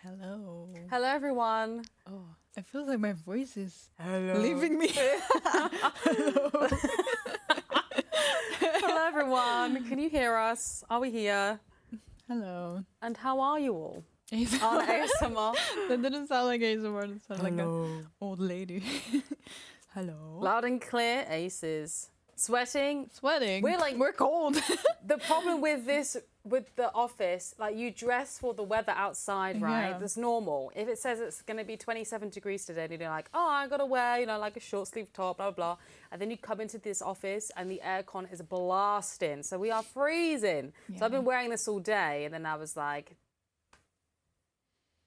Hello. Hello, everyone. Oh, I feel like my voice is Hello. leaving me. Hello. Hello, everyone. Can you hear us? Are we here? Hello. And how are you all? ASMR. On ASMR. That didn't sound like ASMR. It sounded like Hello. an old lady. Hello. Loud and clear, aces. Sweating. Sweating. We're cold. The problem with the office, like you dress for the weather outside, right? Yeah. That's normal. If it says it's going to be 27 degrees today, and you're like, oh, I got to wear, like a short sleeve top, blah, blah, blah. And then you come into this office and the aircon is blasting. So we are freezing. Yeah. So I've been wearing this all day. And then I was like,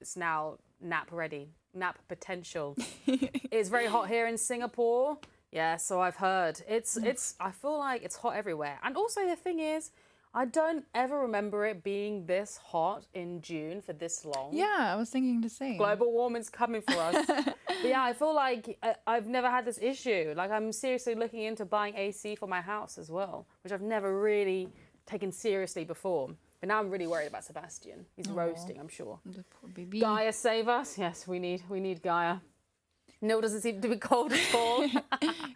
it's now nap ready, nap potential. It's very hot here in Singapore. Yeah, so I've heard. I feel like it's hot everywhere. And also the thing is, I don't ever remember it being this hot in June for this long. Yeah, I was thinking the same. Global warming's coming for us. But yeah, I feel like I've never had this issue. Like I'm seriously looking into buying AC for my house as well, which I've never really taken seriously before. But now I'm really worried about Sebastian. He's roasting, I'm sure. The poor baby. Gaia, save us. Yes, we need Gaia. Neil doesn't seem to be cold at all.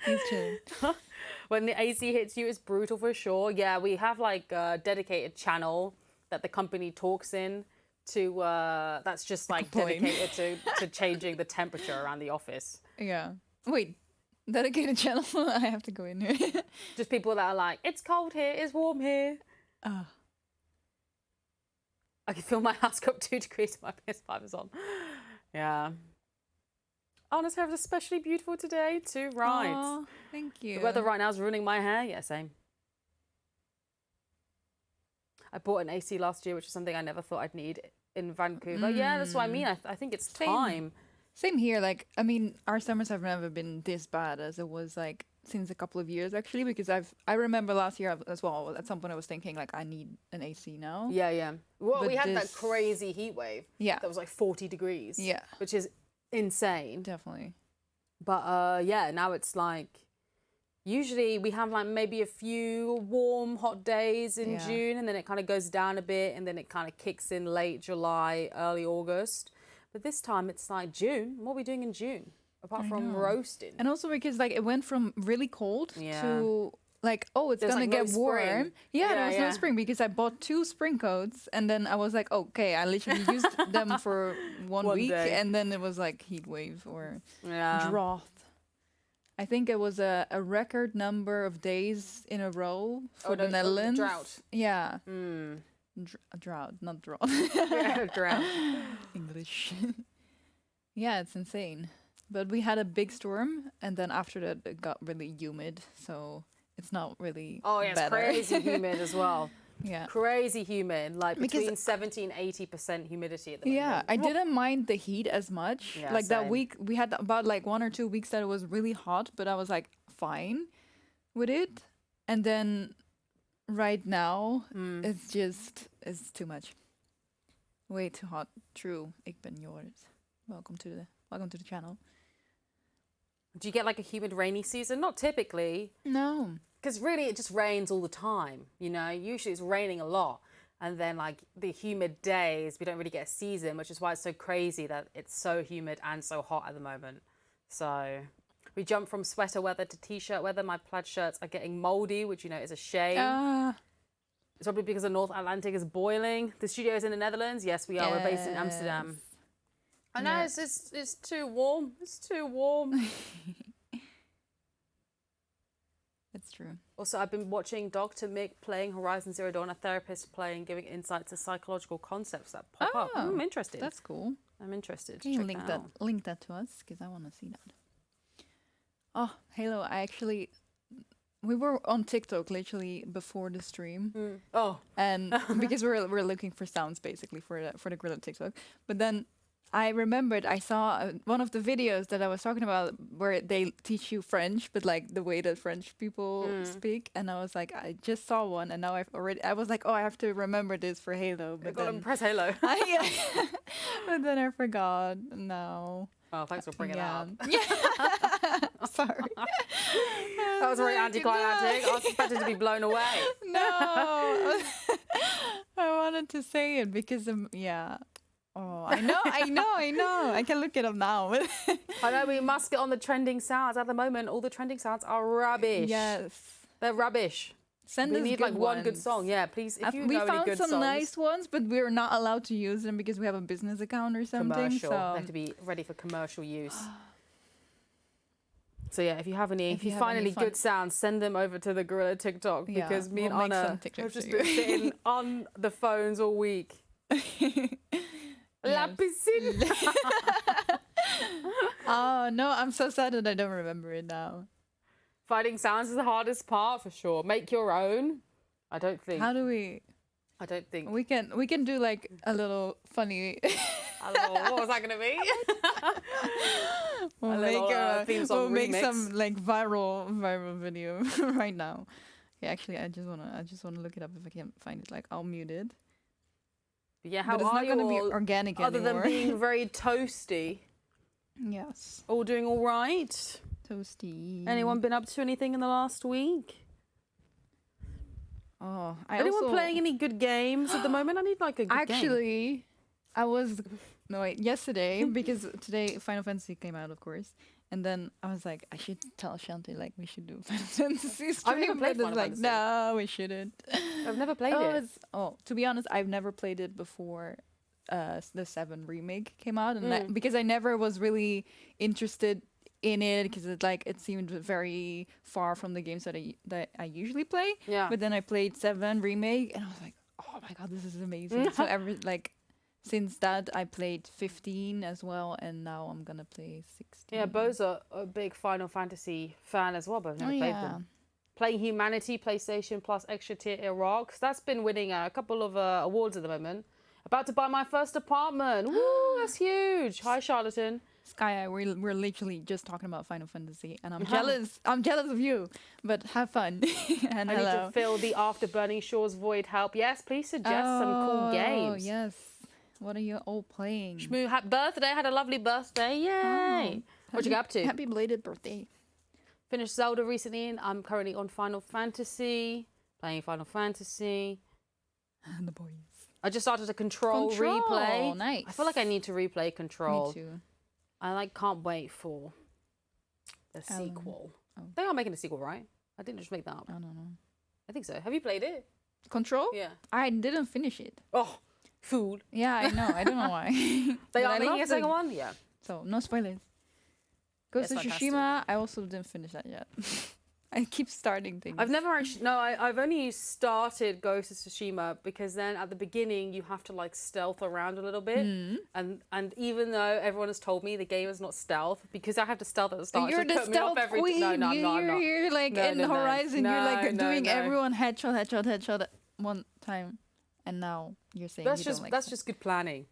He's chilling. When the AC hits you, it's brutal for sure. Yeah, we have like a dedicated channel that the company talks in to, that's just like dedicated to changing the temperature around the office. Yeah. Wait, dedicated channel? I have to go in here. Just people that are like, it's cold here, it's warm here. I can feel my house go up 2 degrees, my PS5 is on. Yeah. Honestly, it was especially beautiful today too. Right. Aww, thank you. The weather right now is ruining my hair. Yeah, same. I bought an AC last year, which is something I never thought I'd need in Vancouver. Yeah, that's what I mean. I think it's time. Same here. Like, I mean, our summers have never been this bad as it was like since a couple of years actually, because I remember last year as well. At some point, I was thinking like I need an AC now. Yeah, yeah. Well, But we had that crazy heat wave. Yeah. That was like 40 degrees. Yeah. Which is insane. Definitely. But yeah, now it's like usually we have like maybe a few warm, hot days in June, and then it kind of goes down a bit, and then it kind of kicks in late July, early August. But this time it's like June. What are we doing in June apart from roasting? And also because like it went from really cold to like, oh, it's gonna like get no warm. spring. Yeah, there was no spring because I bought 2 spring coats, and then I was like, okay, I literally used them for one week, day. and then it was like heat wave or Yeah. drought. I think it was a record number of days in a row for the Netherlands. Drought. Yeah. Mm. Drought, not drought. Yeah, drought. English. Yeah, it's insane. But we had a big storm, and then after that it got really humid, so it's not really Oh, yeah, it's better. crazy humid as well. Yeah. Crazy humid, like Because- between 70 and 80% humidity at the moment. Yeah, I didn't mind the heat as much. Yeah, like that same. week, we had about like 1 or 2 weeks that it was really hot, but I was like fine with it. And then right now, it's too much. Way too hot. True. Ik ben Joris. Welcome to the channel. Do you get like a humid rainy season? Not typically, No. because really it just rains all the time. Usually it's raining a lot. And then like the humid days, we don't really get a season, which is why it's so crazy that it's so humid and so hot at the moment. So we jump from sweater weather to t-shirt weather. My plaid shirts are getting moldy, which is a shame. It's probably because the North Atlantic is boiling. The studio is in the Netherlands. Yes, we are. We're based in Amsterdam. I know it's too warm. It's too warm. It's true. Also, I've been watching Dr. Mick playing Horizon Zero Dawn, a therapist giving insights to psychological concepts that pop up. I'm interested. That's cool. I'm interested. Can you Check link that out. link that to us? Because I want to see that. Oh, Halo, we were on TikTok literally before the stream. Oh, And because we're looking for sounds basically for the Guerrilla TikTok. But then I remembered I saw one of the videos that I was talking about where they teach you French, but like the way that French people speak. And I was like, I just saw one, and now I was like, oh, I have to remember this for Halo. But gotta then press Halo. but then I forgot. No. Oh, thanks for bringing that up. Yeah. Sorry. That was very anticlimactic. I was expected to be blown away. No. I wanted to say it because, Oh, I know. I can look it up now. I know we must get on the trending sounds. At the moment, all the trending sounds are rubbish. Yes. They're rubbish. Send We us need good like one good ones. song. Yeah, please. If you We know any found good some songs, nice ones, but we're not allowed to use them because we have a business account or something. commercial. So They have to be ready for commercial use. So yeah, if you have any, If you have find any any good sounds, send them over to the Guerrilla TikTok Yeah, because me we'll and make some Anna TikToks have just for been you. sitting on the phones all week. La piscine. Oh no, I'm so sad that I don't remember it now. Finding sounds is the hardest part for sure. Make your own. I don't think. How do we? I don't think. We can do like a little funny. What was that going to be? We'll A make little, theme song we'll make remix. some like viral video right now. Okay, actually, I just wanna look it up if I can find it. Like, I'll mute it. Yeah, how But it's are not you gonna be all, organic other anymore. than being very toasty? Yes, All doing all right? toasty. Anyone been up to anything in the last week? Oh, I Anyone also, playing any good games at the moment? I need like a good game. Actually, I was yesterday because today Final Fantasy came out, of course, and then I was like, I should tell Chante like we should do Final Fantasy stream. I've never played but Final it's like, Fantasy. no, we shouldn't. I've never played it. To be honest, I've never played it before. The 7 remake came out, and because I never was really interested in it because it seemed very far from the games that I usually play. Yeah. But then I played 7 remake, and I was like, oh my god, this is amazing. So since that I played 15 as well, and now I'm gonna play 16. Yeah, Bo's a big Final Fantasy fan as well, but I've never played them. Playing Humanity, PlayStation Plus Extra Tier Rocks. That's been winning a couple of awards at the moment. About to buy my first apartment. Woo, that's huge. Hi, Charlatan. Sky, we're literally just talking about Final Fantasy, and I'm jealous. I'm jealous of you, but have fun. And I hello. need to fill the After Burning Shores void. Help. Yes, please suggest some cool games. Oh, yes. What are you all playing? Shmoo, happy birthday. Had a lovely birthday. Yay. What you get up to? Happy belated birthday. Finished Zelda recently, and I'm currently on Final Fantasy. Playing Final Fantasy. And the boys. I just started a Control replay. Nice. I feel like I need to replay Control. Me too. I can't wait for the sequel. They are making a sequel, right? I didn't just make that up. I don't know. I think so. Have you played it? Control? Yeah. I didn't finish it. Oh, fool. Yeah, I know. I don't know why. They But are I making a love second one? Yeah. So, no spoilers. Ghost of fantastic. Tsushima, I also didn't finish that yet. I keep starting things. I've never actually, no, I've only started Ghost of Tsushima because then at the beginning you have to like stealth around a little bit. And even though everyone has told me the game is not stealth, because I have to stealth at the start. You're it just the put me off stealth every queen. No, I'm not. You're like No, in no, no. Horizon. You're like No, doing no. everyone headshot at one time. And now you're saying That's you just don't like that's stealth. just good planning.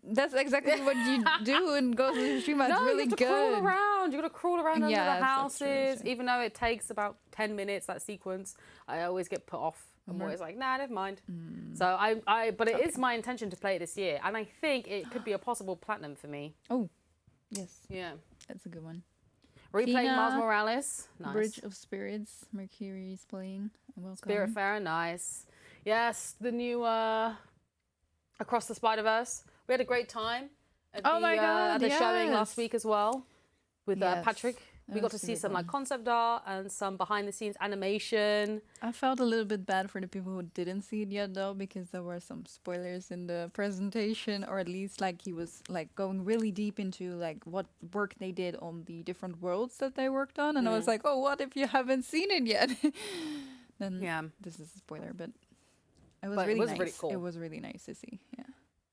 That's exactly what you do in Ghost of Tsushima. It's No, really you have to good. crawl around. You got to crawl around under Yeah, the that's true, houses. true. Even though it takes about 10 minutes, that sequence, I always get put off. I'm always like, nah, never mind. So but it is my intention to play it this year, and I think it could be a possible platinum for me. Oh, yes, Yeah. that's a good one. Replaying Tina, Miles Morales. Nice. Bridge of Spirits. Mercury's playing. Welcome. Spiritfarer, nice. Yes, the new Across the Spider-Verse. We had a great time at Oh my God, at the showing yes. last week as well with Yes, Patrick. that We got to was a see good some like one. concept art and some behind-the-scenes animation. I felt a little bit bad for the people who didn't see it yet, though, because there were some spoilers in the presentation, or at least like he was like going really deep into like what work they did on the different worlds that they worked on, and I was like, oh, what if you haven't seen it yet? Then Yeah. this is a spoiler, but it was But it really was nice. really cool. It was really nice to see. Yeah.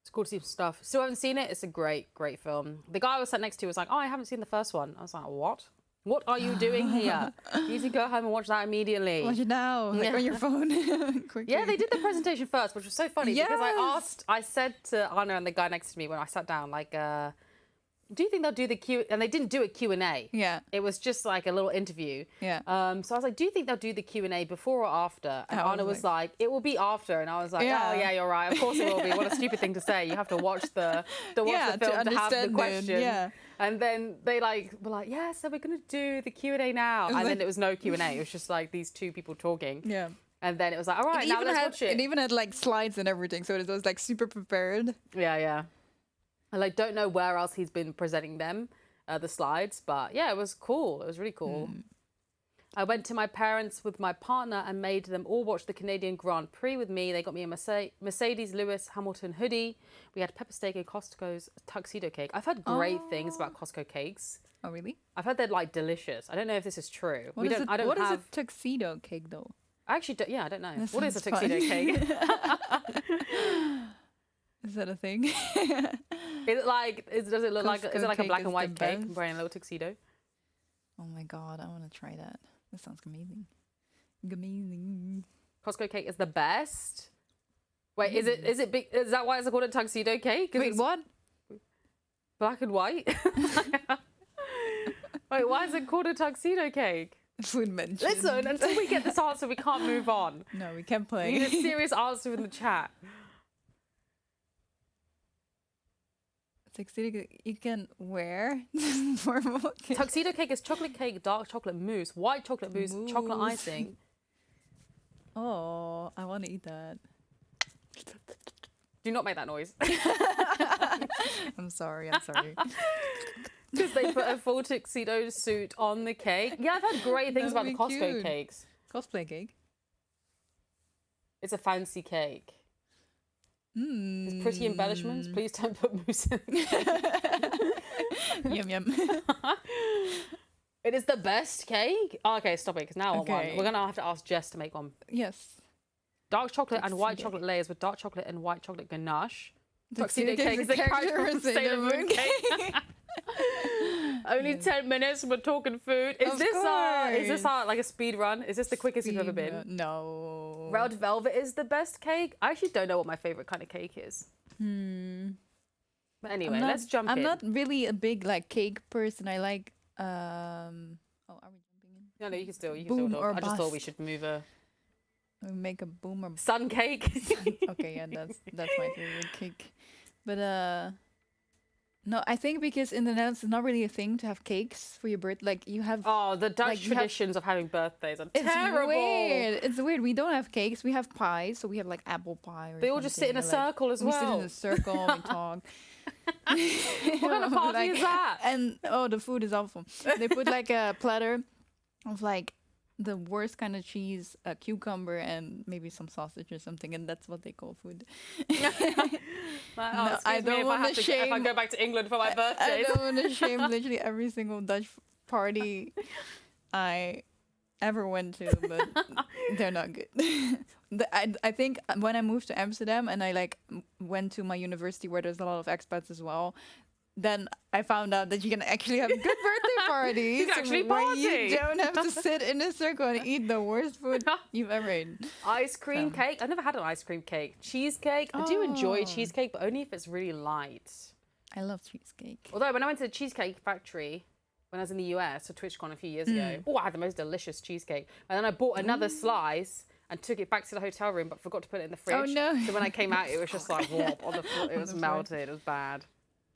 It's cool to see some stuff. Still haven't seen it. It's a great, great film. The guy I was sat next to was like, oh, I haven't seen the first one. I was like, what? What are you doing here? You need to go home and watch that immediately. Watch it now, like on your phone. Quickly. Yeah, they did the presentation first, which was so funny because I said to Anna and the guy next to me when I sat down, like, do you think they'll do the Q? And they didn't do a Q&A. Yeah. It was just like a little interview. Yeah. So I was like, do you think they'll do the Q&A before or after? And I Anna was was like, it will be after. And I was like, oh yeah, you're right. Of course it will be. What a stupid thing to say. You have to watch the film to have the understand it, question. yeah. And then they were like, yeah, so we're gonna do the Q&A now. And then it was no Q&A. It was just like these two people talking. Yeah. And then it was like, all right, now let's watch it. It even had like slides and everything, so it was like super prepared. Yeah. I like don't know where else he's been presenting them, the slides, but yeah, it was cool. It was really cool. I went to my parents with my partner and made them all watch the Canadian Grand Prix with me. They got me a Mercedes Lewis Hamilton hoodie. We had pepper steak and Costco's tuxedo cake. I've heard great things about Costco cakes. Oh, really? I've heard they're like delicious. I don't know if this is true. What is a tuxedo cake though? I actually don't, yeah, I don't know. That What is a sounds tuxedo fun. cake? Is that a thing? Is it like? Does it look like? Is it like a Costco black cake and is white the cake best. wearing a little tuxedo? Oh my god, I want to try that. That sounds amazing. Amazing. Costco cake is the best. Wait, is it big? Is that why it's called a tuxedo cake? Wait, what? Black and white? Wait, why is it called a tuxedo cake? Food mention. Listen, until we get this answer, we can't move on. No, we can't We play. need a serious answer in the chat. Tuxedo cake you can wear formal cake. Tuxedo cake is chocolate cake, dark chocolate mousse, white chocolate mousse, chocolate Mousse. icing. Oh, I want to eat that. Do not make that noise. I'm sorry. I'm sorry. Because they put a full tuxedo suit on the cake. Yeah, I've heard great things about That'd the be Costco cute. cakes. Cosplay cake. It's a fancy cake. There's pretty embellishments. Mm. Please don't put mousse in the cake. Yum yum. It is the best cake. Oh, okay, stop it, because now I want one. Okay. We're going to have to ask Jess to make one. Yes. Dark chocolate and white Tuxedo. chocolate layers with dark chocolate and white chocolate ganache. Tuxedo Tuxedo cake is the character from Sailor Moon cake. Only 10 minutes, we're talking food. Is Of this course. like a speed run? Is this the quickest you've ever been? No. Red velvet is the best cake. I actually don't know what my favorite kind of cake is. But anyway, let's jump in. I'm not really a big like cake person. I like oh, are we jumping in? No, you can still Boom talk. or I just thought we bust. should move a We make a boomer. sun cake. Okay, yeah, that's my favorite cake. But no, I think because in the Netherlands it's not really a thing to have cakes for your birthday. Like you have Oh, the Dutch Like, you have- traditions of having birthdays are it's terrible. weird. It's weird. We don't have cakes. We have pies. So we have like apple pie. Or They all just sit in a something, or, like, circle as we sit well. in a circle. We talk. What kind of party is that? And oh, the food is awful. They put like a platter of like the worst kind of cheese, a cucumber, and maybe some sausage or something, and that's what they call food. Like, No, excuse I me don't if I wanna have to if I shame- go back to England for my I birthday. don't want to shame literally every single Dutch party I ever went to, but they're not good. I think when I moved to Amsterdam and I like went to my university where there's a lot of expats as well, then I found out that you can actually have good birthday parties. You can actually where party. you don't have to sit in a circle and eat the worst food you've ever eaten. Ice cream cake. I've never had an ice cream cake. Cheesecake. I do enjoy Oh. cheesecake, but only if it's really light. I love cheesecake. Although when I went to the Cheesecake Factory when I was in the US for TwitchCon a few years ago, I had the most delicious cheesecake. And then I bought another slice and took it back to the hotel room, but forgot to put it in the fridge. Oh, no. So when I came out, it was just like whoop on the floor. It was the floor. melted. It was bad.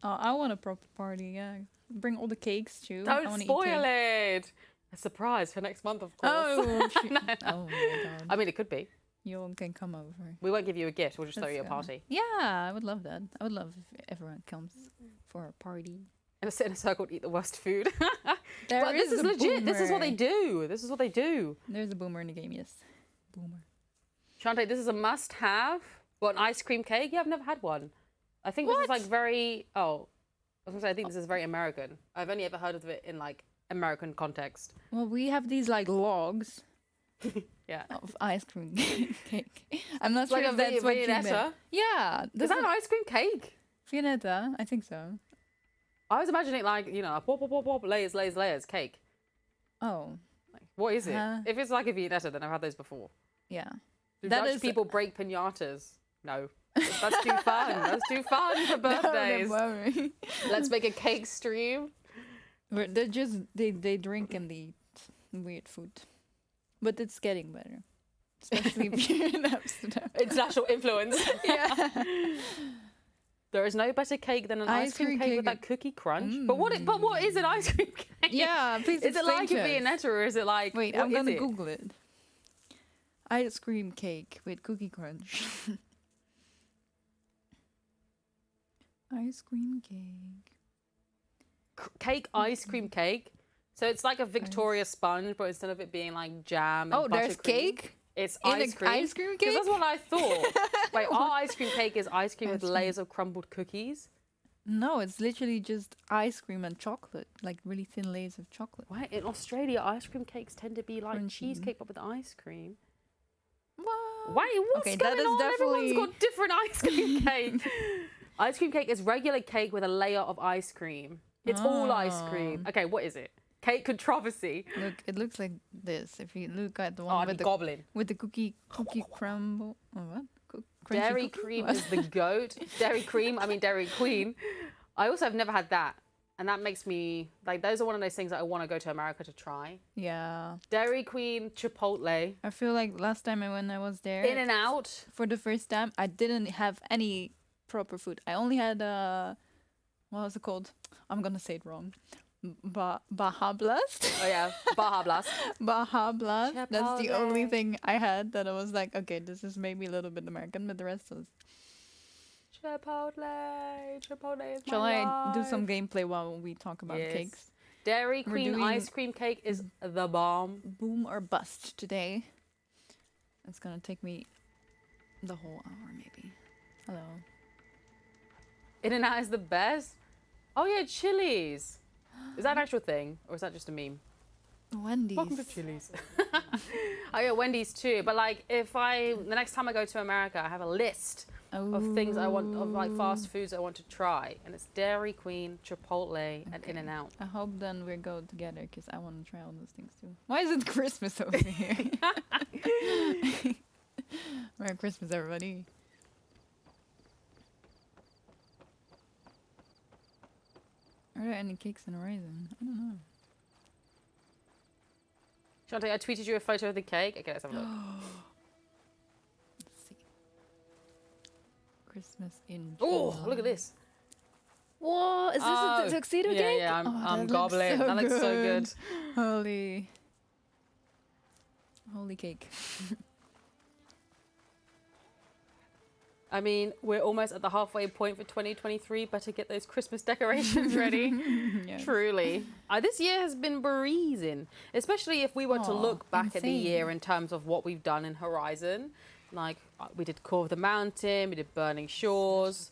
Oh, I want a proper party. Yeah, bring all the cakes too. I Don't wanna eat spoil cake. it. A surprise for next month, of course. Oh, shit. Oh my god. I mean, it could be. You all can come over. We won't give you a gift. We'll just throw Let's you a go. party. Yeah, I would love that. I would love if everyone comes for a party. And sit in a circle and eat the worst food. There But this is a legit. This is what they boomer. do. This is what they do. There's a boomer in the game, yes. Boomer. Shante, this is a must-have. What, an ice cream cake? Yeah, I've never had one. I think this is like very... Oh, I was going to say, I think this is very American. I've only ever heard of it in like American context. Well, we have these like logs Yeah. of ice cream cake. I'm not It's sure like if a that's what you Viennetta. meant. Yeah, Is that's that an ice cream cake? Viennetta. I think so. I was imagining like, you know, pop, pop, pop, pop, layers, layers, layers, cake. Oh, Like, what is it? Uh, If it's like a Viennetta, then I've had those before. yeah. Do That Dutch is- people break pinatas? No. That's too fun. That's too fun for birthdays. No, Let's make a cake stream. they just they drink and they eat weird food, but it's getting better, especially here in Amsterdam. International influence. Yeah. There is no better cake than an ice cream cake with that cookie crunch. But what is an ice cream cake? Yeah, please Is it like a explain to us. Viennetta or is it like... Wait, what I'm is gonna it? Google it. Ice cream cake with cookie crunch. Ice cream cake. Cake, ice cream cake. So it's like a Victoria sponge, but instead of it being like jam and There's buttercream, cake? it's In ice cream. ice cream Because cake? that's what I thought. Wait, our ice cream cake is ice cream with Ice cream. layers of crumbled cookies? No, it's literally just ice cream and chocolate, like really thin layers of chocolate. Why? In Australia, ice cream cakes tend to be like Crunchy. cheesecake but with ice cream. What? Why? What's Okay, going that is on? definitely- Everyone's got different ice cream cake. Ice cream cake is regular cake with a layer of ice cream. It's all ice cream. Okay, what is it? Cake controversy. Look, it looks like this. If you look at the Oh, one I'm with the gobbling. cookie crumble. Oh, what? Crunchy Dairy cookie? cream What? is the goat. Dairy cream, I mean Dairy Queen. I also have never had that. And that makes me, like, those are one of those things that I want to go to America to try. Yeah. Dairy Queen, Chipotle, I feel like last time when I was there In and Out. for the first time, I didn't have any proper food. I only had what was it called? I'm gonna say it wrong. Baja Blast. Oh yeah, Baja Blast. Baja Blast. That's the only Chipotle. thing I had that I was like, okay, this is maybe a little bit American, but the rest was. Chipotle is Shall my I do some life. gameplay while we talk about Yes. cakes? Dairy We're Queen doing- ice cream cake is the bomb. Boom or bust today. It's gonna take me the whole hour, maybe. Hello. In and Out is the best. Oh yeah, Chili's. Is that an actual thing or is that just a meme? Wendy's. Welcome to Chili's. Oh yeah, Wendy's too. But like, the next time I go to America, I have a list of things I want, of like fast foods I want to try, and it's Dairy Queen, Chipotle, and In and Out. I hope then we go together because I want to try all those things too. Why is it Christmas over here? Merry Christmas, everybody. Are there any cakes in Horizon? I don't know. Chante, I tweeted you a photo of the cake. Okay, let's have a look. Let's see. Christmas in Oh, July. look at this. Whoa, is this Oh, a tuxedo yeah, cake? yeah, Oh, I'm that looks gobbling. so That looks so good. Holy. Holy cake. I mean, we're almost at the halfway point for 2023. Better get those Christmas decorations ready. Yeah. Truly. This year has been breezing, especially if we were to Aw, look back at the insane. year in terms of what we've done in Horizon. Like, we did Core of the Mountain, we did Burning Shores.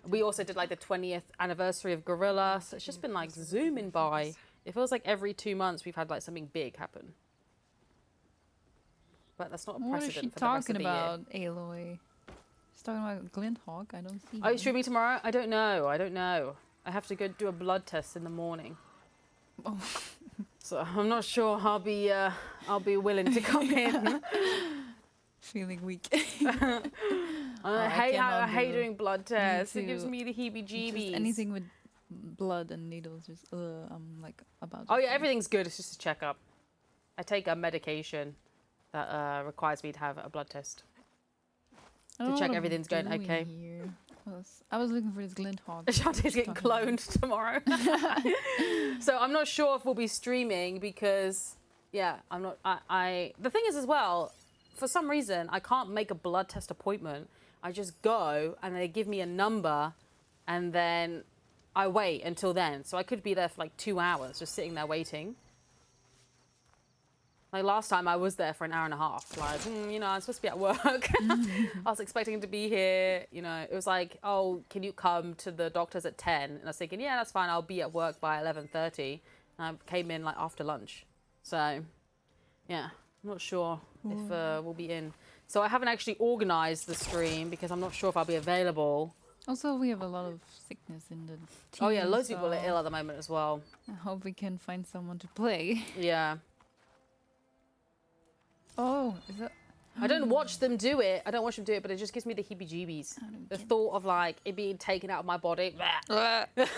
We also did like the 20th anniversary of Guerrilla. So it's just been like zooming by. It feels like every 2 months we've had like something big happen. But that's not a What is precedent she for the rest talking of the year. about, Aloy? She's talking about Glint Hawk. I don't see. Are you him. streaming tomorrow? I don't know. I have to go do a blood test in the morning. Oh. So I'm not sure I'll be willing to come in. Feeling weak. I cannot hate do- doing blood tests. It too. gives me the Just heebie-jeebies. anything with blood and needles, just I'm like about. Oh to yeah, faint. everything's good. It's just a checkup. I take a medication that requires me to have a blood test. I don't know check what I'm everything's going doing okay. Here. I was looking for this Glint Hawk. Shantae's getting cloned tomorrow. So I'm not sure if we'll be streaming because, yeah, I'm not. The thing is as well, for some reason, I can't make a blood test appointment. I just go and they give me a number and then I wait until then. So I could be there for like 2 hours just sitting there waiting. Like last time I was there for an hour and a half. Like, I'm supposed to be at work. I was expecting to be here. It was like, oh, can you come to the doctor's at 10? And I was thinking, yeah, that's fine. I'll be at work by 11:30. And I came in like after lunch. So, yeah, I'm not sure if we'll be in. So I haven't actually organized the stream because I'm not sure if I'll be available. Also, we have a lot of sickness in the team. Oh yeah, loads of people are so ill at the moment as well. I hope we can find someone to play. Yeah. Oh, is that? I don't watch them do it. But it just gives me the heebie-jeebies. I don't The get thought of like it being taken out of my body. No. It's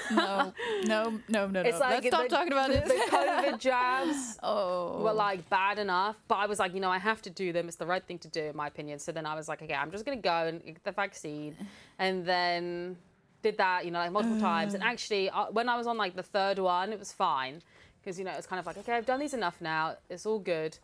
like Let's stop talking about the this. COVID jabs Oh. were like bad enough, but I was like, I have to do them. It's the right thing to do, in my opinion. So then I was like, okay, I'm just gonna go and get the vaccine, and then did that, like multiple times. And actually, when I was on like the third one, it was fine because it's kind of like, okay, I've done these enough now. It's all good.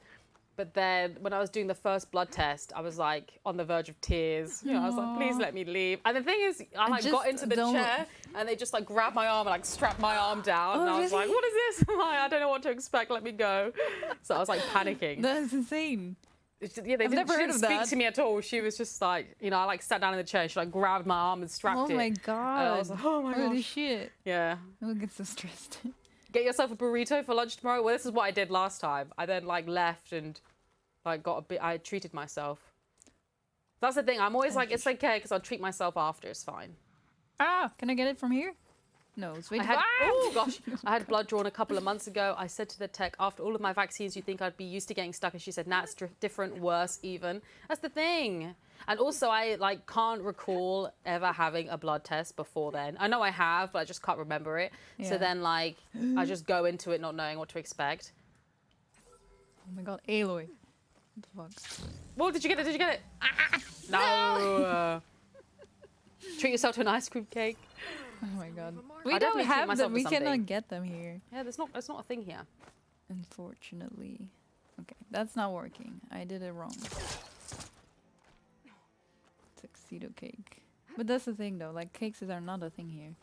But then when I was doing the first blood test, I was like on the verge of tears. You know, I was like, please let me leave. And the thing is, I like got into the chair and they just like grabbed my arm and like strapped my arm down. And I was like, what is this? I'm like, I don't know what to expect. Let me go. So I was like panicking. That's insane. Yeah, she didn't speak to me at all. She was just like, you know, I like sat down in the chair and she like grabbed my arm and strapped it. Oh my God. And I was like, oh my Holy gosh. shit. Yeah. I would get so stressed. Get yourself a burrito for lunch tomorrow. Well, this is what I did last time. I then like left and like got a bit, I treated myself. That's the thing. I'm always like, it's okay because I'll treat myself after. It's fine. Ah, can I get it from here? No, it's way oh gosh, I had blood drawn a couple of months ago. I said to the tech, after all of my vaccines, you think I'd be used to getting stuck? And she said, nah, it's different, worse even. That's the thing. And also I like can't recall ever having a blood test before then. I know I have, but I just can't remember it. Yeah. So then like, I just go into it not knowing what to expect. Oh my God, Aloy. What the fuck? Whoa, did you get it? Did you get it? Ah, no. Treat yourself to an ice cream cake. Oh my God. We don't have them. We cannot get them here. Yeah, that's not a thing here. Unfortunately. Okay, that's not working. I did it wrong. Tuxedo cake. But that's the thing though, like cakes are not a thing here.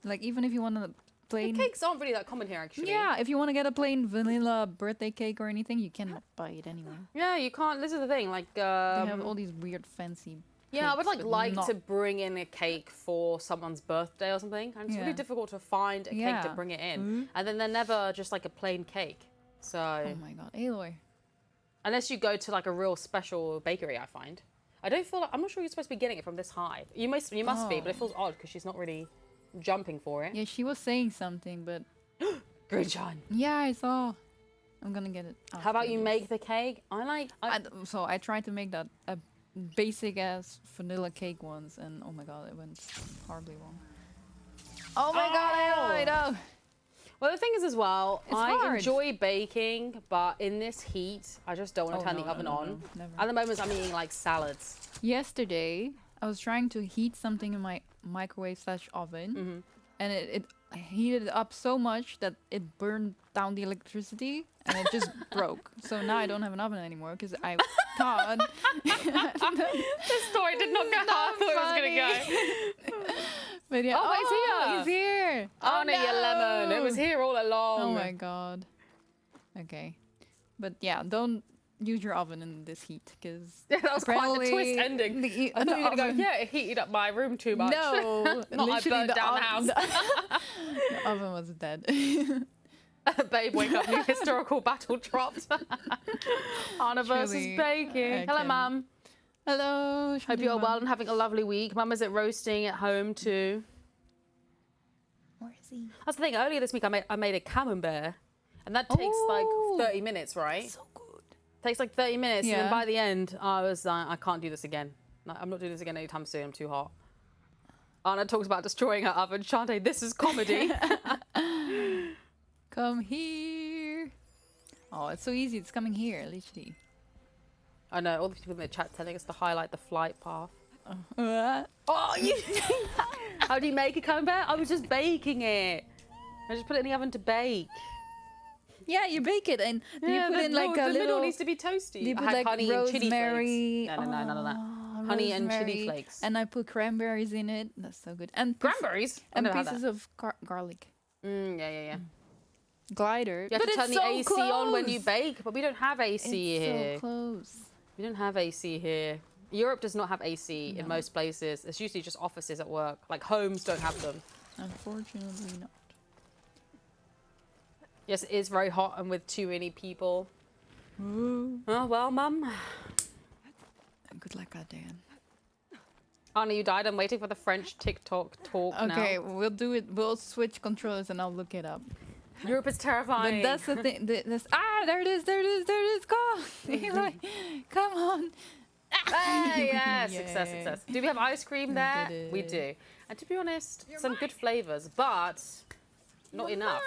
Like even if you want to plain... The cakes aren't really that common here actually. Yeah, if you want to get a plain vanilla birthday cake or anything, you cannot buy it anywhere. Yeah, you can't. This is the thing, like... they have all these weird fancy... Yeah, I would like to bring in a cake for someone's birthday or something. And it's really difficult to find a cake to bring it in. And then they're never just like a plain cake. So... Oh my God, Aloy. Unless you go to like a real special bakery, I find. I don't feel like... I'm not sure you're supposed to be getting it from this high. You must be, but it feels odd because she's not really jumping for it. Yeah, she was saying something, but... Green John. Yeah, I saw. I'm gonna get it. How about you make the cake? So I tried to make that a basic ass vanilla cake once, and oh my God, it went horribly wrong. Oh my God, I know. Well, the thing is as well, I hard. enjoy baking, but in this heat, I just don't want to turn the oven on. Never. At the moment, I'm eating like salads. Yesterday, I was trying to heat something in my microwave/oven, and it heated it up so much that it burned down the electricity, and it just broke. So now I don't have an oven anymore because I thought... This story did not go how I thought it was going to go. But yeah, oh, he's here. Oh no, you lemon. It was here all along. Oh my God. Okay. But yeah, don't use your oven in this heat because that was quite the twist ending. I thought you were going to go, yeah, it heated up my room too much. No. Not I burned down the house. The oven was dead. Babe, wake up, new historical battle dropped. Anna versus baking. Hello, Mum. Hello. Hope you're well and having a lovely week. Mum is roasting at home too. Where is he? That's the thing. Earlier this week, I made a camembert, and that takes like 30 minutes, right? So good. Takes like 30 minutes, and then by the end, I was like, I can't do this again. I'm not doing this again anytime soon. I'm too hot. Anna talks about destroying her oven. Chante, this is comedy. Come here. Oh, it's so easy. It's coming here, literally. I know, all the people in the chat telling us to highlight the flight path. Oh, you... How do you make a camembert? I was just baking it. I just put it in the oven to bake. Yeah, you bake it and you put in like a the little... middle needs to be toasty. You put I had like honey and chili rosemary. flakes. No, none of that. Honey and chili flakes. And I put cranberries in it. That's so good. And cranberries? And pieces of garlic. Yeah. Glider. You have to turn the AC on when you bake, but we don't have AC here. It's so close. We don't have AC here. Europe does not have AC in most places. It's usually just offices at work. Like homes don't have them. Unfortunately not. Yes, it is very hot and with too many people. Oh, well, Mum. Good luck out, Dan. Anna, you died. I'm waiting for the French TikTok talk now. Okay, we'll do it. We'll switch controllers and I'll look it up. Europe is terrifying. But that's the thing. There it is. Go. Eli, come on. Yes, success. Do we have ice cream there? We do. And to be honest, some good flavors, but not enough.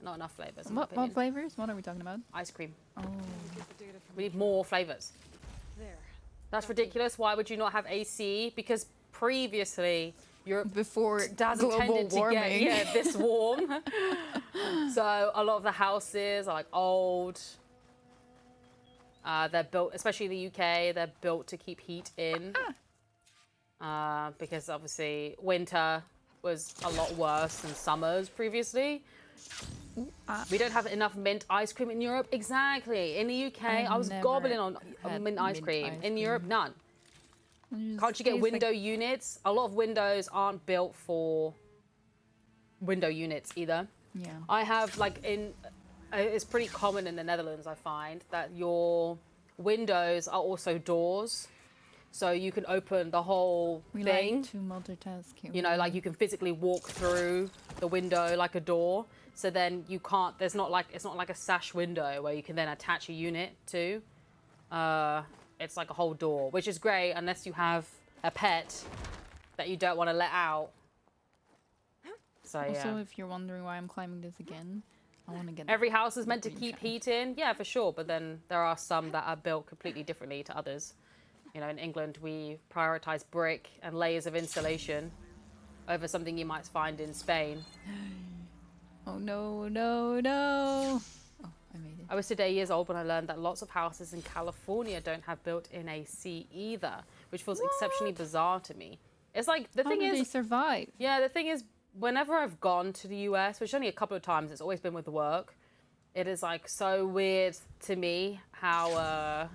Not enough flavors. What flavors? What are we talking about? Ice cream. Oh. We need more flavors. That's ridiculous. Why would you not have AC? Because previously, Europe before doesn't tend to get this warm. So a lot of the houses are like old. They're built, especially in the UK, they're built to keep heat in. Because obviously winter was a lot worse than summers previously. We don't have enough mint ice cream in Europe. Exactly. In the UK, I was gobbling on mint ice cream. In Europe, none. Can't you get window units? A lot of windows aren't built for window units either. Yeah. I have it's pretty common in the Netherlands, I find, that your windows are also doors. So you can open the whole thing. Like to multitask. You know, like you can physically walk through the window like a door. So then you can't, it's not like a sash window where you can then attach a unit to. It's like a whole door, which is great unless you have a pet that you don't want to let out. So yeah. Also, if you're wondering why I'm climbing this again, I want to get... Every house is meant to keep heat in. Yeah, for sure. But then there are some that are built completely differently to others. You know, in England, we prioritize brick and layers of insulation over something you might find in Spain. Oh, no, no, no. Oh, I made it. I was today years old when I learned that lots of houses in California don't have built-in AC either, which feels exceptionally bizarre to me. It's like, the thing is... How did they survive? Yeah, the thing is, whenever I've gone to the US, which only a couple of times, it's always been with work, it is like so weird to me how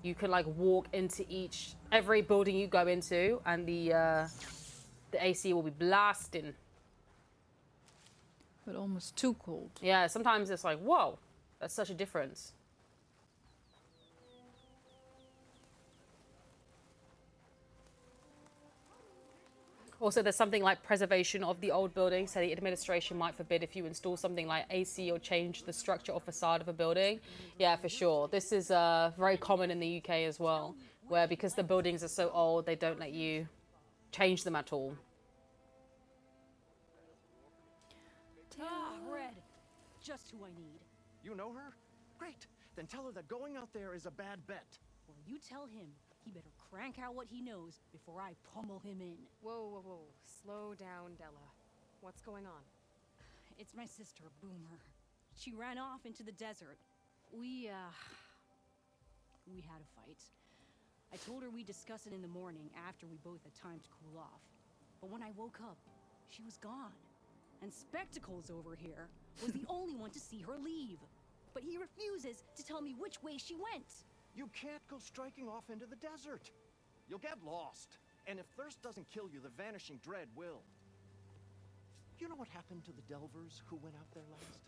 you can like walk into every building you go into and the AC will be blasting. But almost too cold. Yeah, sometimes it's like, whoa, that's such a difference. Also, there's something like preservation of the old building, so the administration might forbid if you install something like AC or change the structure or facade of a building. Yeah, for sure. This is very common in the UK as well, where because the buildings are so old, they don't let you change them at all. Red. Just who I need. You know her? Great. Then tell her that going out there is a bad bet. Well, you tell him he better crank out what he knows before I pummel him in. Whoa, whoa, whoa. Slow down, Della. What's going on? It's my sister, Boomer. She ran off into the desert. We had a fight. I told her we'd discuss it in the morning after we both had time to cool off. But when I woke up, she was gone. And Spectacles over here was the only one to see her leave. But he refuses to tell me which way she went. You can't go striking off into the desert. You'll get lost. And if thirst doesn't kill you, the vanishing dread will. You know what happened to the Delvers who went out there last?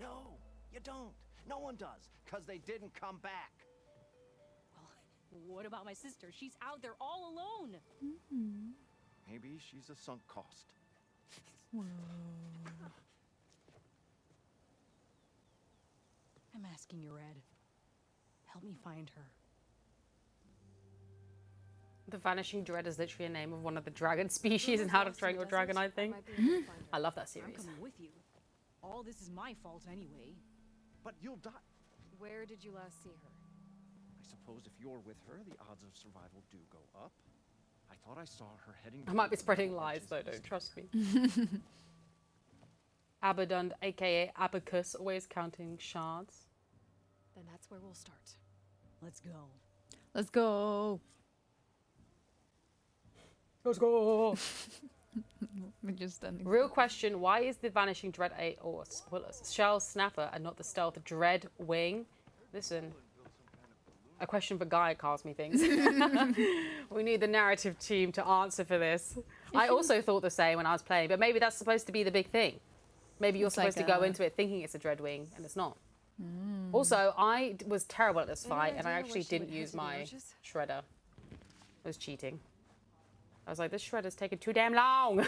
No, you don't. No one does, because they didn't come back. Well, what about my sister? She's out there all alone. Mm-hmm. Maybe she's a sunk cost. I'm asking you, Red. Help me find her. The Vanishing Dread is literally a name of one of the dragon species in How to Train Your Dragon, I think. I love that I'm series. coming with you. All this is my fault anyway. But you'll die. Where did you last see her? I suppose if you're with her, the odds of survival do go up. I thought I saw her heading... I might be spreading lies though, don't trust me. Abadund, aka Abacus, always counting shards. Then that's where we'll start. Let's go. Let's go. Let's go. We're just standing. Real question, why is the Vanishing Dread Shell Snapper and not the Stealth Dread Wing? Listen, a question for Gaia calls me things. We need the narrative team to answer for this. I also thought the same when I was playing, but maybe that's supposed to be the big thing. Maybe you're supposed to go into it thinking it's a Dread Wing, and it's not. Also, I was terrible at this fight, and I actually didn't use my shredder. I was cheating. I was like, this shredder's taking too damn long.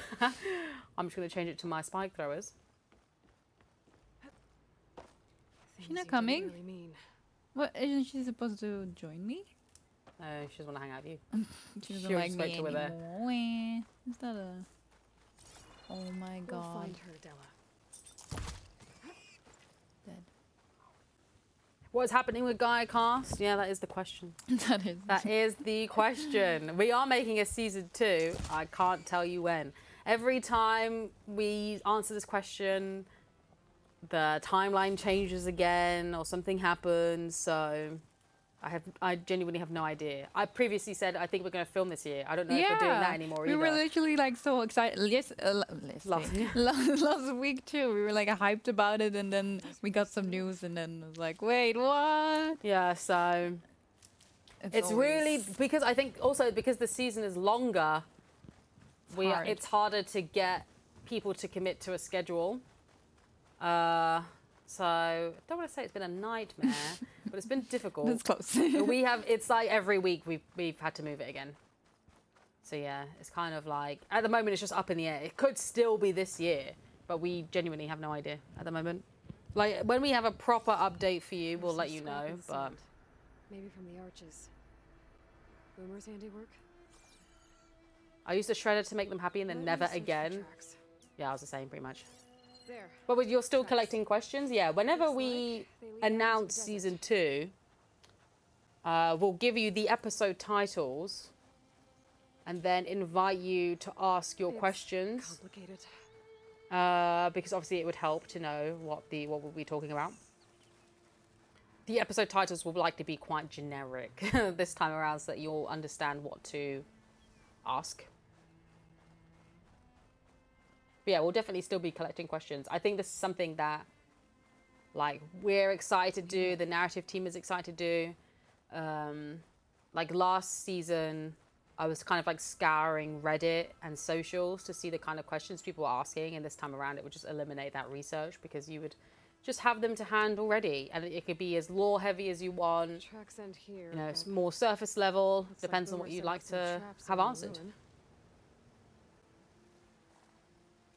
I'm just going to change it to my spike throwers. She's not coming? Really mean. What, isn't she supposed to join me? No, she doesn't want to hang out with you. She doesn't She like already me spoke to her there. anymore. Is that a... Oh my We'll god. find her, Della. Dead. What is happening with Gaia Cast? Yeah, that is the question. That is. That is the question. We are making a season 2. I can't tell you when. Every time we answer this question, the timeline changes again or something happens. So I genuinely have no idea. I previously said I think we're going to film this year. I don't know if we're doing that anymore we either. were literally like so excited. Yes, last week too. We were like hyped about it, and then we got some news, and then it was like, wait, what? Yeah, so it's really because I think also because the season is longer, it's harder to get people to commit to a schedule. So I don't want to say it's been a nightmare, but it's been difficult. That's close. It's like every week we've had to move it again. So yeah, it's kind of like, at the moment it's just up in the air. It could still be this year, but we genuinely have no idea at the moment. Like when we have a proper update for you, we'll let you know, but. Maybe from the arches. Boomer's handiwork? I used a shredder to make them happy and then Let me never search for again. tracks. Yeah, I was the same pretty much. There. But you're still collecting questions? Yeah, whenever Looks we like they lead out into announce the season 2, we'll give you the episode titles and then invite you to ask your It's questions. complicated. Because obviously it would help to know what we'll be talking about. The episode titles will likely be quite generic this time around so that you'll understand what to ask. But yeah, we'll definitely still be collecting questions. I think this is something that like we're excited to do, the narrative team is excited to do. Like last season, I was kind of like scouring Reddit and socials to see the kind of questions people were asking, and this time around it would just eliminate that research because you would just have them to hand already, and it could be as lore heavy as you want. Tracks end here. You know, but it's more surface level. looks Depends on Boomer what you'd set like up some to traps have in the answered. ruin.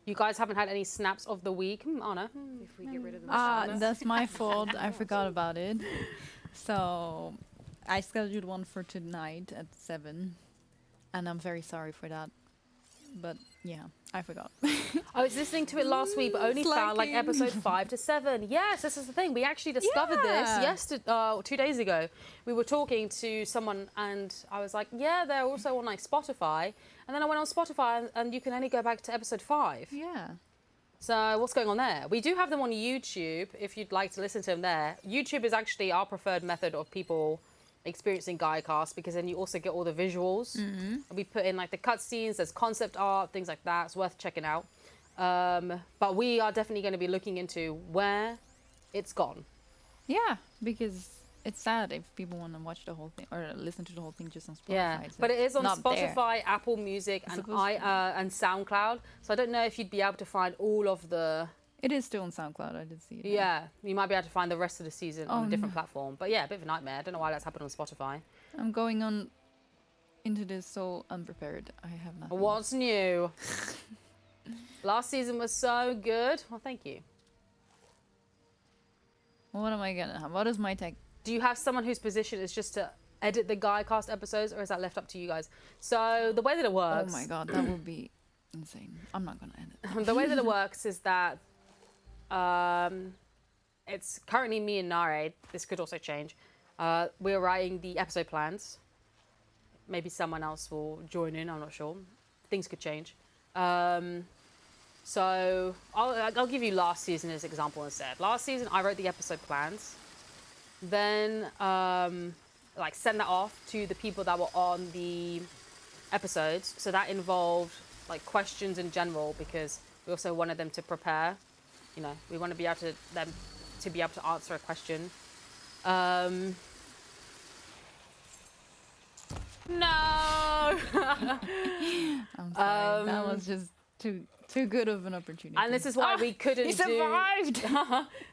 You guys haven't had any snaps of the week, Anna? If we get rid of the Ah, that's my fault. I forgot about it. So I scheduled one for tonight at 7, and I'm very sorry for that. But yeah, I forgot. I was listening to it last week, but only found like Slacking. episode 5 to 7. Yes, this is the thing. We actually discovered this Yeah. yesterday, 2 days ago. We were talking to someone, and I was like, "Yeah, they're also on like Spotify." And then I went on Spotify, and you can only go back to episode 5. Yeah. So what's going on there? We do have them on YouTube if you'd like to listen to them there. YouTube is actually our preferred method of people experiencing Gaiacast because then you also get all the visuals. We put in like the cutscenes, there's concept art, things like that. It's worth checking out. But we are definitely going to be looking into where it's gone. Yeah, because it's sad if people want to watch the whole thing or listen to the whole thing just on Spotify. Yeah, so but it is on not there. Spotify, Apple Music, and and SoundCloud. So I don't know if you'd be able to find all of the. It is still on SoundCloud. I did see it. Yeah, you might be able to find the rest of the season on Oh, a different platform. But yeah, a bit of a nightmare. I don't know why that's happened on Spotify. I'm going on into this so unprepared. I have nothing. What's new? Last season was so good. Well, thank you. What am I gonna have? What is my tech? Do you have someone whose position is just to edit the Gaiacast episodes, or is that left up to you guys? So the way that it Oh works. my god, that would be insane. I'm not gonna edit. The way that it works is that it's currently me and Nare. This could also change. We're writing the episode plans. Maybe someone else will join in. I'm not sure. Things could change. So I'll give you last season as an example instead. Last season, I wrote the episode plans. Then like send that off to the people that were on the episodes. So that involved like questions in general because we also wanted them to prepare. You know, we want to be able to them to be able to answer a question. No. I'm sorry. That was just too good of an opportunity. And this is why we couldn't he survived!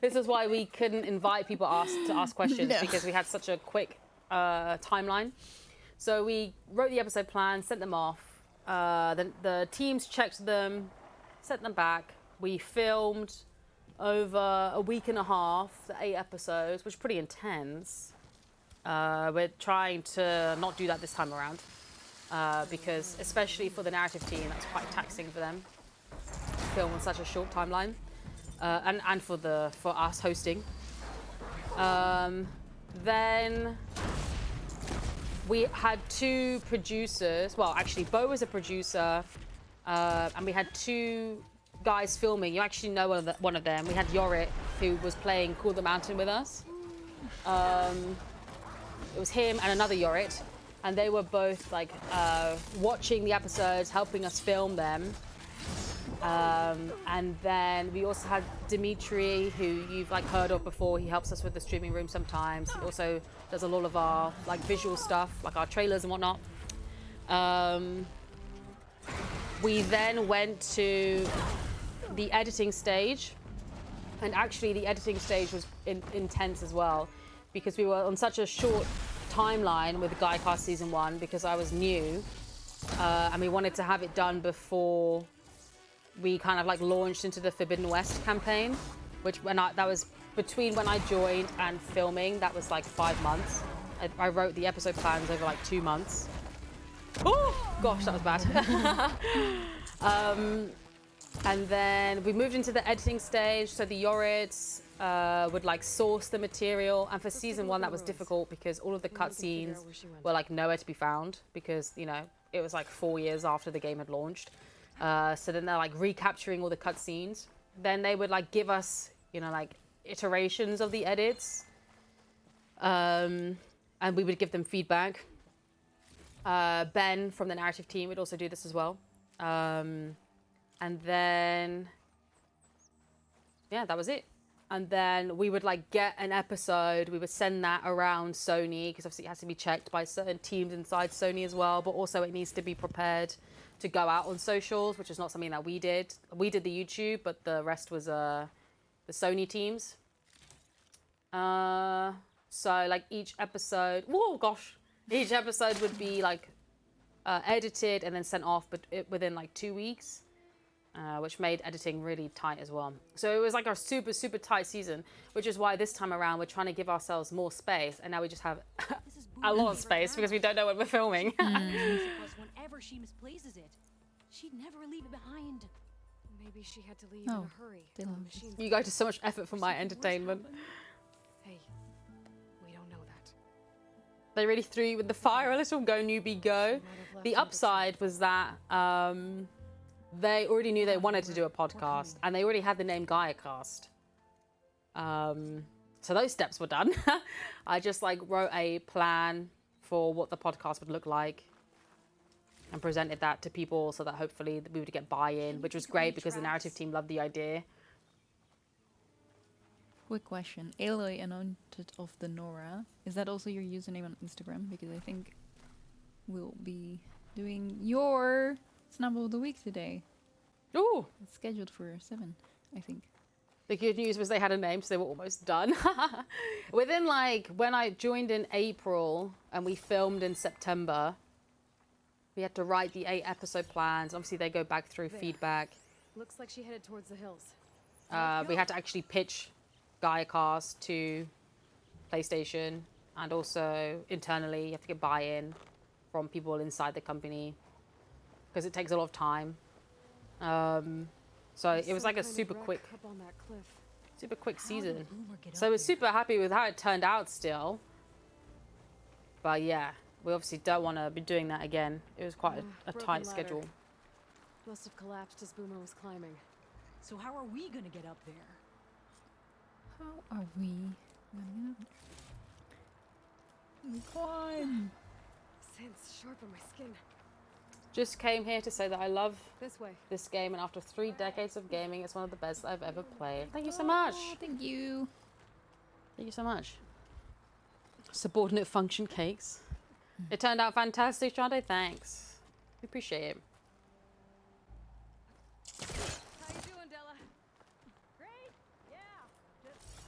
This is why we couldn't invite people to ask questions No. because we had such a quick timeline. So we wrote the episode plan, sent them off. Then the teams checked them, sent them back. We filmed over a week and a half, the 8 episodes, which is pretty intense. We're trying to not do that this time around because, especially for the narrative team, that's quite taxing for them to film on such a short timeline, and for us hosting. Then we had 2 producers. Well, actually, Bo was a producer, and we had 2 guys filming. You actually know one of them. We had Yorick, who was playing Cool the Mountain with us. it was him and another Yorit, and they were both like watching the episodes, helping us film them. And then we also had Dimitri, who you've like heard of before. He helps us with the streaming room sometimes. He also does a lot of our like visual stuff, like our trailers and whatnot. We then went to the editing stage, and actually the editing stage was intense as well, because we were on such a short timeline with Guycast season 1 because I was new, and we wanted to have it done before we kind of like launched into the Forbidden West campaign, which that was between when I joined and filming. That was like 5 months. I wrote the episode plans over like 2 months. Oh gosh, that was bad. And then we moved into the editing stage. So the Yorits would like source the material, and for season 1 that was difficult because all of the cutscenes were like nowhere to be found because, you know, it was like 4 years after the game had launched. So then they're like recapturing all the cutscenes. Then they would like give us, you know, like iterations of the edits, and we would give them feedback. Ben from the narrative team would also do this as well. And then, yeah, that was it. And then we would like get an episode, we would send that around Sony, because obviously it has to be checked by certain teams inside Sony as well, but also it needs to be prepared to go out on socials, which is not something that we did. We did the YouTube, but the rest was the Sony teams. So like each episode, each episode would be like edited and then sent off, but within like 2 weeks. Which made editing really tight as well. So it was like our super, super tight season, which is why this time around we're trying to give ourselves more space, and now we just have a lot of space because we don't know when we're filming. Whenever she misplaces it, she'd never leave it behind. Maybe she had to leave in a hurry. You go to so much effort for my entertainment. Hey, we don't know that. They really threw you with the fire a little. Go newbie, go. The upside was that they already knew they wanted to do a podcast, and they already had the name Gaiacast. So those steps were done. I just like wrote a plan for what the podcast would look like and presented that to people so that hopefully we would get buy-in, which was great because the narrative team loved the idea. Quick question. Aloy Anointed of the Nora. Is that also your username on Instagram? Because I think we'll be doing your Snubble of the Week today. Ooh. It's scheduled for 7, I think. The good news was they had a name, so they were almost done. Within like, when I joined in April and we filmed in September, we had to write the 8 episode plans. Obviously they go back through feedback. Looks like she headed towards the hills. We had to actually pitch Gaiacast to PlayStation, and also internally you have to get buy-in from people inside the company because it takes a lot of time. So it was like a super quick season. So I was super happy with how it turned out still. But yeah, we obviously don't want to be doing that again. It was quite a tight schedule. Must have collapsed as Boomer was climbing. So how are we gonna get up there? How are we gonna climb? Scents sharp on my skin. Just came here to say that I love This way. this game, and after 3 decades of gaming, it's one of the best I've ever played. Thank you so much. Oh, thank you. Thank you so much. Subordinate function cakes. It turned out fantastic, Chante. Thanks. We appreciate it. How you doing, Della? Great. Yeah. Just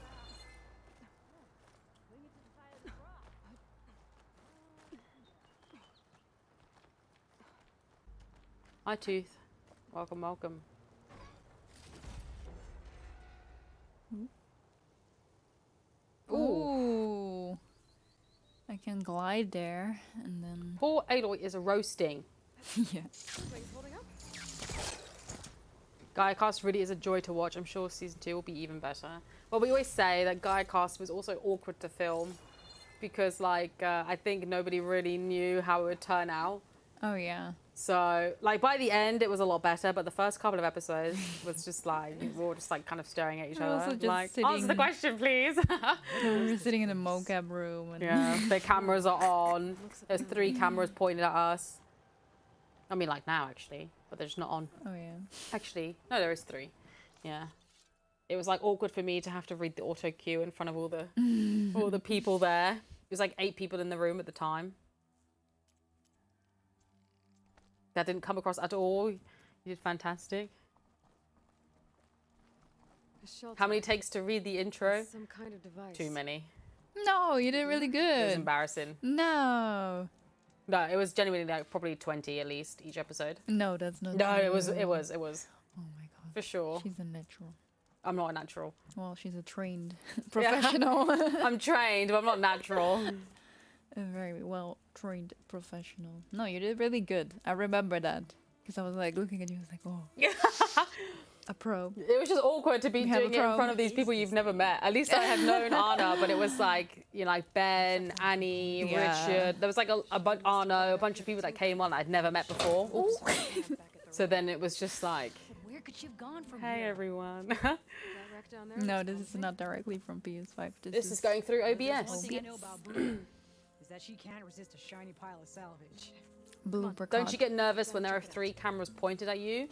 bring it to the side of the rock. Hi, Tooth. Welcome, welcome. Ooh. I can glide there and then... Poor Aloy is roasting. yeah. Things holding up? Gaiacast really is a joy to watch. I'm sure season 2 will be even better. Well, we always say that Gaiacast was also awkward to film because, like, I think nobody really knew how it would turn out. Oh, yeah. So, like, by the end, it was a lot better, but the first couple of episodes was just like, we were all just like kind of staring at each We're other. also just Like, sitting- answer the question, please. We were sitting in a mocap room. And Yeah, the cameras are on. There's 3 cameras pointed at us. I mean, like now, actually, but they're just not on. Oh, yeah. Actually, no, there is 3. Yeah. It was like awkward for me to have to read the auto cue in front of all the people there. It was like 8 people in the room at the time. That didn't come across at all. You did fantastic. A shelter. How many takes to read the intro? Some kind of device. Too many. No, you did really It was good. embarrassing. No. No, it was genuinely like probably 20 at least each episode. No, that's not No, true. it was Oh my god. for sure. She's a natural. I'm not a natural. Well, she's a trained professional. I'm trained, but I'm not natural. A very well trained professional. No, you did really good. I remember that because I was like looking at you. I was like, oh, a pro. It was just awkward to be We have a doing it in pro. front of these people you've never met. At least I had known Anna, but it was like, you know, like Ben, Annie, Yeah. Richard. There was like a bunch, Arno, a bunch of people that came on that I'd never met before. So then it was just like, But where could she have gone from hey here? everyone. That wreck down there No, was this is promising. not directly from PS5. This is going through One OBS. thing I know about Boomer is that she can't resist a shiny pile of salvage. blooper. Don't you get nervous when there are 3 cameras pointed at you?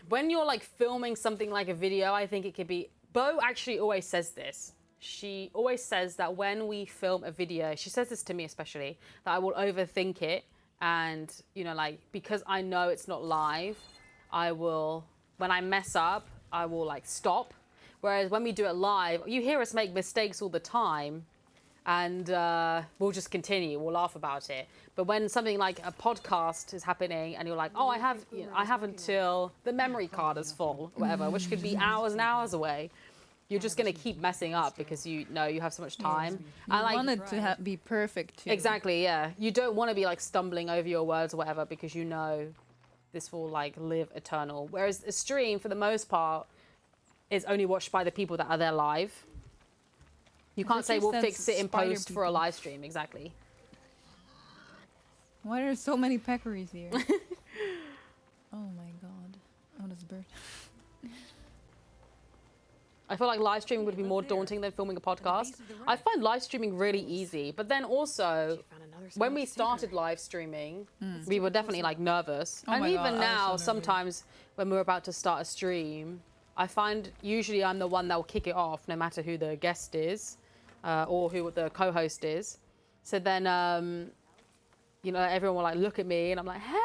When you're like filming something like a video, I think it could be... Bo actually always says this. She always says that when we film a video, she says this to me especially, that I will overthink it. And, you know, like, because I know it's not live, I will, when I mess up, I will like stop. Whereas when we do it live, you hear us make mistakes all the time. And we'll just continue. We'll laugh about it. But when something like a podcast is happening, and you're like, "Oh, I have until the memory card is full, or whatever," which could be hours and hours away. You're just gonna keep messing up because you know you have so much time. I want it to be perfect too. Exactly, yeah. You don't want to be like stumbling over your words or whatever because you know this will like live eternal. Whereas a stream, for the most part, is only watched by the people that are there live. You can't say we'll fix it in post for a live stream. Exactly. Why are there so many peccaries here? Oh my god. Oh, this bird. I feel like live streaming would be more daunting than filming a podcast. I find live streaming really easy, but then also Found another when we small started live streaming, we were definitely like nervous. Oh And my even God, I was so now, nervous. sometimes when we're about to start a stream, I find usually I'm the one that will kick it off, no matter who the guest is or who the co-host is. So then, you know, everyone will like look at me and I'm like, hey.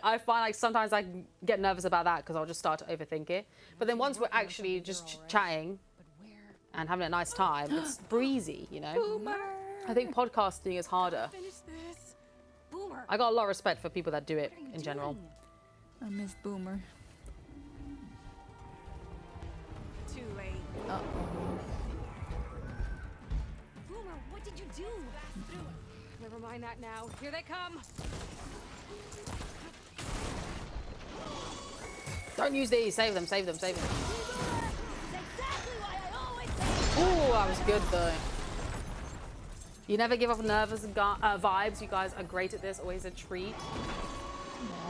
I find like sometimes I get nervous about that because I'll just start to overthink it. But then once we're actually just chatting and having a nice time, it's breezy, you know? I think podcasting is harder. Finish this. Boomer. I got a lot of respect for people that do it in general. I miss Boomer. Too late. Uh-oh. Boomer, what did you do? Never mind that now. Here they come. Don't use these. Save them, save them, save them. Exactly why I always say. Ooh, that was good though. You never give off nervous vibes. You guys are great at this. Always a treat.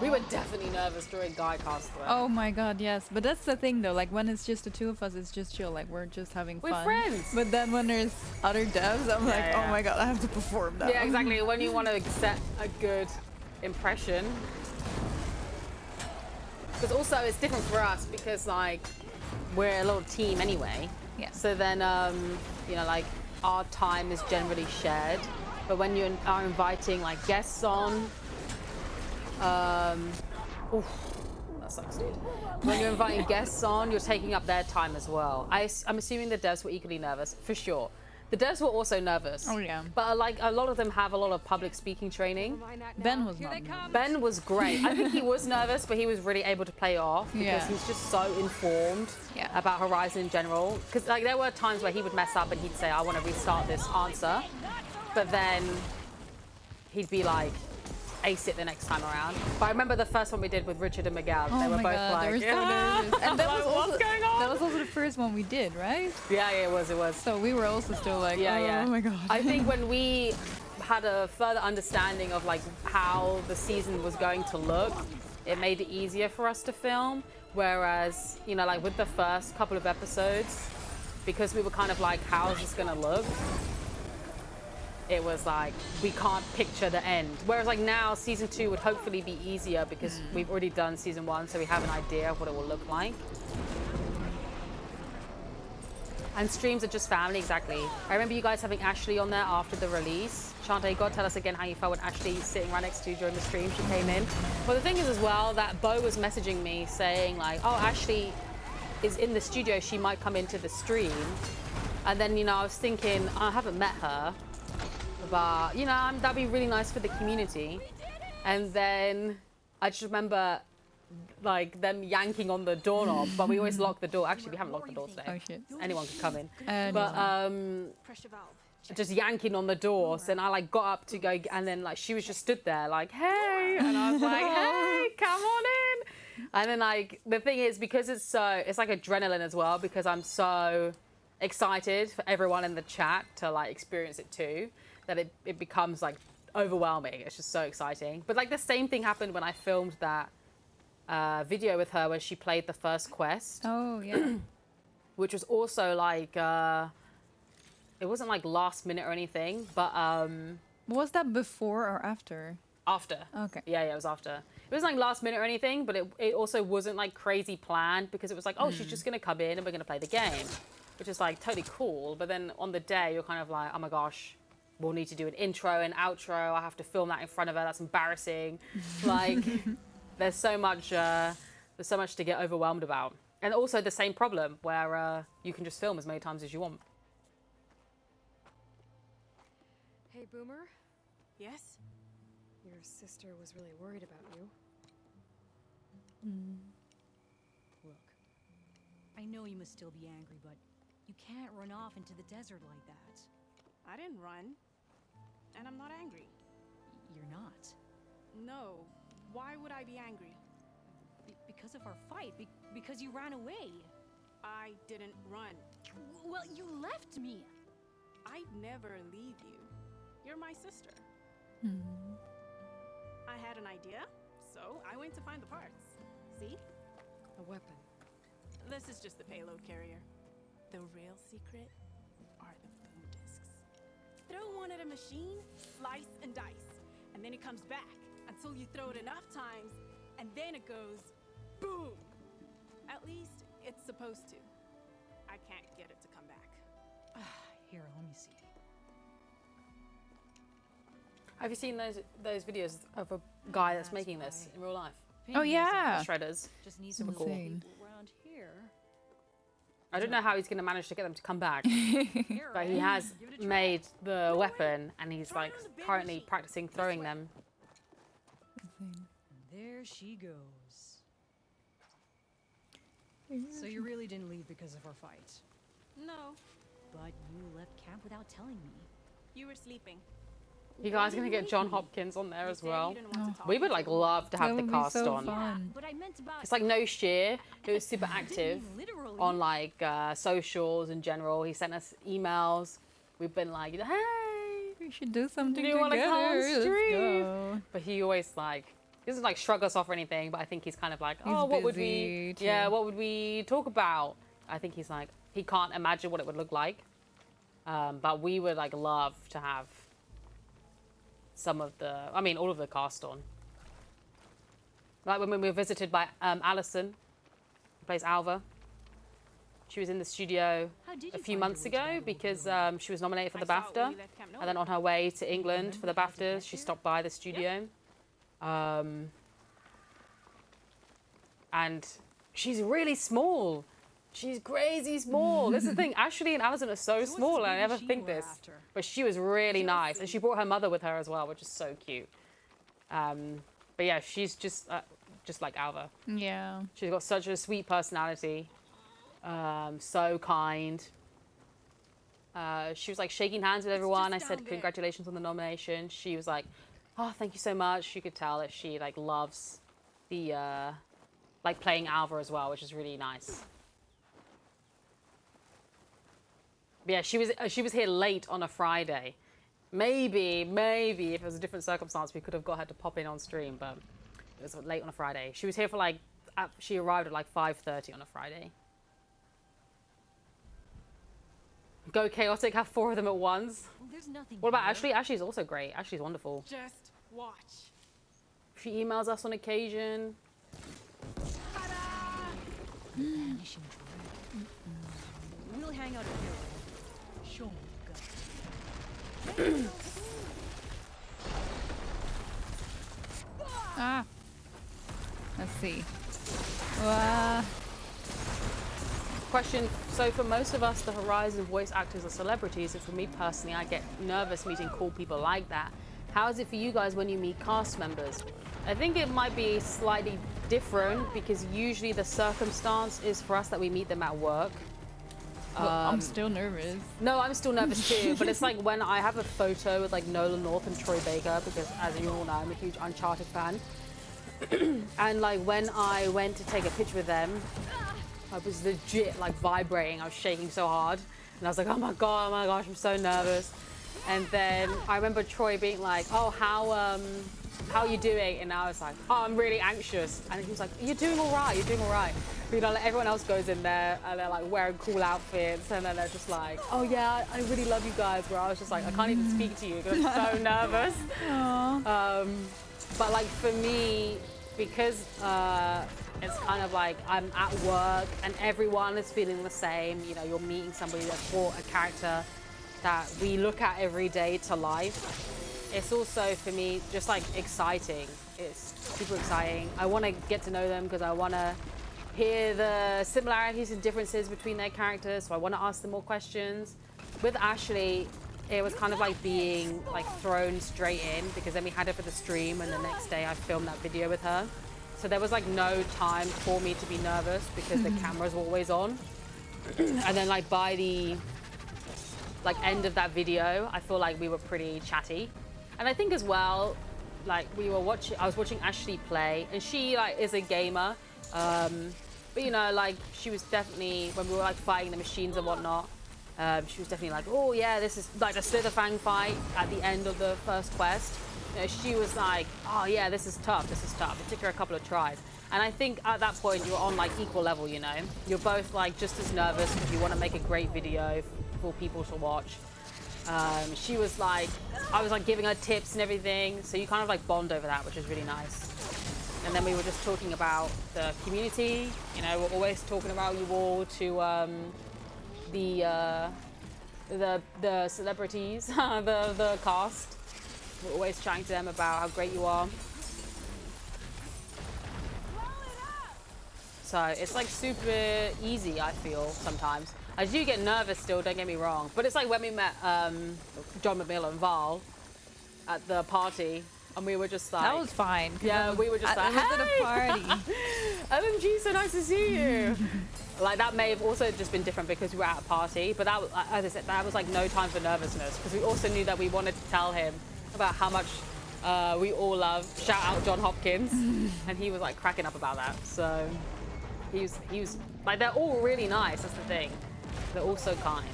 We were definitely nervous during Guy Cast though. Oh my god, yes. But that's the thing though, like when it's just the 2 of us, it's just chill, like we're just having We're fun. friends. But then when there's other devs, I'm like, yeah. oh my god, I have to perform now. Yeah, exactly. When you want to set a good impression. Because also it's different for us because like we're a little team anyway. Yeah. So then, you know, like our time is generally shared. But when you are inviting like guests on, oof, that sucks, dude. When you're inviting guests on, you're taking up their time as well. I'm assuming the devs were equally nervous, for sure. The devs were also nervous. Oh, yeah. But like a lot of them have a lot of public speaking training. Never mind that now. Ben was Here not they come. Ben was great. I think he was nervous, but he was really able to play it off because Yeah. he's just so informed Yeah. about Horizon in general. Because like there were times where he would mess up and he'd say, "I want to restart this answer," but then he'd be like, ace it the next time around. But I remember the first one we did with Richard and Miguel. Oh They were my both god, like, they were so "Yeah." nervous. And that was Like, also, what's going on? that was also the first one we did, right? Yeah, it was. So we were also still like, Yeah, oh yeah. my god. I think when we had a further understanding of like how the season was going to look, it made it easier for us to film. Whereas, you know, like with the first couple of episodes, because we were kind of like, how is this gonna look? It was like, we can't picture the end. Whereas like now, season 2 would hopefully be easier because we've already done season 1, so we have an idea of what it will look like. And streams are just family, exactly. I remember you guys having Ashley on there after the release. Chante, you got to tell us again how you felt when Ashley sitting right next to you during the stream. She came in. Well, the thing is as well that Bo was messaging me saying like, oh, Ashley is in the studio. She might come into the stream. And then, you know, I was thinking, I haven't met her, but, you know, that'd be really nice for the community. And then I just remember like them yanking on the doorknob, but we always lock the door. Actually, we haven't locked the door today. Oh shit. Anyone could come in. But Pressure valve. just yanking on the door. So then I like got up to go, and then like she was just stood there like, hey, and I was like, hey, come on in. And then like the thing is, because it's like adrenaline as well, because I'm so excited for everyone in the chat to like experience it too, that it becomes like overwhelming. It's just so exciting. But like the same thing happened when I filmed that video with her where she played the first quest. oh yeah. Which was also like it wasn't like last minute or anything, but Was that before or after? after. Okay. Yeah, it was after. It wasn't like last minute or anything, but it also wasn't like crazy planned, because it was like, oh, she's just gonna come in and we're gonna play the game, which is like totally cool. But then on the day you're kind of like, oh my gosh, we'll need to do an intro and outro. I have to film that in front of her. That's embarrassing. Like there's so much to get overwhelmed about. And also the same problem where you can just film as many times as you want. Hey, Boomer. Yes? Your sister was really worried about you. Look, I know you must still be angry, but you can't run off into the desert like that. I didn't run, and I'm not angry. You're not. No, why would I be angry? Because of our fight. Because you ran away. I didn't run. Well, you left me. I'd never leave you. You're my sister. I had an idea, so I went to find the parts. See? A weapon. This is just the payload carrier. The real secret are the boom discs. Throw one at a machine, slice and dice, and then it comes back until you throw it enough times, and then it goes boom. At least it's supposed to. I can't get it to come back. Here, let me see. Have you seen those videos of a guy that's making this in real life? Oh yeah. Shredders. Just need Super some cool. Insane. people around here. I don't know how he's going to manage to get them to come back, Here, but he has made the weapon and he's like currently practicing throwing them. There she goes. So you really didn't leave because of our fight. No, But you left camp without telling me. you were sleeping. You guys going to get John Hopkins on there You as said well? you didn't want to talk We would like love to have That the would be cast so on. fun. But I meant about. It's like no sheer. He was super I didn't active mean literally. on like socials in general. He sent us emails. We've been like, hey, We should do something do you want to together. come Let's stream? go. But he always like, he doesn't like shrug us off or anything, but I think he's kind of like, He's oh, what would we, busy, too. yeah, what would we talk about? I think he's like, he can't imagine what it would look like. But we would like love to have some of the, I mean, all of the cast on. Like when we were visited by Alison, who plays Alva. She was in the studio How did a you few find months your way to ago that because old she was nominated for the I saw it when BAFTA. we left Camp And then Noah. on her way to England for the remember how to BAFTAs, get she here? stopped by the studio. And she's really small. She's crazy small. This is the thing. Ashley and Alison are so what's the small, and I big never machine think we're this. after? But she was really nice, and she brought her mother with her as well, which is so cute. But yeah, she's just like Alva. Yeah. She's got such a sweet personality. So kind. She was like shaking hands with everyone. I just said down there. congratulations on the nomination. She was like, oh, thank you so much. You could tell that she like loves the like playing Alva as well, which is really nice. But yeah, she was here late on a Friday. Maybe if it was a different circumstance, we could have got her to pop in on stream, but it was late on a Friday. She was here for like, she arrived at like 5:30 on a Friday. Go chaotic, have 4 of them at once. Well, there's nothing What about here. Ashley? Ashley's also great. Ashley's wonderful. Just watch. She emails us on occasion. Vanishing dread. We'll hang out here. Show me the gun. Ah. Let's see. Question, so for most of us, the Horizon voice actors are celebrities, and for me personally, I get nervous meeting cool people like that. How is it for you guys when you meet cast members? I think it might be slightly different because usually the circumstance is for us that we meet them at work. Well, I'm still nervous. No, I'm still nervous too, but it's like when I have a photo with like Nolan North and Troy Baker, because as you all know, I'm a huge Uncharted fan. And like when I went to take a picture with them, I was legit like vibrating. I was shaking so hard, and I was like, oh my gosh, I'm so nervous. And then I remember Troy being like, oh, how are you doing? And I was like, oh, I'm really anxious. And he was like, you're doing all right. But, you know, like everyone else goes in there and they're like wearing cool outfits, and then they're just like, oh yeah, I really love you guys. Where I was just like, I can't even speak to you because I'm so nervous. But like for me, because it's kind of like I'm at work and everyone is feeling the same. You know, you're meeting somebody that's brought a character that we look at every day to life. It's also for me just like exciting. It's super exciting. I want to get to know them because I want to hear the similarities and differences between their characters. So I want to ask them more questions. With Ashley, it was kind of like being like thrown straight in because then we had her for the stream and the next day I filmed that video with her. So there was like no time for me to be nervous because the cameras were always on. And then like by the like end of that video, I feel like we were pretty chatty. And I think as well, like I was watching Ashley play, and she like is a gamer. But you know, like she was definitely, when we were like fighting the machines and whatnot, she was definitely like, oh yeah, this is like the Slitherfang fight at the end of the first quest. You know, she was like, oh yeah, this is tough. It took her a couple of tries. And I think at that point you're on like equal level, you know? You're both like just as nervous because you want to make a great video for people to watch. She was like, I was like giving her tips and everything. So you kind of like bond over that, which is really nice. And then we were just talking about the community. You know, we're always talking about you all to the celebrities, the cast. We're always chatting to them about how great you are. So it's like super easy, I feel, sometimes. I do get nervous still, don't get me wrong. But it's like when we met John McMillan and Val at the party, and we were just like... That was fine. Yeah, we were just like, I was at a party. LMG, so nice to see you. Like that may have also just been different because we were at a party, but that was, as I said, that was like no time for nervousness because we also knew that we wanted to tell him about how much we all love. Shout out John Hopkins, and he was like cracking up about that. So he was like, they're all really nice. That's the thing. They're all so kind.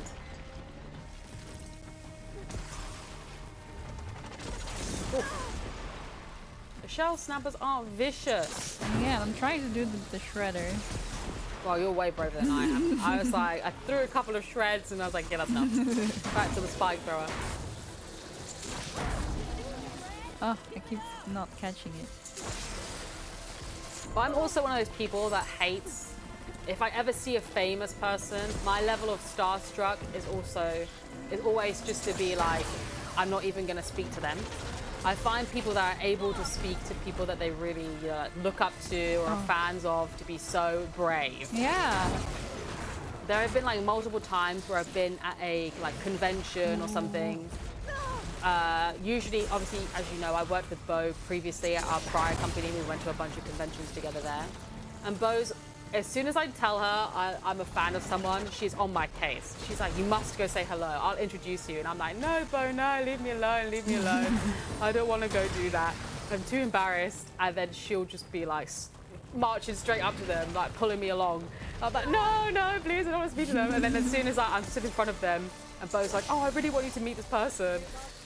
Ooh. The shell snappers aren't vicious. Yeah, I'm trying to do the shredder. Well, you're way braver than I am. I was like, I threw a couple of shreds and I was like, yeah, that's enough. Back to the spike thrower. Oh, I keep not catching it. But I'm also one of those people that hates, if I ever see a famous person, my level of starstruck is always just to be like, I'm not even going to speak to them. I find people that are able to speak to people that they really look up to or are fans of to be so brave. Yeah. There have been like multiple times where I've been at a like convention or something. Usually, obviously, as you know, I worked with Bo previously at our prior company. We went to a bunch of conventions together there. And Bo's, as soon as I tell her I'm a fan of someone, she's on my case. She's like, you must go say hello. I'll introduce you. And I'm like, no, Bo, no, leave me alone, leave me alone. I don't want to go do that. I'm too embarrassed. And then she'll just be like marching straight up to them, like pulling me along. I'm like, no, please, I don't want to speak to them. And then as soon as I'm stood in front of them, And Bo's like, oh, I really want you to meet this person.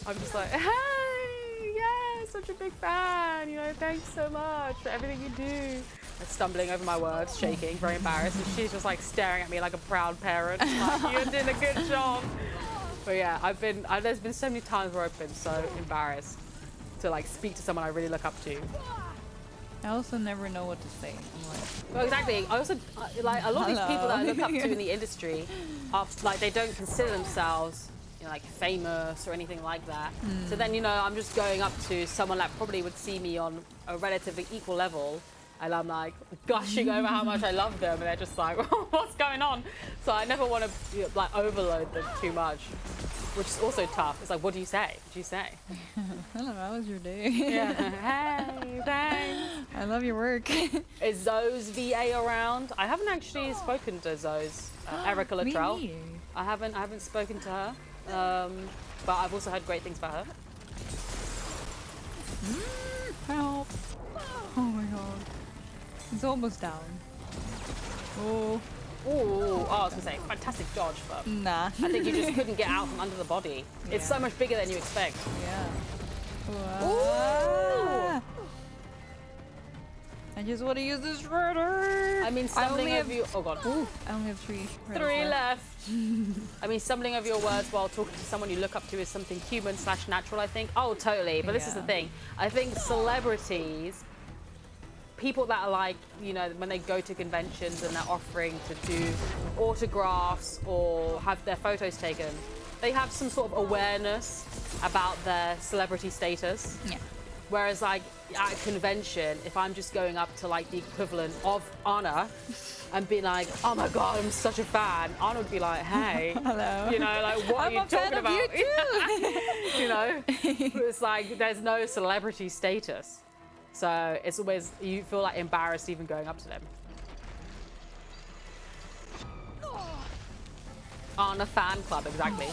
I'm just like, hey, yeah, such a big fan. You know, thanks so much for everything you do. I'm stumbling over my words, shaking, very embarrassed. And she's just like staring at me like a proud parent. Like, you're doing a good job. But yeah, there's been so many times where I've been so embarrassed to like speak to someone I really look up to. I also never know what to say. I'm like, Well, exactly. I also like a lot of these people that I look up to in the industry are like they don't consider themselves, you know, like famous or anything like that. So then, you know, I'm just going up to someone that probably would see me on a relatively equal level, and I'm like gushing over how much I love them, and they're just like, what's going on? So I never want to like overload them too much, which is also tough. It's like, what do you say? What do you say? hello, how was your day? Yeah. Hey, thanks. I love your work. Is Zoe's VA around? I haven't actually spoken to Zoe's Erica Me Luttrell. neither. I haven't spoken to her, but I've also heard great things about her. Help. Oh my god. It's almost down. Oh. Ooh, I was gonna say fantastic dodge, but Nah. I think you just couldn't get out from under the body. It's so Yeah. much bigger than you expect. Yeah. Ooh. I just want to use this shredder. I mean, stumbling over you. Oh god. I only have three. Three left. I mean, stumbling over your words while talking to someone you look up to is something human/natural, I think. Oh, totally. But this is the Yeah. thing. I think celebrities, people that are like, you know, when they go to conventions and they're offering to do autographs or have their photos taken, they have some sort of awareness about their celebrity status. Yeah. Whereas like at a convention, if I'm just going up to like the equivalent of Anna and be like, oh my god, I'm such a fan, Anna would be like, hey, Hello. you know, like what I'm are a you fan talking of about? you too. You know, it's like there's no celebrity status, so it's always you feel like embarrassed even going up to them. Anna fan club, exactly.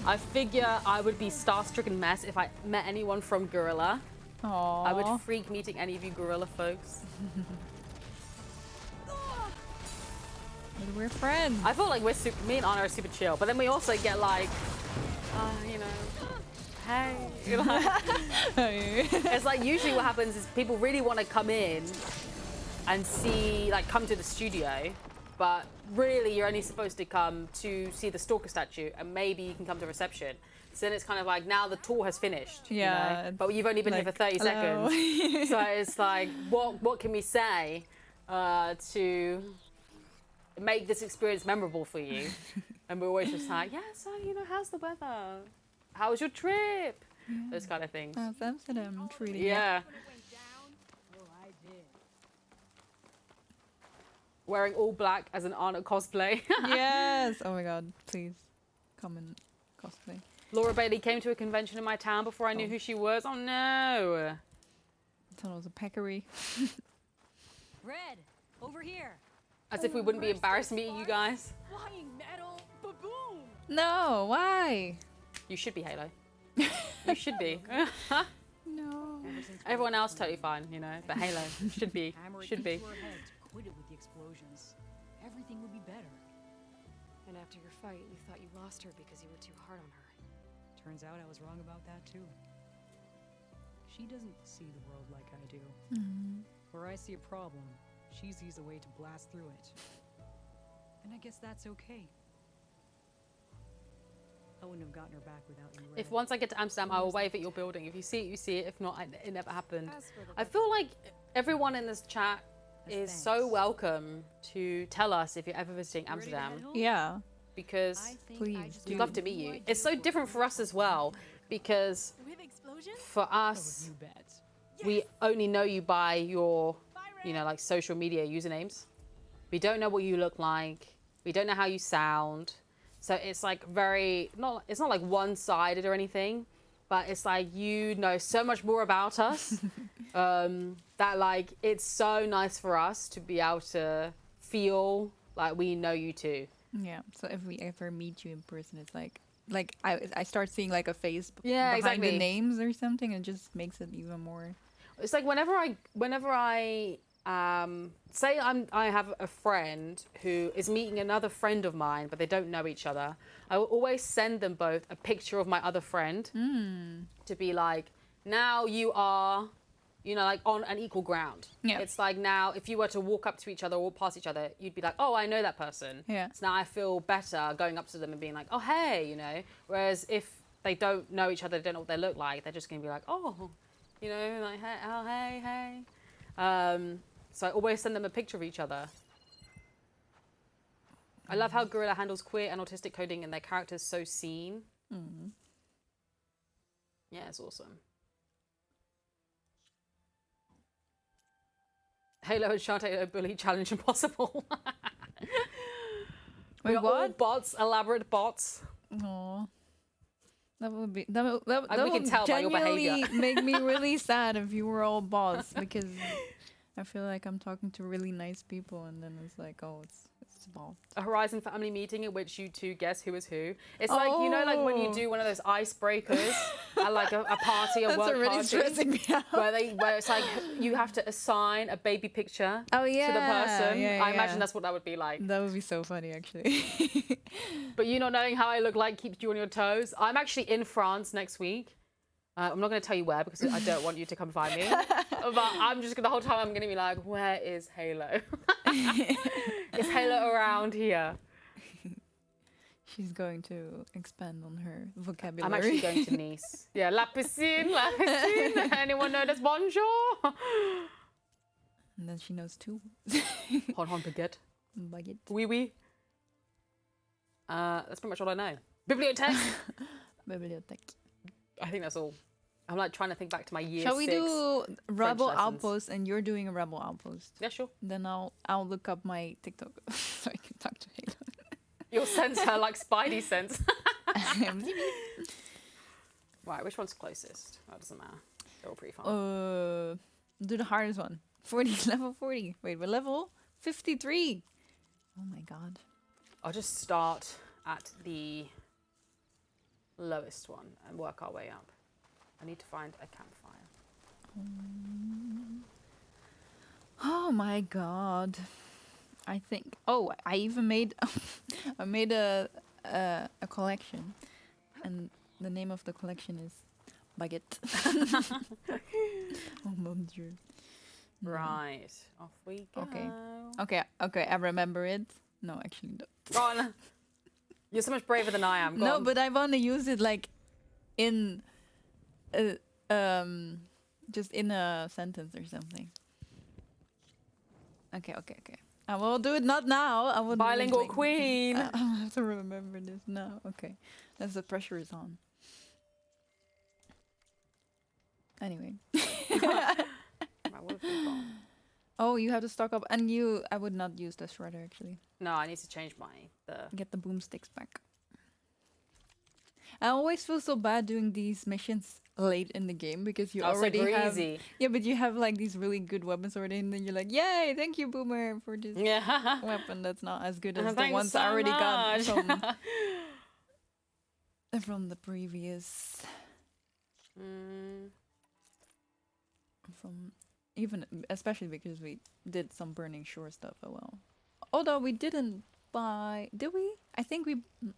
I figure I would be star-stricken mess if I met anyone from Guerrilla. Aww. I would freak meeting any of you Guerrilla folks. But we're friends. I feel like me and Anna are super chill, but then we also get like, you know, hey. You know, it's like usually what happens is people really want to come in and see, like come to the studio, but really you're only supposed to come to see the stalker statue and maybe you can come to reception. So then it's kind of like now the tour has finished, Yeah, you know? But you've only been here for 30 hello. seconds. So it's like, what can we say to make this experience memorable for you? And we're always just like, yeah, so, you know, how's the weather? How was your trip? Those kind of things. How's Amsterdam treating you? Yeah. Wearing all black as an Anna cosplay. Yes. Oh my god. Please come and cosplay. Laura Bailey came to a convention in my town before I knew who she was. Oh no. I thought it was a peccary. Red, over here. As if we wouldn't be embarrassed meeting you guys. Flying metal, ba-boom! No. Why? You should be, Halo. You should be. No. Everyone else totally fine, you know, but Halo should be. Hammer it Should be. into her head to quit it with the explosions. Everything would be better. And after your fight, you thought you lost her because you were too hard on her. Turns out I was wrong about that too. She doesn't see the world like I do. Where I see a problem, she sees a way to blast through it. And I guess that's okay. I wouldn't have gotten her back without you. If once I get to Amsterdam, I will wave at your building. If you see it, you see it. If not, it never happened. As for the I feel like everyone in this chat is so thanks. welcome to tell us if you're ever visiting Amsterdam, Yeah. because Please we'd love to meet you. It's so different for us as well, because With explosions? for us, You bet. we only know you by your, you know, like social media usernames. We don't know what you look like. We don't know how you sound. So it's like it's not like one-sided or anything, but it's like you know so much more about us that like it's so nice for us to be able to feel like we know you too. Yeah. So if we ever meet you in person, it's like I start seeing like a face Yeah, behind exactly. the names or something, and it just makes it even more. It's like whenever I say I have a friend who is meeting another friend of mine, but they don't know each other. I will always send them both a picture of my other friend to be like, now you are, like on an equal ground. Yeah. It's like now, if you were to walk up to each other or walk past each other, you'd be like, oh, I know that person. Yeah. So now I feel better going up to them and being like, oh, hey, Whereas if they don't know each other, they don't know what they look like, they're just going to be like, oh, like, hey, oh, hey. So I always send them a picture of each other. I love how Guerrilla handles queer and autistic coding and their characters so seen. Yeah, it's awesome. Halo and Chante bully challenge impossible. Wait, We are all what? bots, elaborate bots. Aw. That would be that we can would tell by your genuinely behavior. make me really sad if you were all bots, because I feel like I'm talking to really nice people and then it's like, oh, it's bot. A Horizon family meeting in which you two guess who is who. It's like, like when you do one of those icebreakers at like a party, a That's work already party. stressing me out. Where it's like you have to assign a baby picture Oh yeah. to the person. Yeah, I imagine yeah. that's what that would be like. That would be so funny, actually. But you not knowing how I look like keeps you on your toes. I'm actually in France next week. I'm not going to tell you where because I don't want you to come find me. But I'm just the whole time I'm going to be like, where is Halo? Is Halo around here? She's going to expand on her vocabulary. I'm actually going to Nice. Yeah, la piscine, la piscine. Anyone know this bonjour? And then she knows two. Hon hon baguette. Baguette. Oui oui. That's pretty much all I know. Bibliothèque. Bibliothèque. I think that's all. I'm like trying to think back to my year Shall we 6 do Rebel lessons. Outpost and you're doing a Rebel Outpost? Yeah, sure. Then I'll look up my TikTok so I can talk to Halo. You'll sense her like Spidey sense. Right, which one's closest? That doesn't matter. They're all pretty fun. Do the hardest one. 40, level 40. Wait, we're level 53. Oh my god. I'll just start at the lowest one and work our way up. I need to find a campfire. Oh my god. I think. Oh, I even made. I made a collection, and the name of the collection is Baguette. Oh mon dieu. Right, off we go. Okay. I remember it. No, actually, no. Go on. You're so much braver than I am. Go No, on. but I want to use it like in, just in a sentence or something. Okay. I will do it not now. I will. Bilingual like, queen. I have to remember this now. Okay, as the pressure is on. Anyway. Right, what have we got? Oh, you have to stock up, and I would not use the shredder actually. No, I need to change the. Get the boomsticks back. I always feel so bad doing these missions late in the game because you already have. breezy. Yeah, but you have like these really good weapons already, and then you're like, "Yay, thank you, Boomer, for this Yeah. weapon that's not as good as the Thanks ones so I already got much. from the previous." From even especially because we did some Burning Shore stuff as well. Although we didn't buy, did we? I think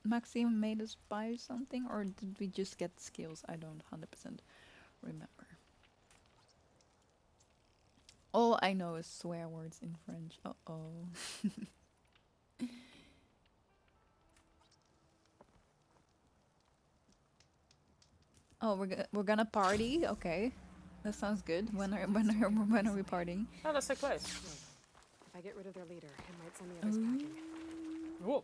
Maxime made us buy something, or did we just get skills? I don't 100% remember. All I know is swear words in French. Uh-oh. Oh, we're gonna party. Okay, that sounds good. When are we partying? Oh, that's so close. If I get rid of their leader, it might send the others packing. Whoa.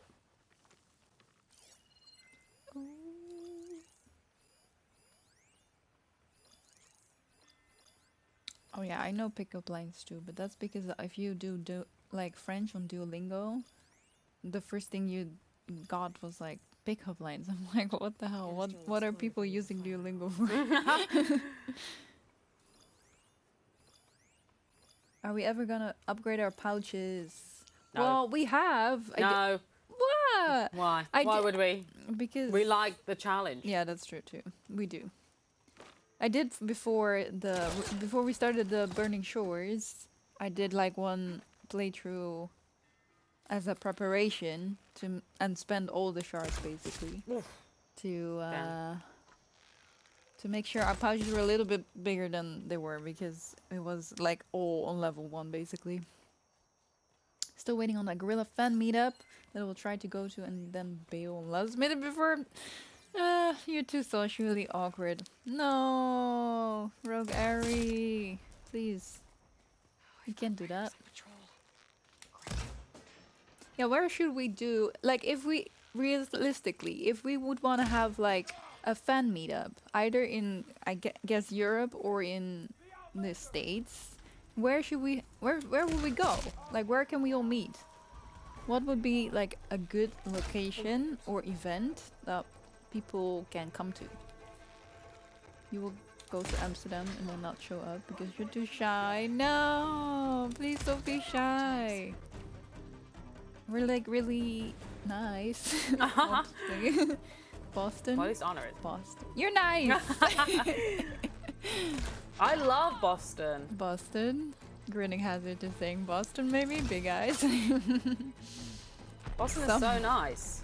Oh yeah, I know pickup lines too, but that's because if you do like French on Duolingo, the first thing you got was like pickup lines. I'm like, what the hell? What are people using Duolingo for? Are we ever gonna upgrade our pouches? No. Well, we have. No. What? Why? I Why di- would we? Because We like the challenge. yeah, that's true too. We do. I did before we started the Burning Shores. I did like one playthrough as a preparation and spend all the shards basically to make sure our pouches were a little bit bigger than they were, because it was like all on level 1 basically. Still waiting on that Guerrilla fan meetup that we'll try to go to and then bail on last minute before. You're too socially awkward. No, Rogue Airy, please. You can't do that. Yeah, where should we do, like, if we realistically, if we would want to have like a fan meetup, either in guess Europe or in the States, where should we where would we go? Like, where can we all meet? What would be like a good location or event that people can come to? You will go to Amsterdam and then not show up because you're too shy. No, please don't be shy. We're like really nice. Boston. Well, at least honor it. Boston. You're nice. I love Boston. Boston. Grinning Hazard is saying Boston, maybe. Big eyes. Boston is so nice.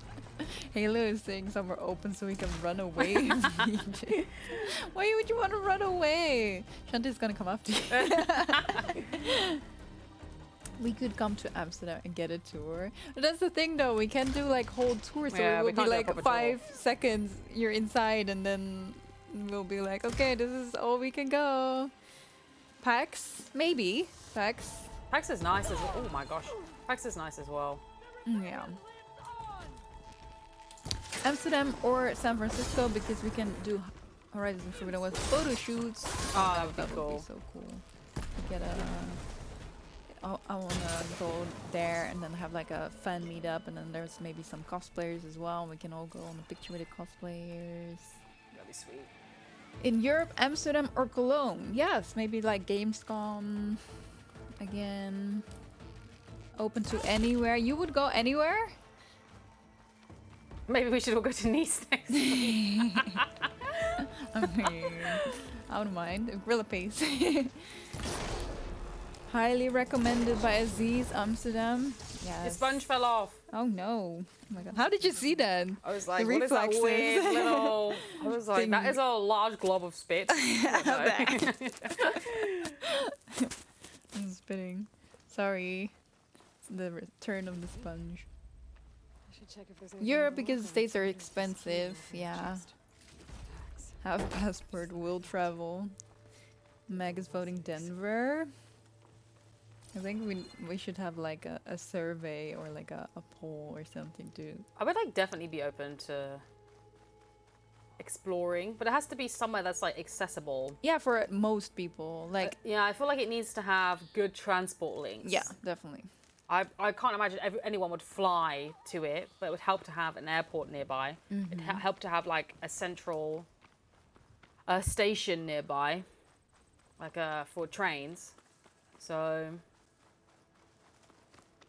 Halo is saying somewhere open so we can run away. Why would you want to run away? Shanti's gonna come after you. We could come to Amsterdam and get a tour. But that's the thing though, we can't do like whole tours, so Yeah, it we will be can't do a like proper 5 seconds you're inside and then we'll be like, okay, this is all we can go. PAX? Maybe. PAX. PAX is nice as well. Oh my gosh. PAX is nice as well. Yeah. Amsterdam or San Francisco, because we can do Horizon Forbidden West photo shoots. Oh, that would be cool. Would be so cool. We get a... I want to go there and then have like a fan meetup, and then there's maybe some cosplayers as well. We can all go on a picture with the cosplayers. That'd be sweet. In Europe, Amsterdam or Cologne? Yes, maybe like Gamescom again. Open to anywhere. You would go anywhere? Maybe we should all go to Nice next week. I mean, I don't mind. If Guerrilla pays. Highly recommended by Aziz, Amsterdam. Yes. Your sponge fell off. Oh no. Oh my god. How did you see that? I was like, The what is that reflexes. weird little... I was like, Thing. that is a large glob of spit. I'm spitting. Sorry. It's the return of the sponge. I should check if there's anything Europe, in because the locker. States are There's expensive. something in the Yeah. chest. Thanks. Have a passport, will travel. Meg is voting Denver. I think we should have like a survey or like a poll or something too. I would like definitely be open to exploring, but it has to be somewhere that's like accessible. Yeah, for most people. Like, Yeah, I feel like it needs to have good transport links. yeah, definitely. I can't imagine anyone would fly to it, but it would help to have an airport nearby. It'd help to have like a central station nearby, like for trains. So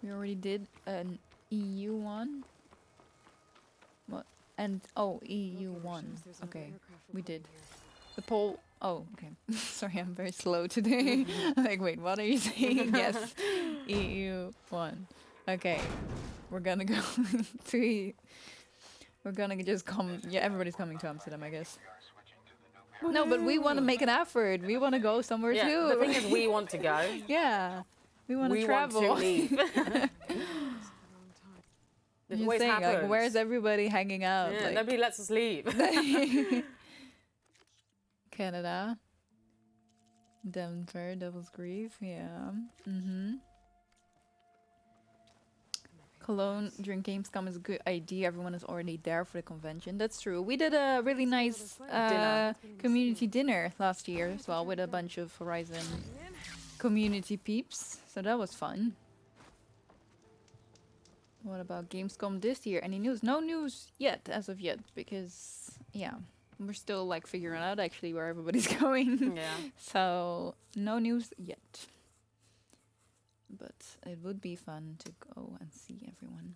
We already did an EU one. What? And EU one. There's another Okay, aircraft we reporting did. here. The poll. Oh, okay. Sorry, I'm very slow today. I'm like, wait, what are you saying? Yes, EU one. Okay, we're gonna go to. We're gonna just come. Yeah, everybody's coming to Amsterdam, I guess. No, but we want to make an effort. We want to go somewhere yeah, too. the thing is, we want to go. Yeah, we want to We travel. want to leave. It's a long time. It Just always saying, happens. like, where's everybody hanging out? Yeah, Like, nobody lets us leave. Canada, Denver, Devil's Grief, yeah. Cologne during Gamescom is a good idea. Everyone is already there for the convention. That's true. We did a really nice Dinner. community dinner last year as well with a bunch of Horizon community peeps. So that was fun. What about Gamescom this year? Any news? No news yet, as of yet, because, yeah, we're still like figuring out actually where everybody's going. Yeah. So no news yet. But it would be fun to go and see everyone.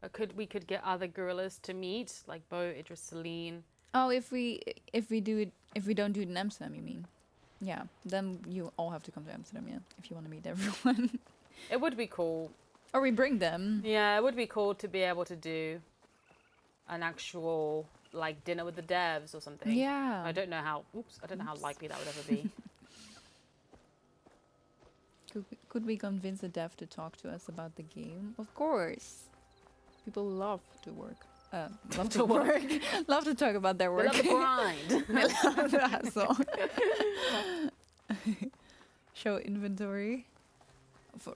But we could get other gorillas to meet, like Bo, Idris, Celine. Oh, if we don't do it in Amsterdam, you mean? Yeah, then you all have to come to Amsterdam, yeah, if you want to meet everyone. It would be cool. Or we bring them. Yeah, it would be cool to be able to do an actual like dinner with the devs or something. Yeah. I don't know how. Oops, I don't know how likely that would ever be. Could we convince the dev to talk to us about the game? Of course. People love to work. Love to work. Love to talk about their They work. love the grind. They love the hustle. Show inventory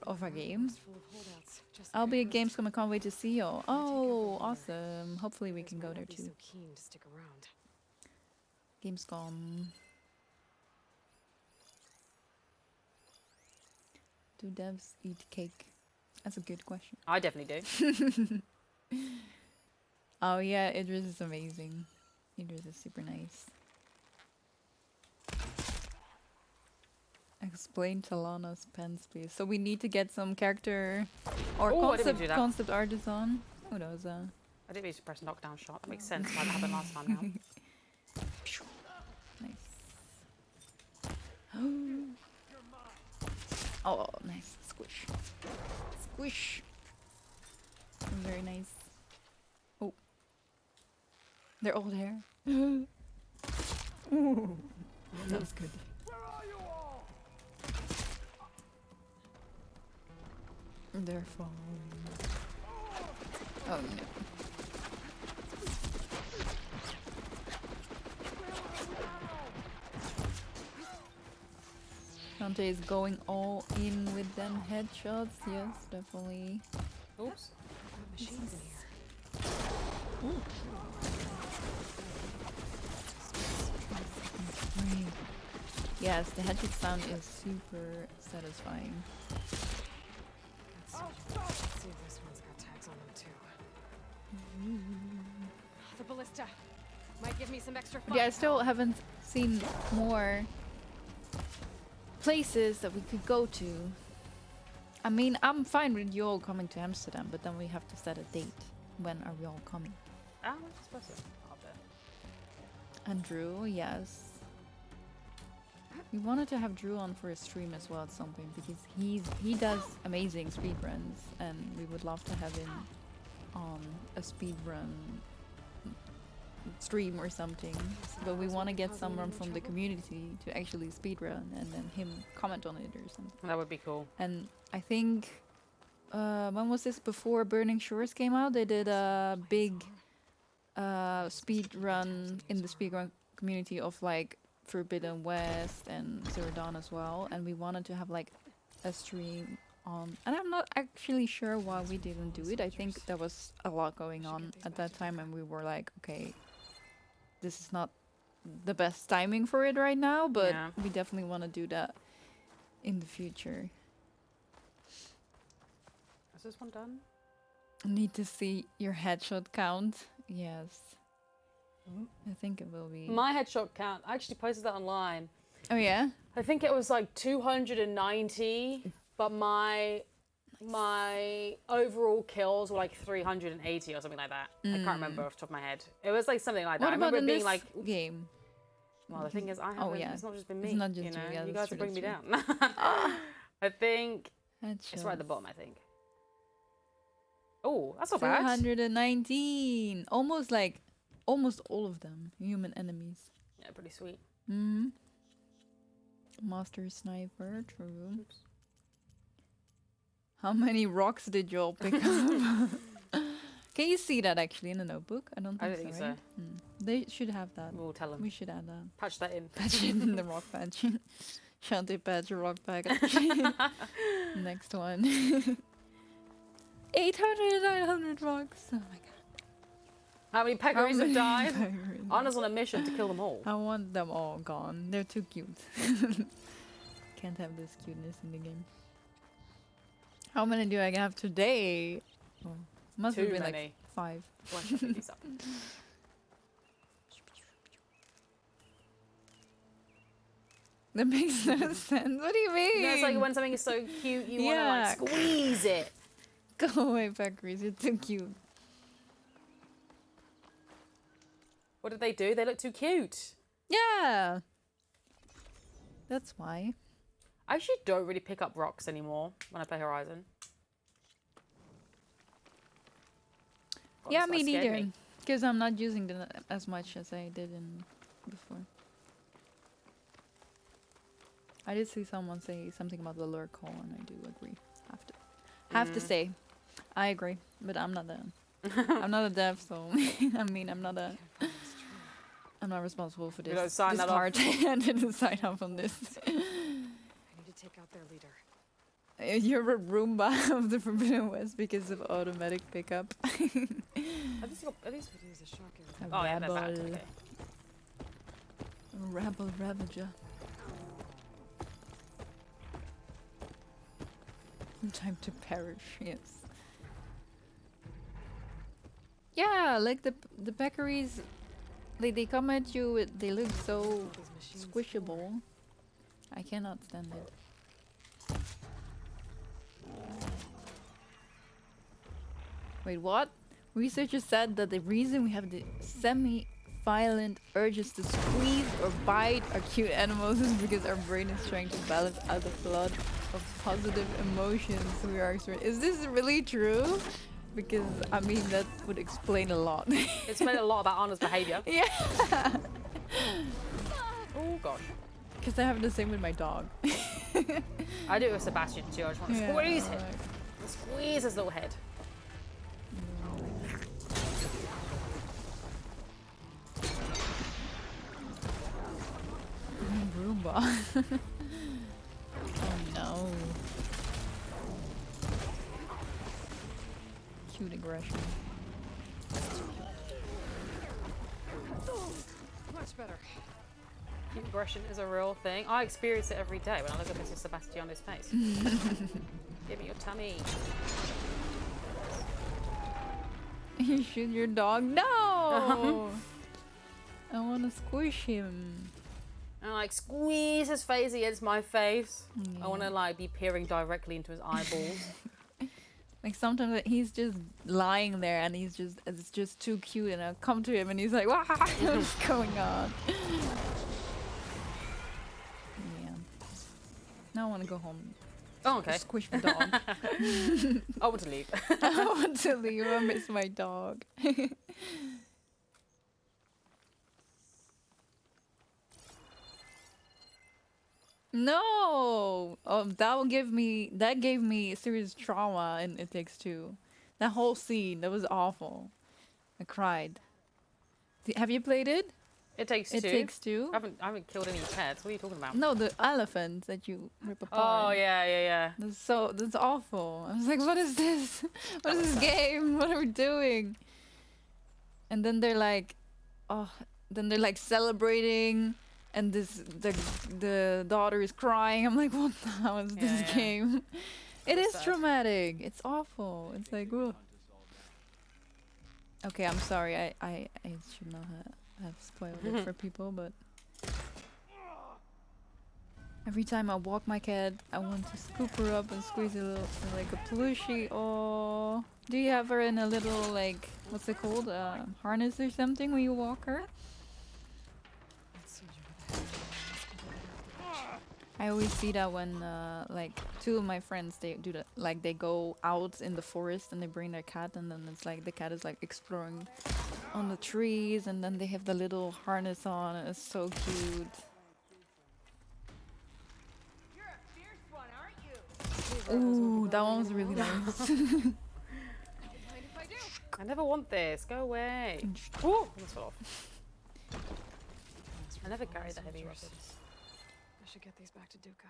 of our game. Full of holdouts, just I'll like be I at hoped. Gamescom. I can't wait to see you. Oh, awesome. Hopefully we Others can go might there not be too. so keen to stick around. Gamescom. Do devs eat cake? That's a good question. I definitely do. Oh yeah, Idris is amazing. Idris is super nice. Explain Talana's pens, please. So we need to get some character or Oh, I didn't do that. concept artists on. Oh, that was I didn't mean to press knockdown shot. That makes sense. Why that happened last time now. nice. Oh, nice. Squish. Squish. Very nice. Oh. They're all there. Ooh. That was good. They're falling. Oh no. Chante is going all in with them headshots. Yes, definitely. Oops. What machines in here? Great. Yes, the headshot sound is super satisfying. Let's see if this one's got tags on them too. The ballista might give me some extra fun. Yeah, I still haven't seen more places that we could go to. I mean, I'm fine with you all coming to Amsterdam, but then we have to set a date. When are we all coming? Ah, what's supposed to? I'll bet. And Drew, yes. We wanted to have Drew on for a stream as well at some point because he does amazing speedruns and we would love to have him on a speedrun stream or something. But we want to get someone from the community to actually speedrun and then him comment on it or something. That would be cool. And I think when was this? Before Burning Shores came out, they did a big speed run in the speedrun community of like Forbidden West and Zero Dawn as well, and we wanted to have like a stream on, and I'm not actually sure why we didn't do it. I think there was a lot going on at that time and we were like, okay, this is not the best timing for it right now, but Yeah. we definitely want to do that in the future. Is this one done? Need to see your headshot count. Yes. I think it will be. My headshot count. I actually posted that online. Oh yeah? I think it was like 290, but my overall kills were like 380 or something like that. I can't remember off the top of my head. It was like something like that. What I about remember in it being this like, game? well, the thing is, I haven't. yeah. It's not just been me. It's not just you know, you, yeah, you that's guys are true, bringing me that's down. I think Headshot. it's right at the bottom. I think. Oh, that's not bad. 219. Almost all of them human enemies. Yeah, pretty sweet. Mm-hmm. Master sniper, true. Oops. How many rocks did you all pick up? Can you see that actually in the notebook? I don't I think don't so. think Right? They should have that. We'll tell them. We should add that. Patch that in. Patch it in the rock patch. Chante patch, rock patch. Next one. 800, 900 rocks. Oh my god. How many peccaries have died? peccaries? Anna's on a mission to kill them all. I want them all gone. They're too cute. Can't have this cuteness in the game. How many do I have today? Oh, must have Too been many. like 5. Why should I pick these up? That makes no sense. What do you mean? You know, it's like when something is so cute, you want to Yeah. like squeeze it. Go away, peccaries. You're too cute. What did they do? They look too cute. Yeah. That's why. I actually don't really pick up rocks anymore when I play Horizon. God, Yeah, this me guy scared neither. Because I'm not using them as much as I did in before. I did see someone say something about the lure call, and I do agree. Have to say, I agree, but I'm not I'm not a dev, so I mean, I'm not responsible for You don't this. sign This that off. part. I didn't sign up on this. I need to take out their leader. You're a Roomba of the Forbidden West because of automatic pickup. At least you got, at least Could use a shotgun. A oh yeah, they're bad. rebel. Okay. A rebel ravager. Time to perish. Yes. Yeah, like the peccaries, they come at you. They look so These machines squishable. I cannot stand it. Wait, what? Researchers said that the reason we have the semi-violent urges to squeeze or bite our cute animals is because our brain is trying to balance out the flood of positive emotions we are experiencing. Is this really true? Because, I mean, that would explain a lot. It's made a lot about Anna's behavior. Yeah. Oh gosh. Because I have the same with my dog. I do it with Sebastian too. I just want to squeeze him. like- Squeeze his little head. Roomba. Oh no. Cute aggression. much better. Cute aggression is a real thing. I experience it every day when I look at Mr. Sebastiano's face. Give me your tummy. You shoot your dog? No! I want to squish him. And like squeeze his face against my face. I want to like be peering directly into his eyeballs. Like sometimes he's just lying there and it's just too cute, and I'll come to him and he's like, "Wow, what's going on?" Yeah. Now I want to go home. Oh, okay. Squish my dog. I want to leave. I want to leave. I miss my dog. No! That gave me serious trauma in It Takes Two. That whole scene, that was awful. I cried. Have you played it? It takes two. It Takes Two? I haven't killed any pets. What are you talking about? No, the elephant that you rip Oh apart. yeah. That's awful. I was like, what is this? What is this game? What are we doing? And then they're like, celebrating, and the daughter is crying. I'm like, what the hell is this Yeah. game? It is sad. traumatic. It's awful. It's like, ugh. Okay, I'm sorry. I should not have spoiled it for people, but every time I walk my cat, I want to scoop her up and squeeze her little, like a plushie. Oh, do you have her in a little, like, what's it called, harness or something when you walk her? I always see that when, like, two of my friends, they do that. Like, they go out in the forest and they bring their cat, and then it's like the cat is like exploring on the trees, and then they have the little harness on, and it's so cute. You're a fierce one, aren't you? Ooh, that one was really nice. Mind if I do? I never want this. Go away. Ooh, almost fell off. I never carry the heavy weapons. I should get these back to Duca.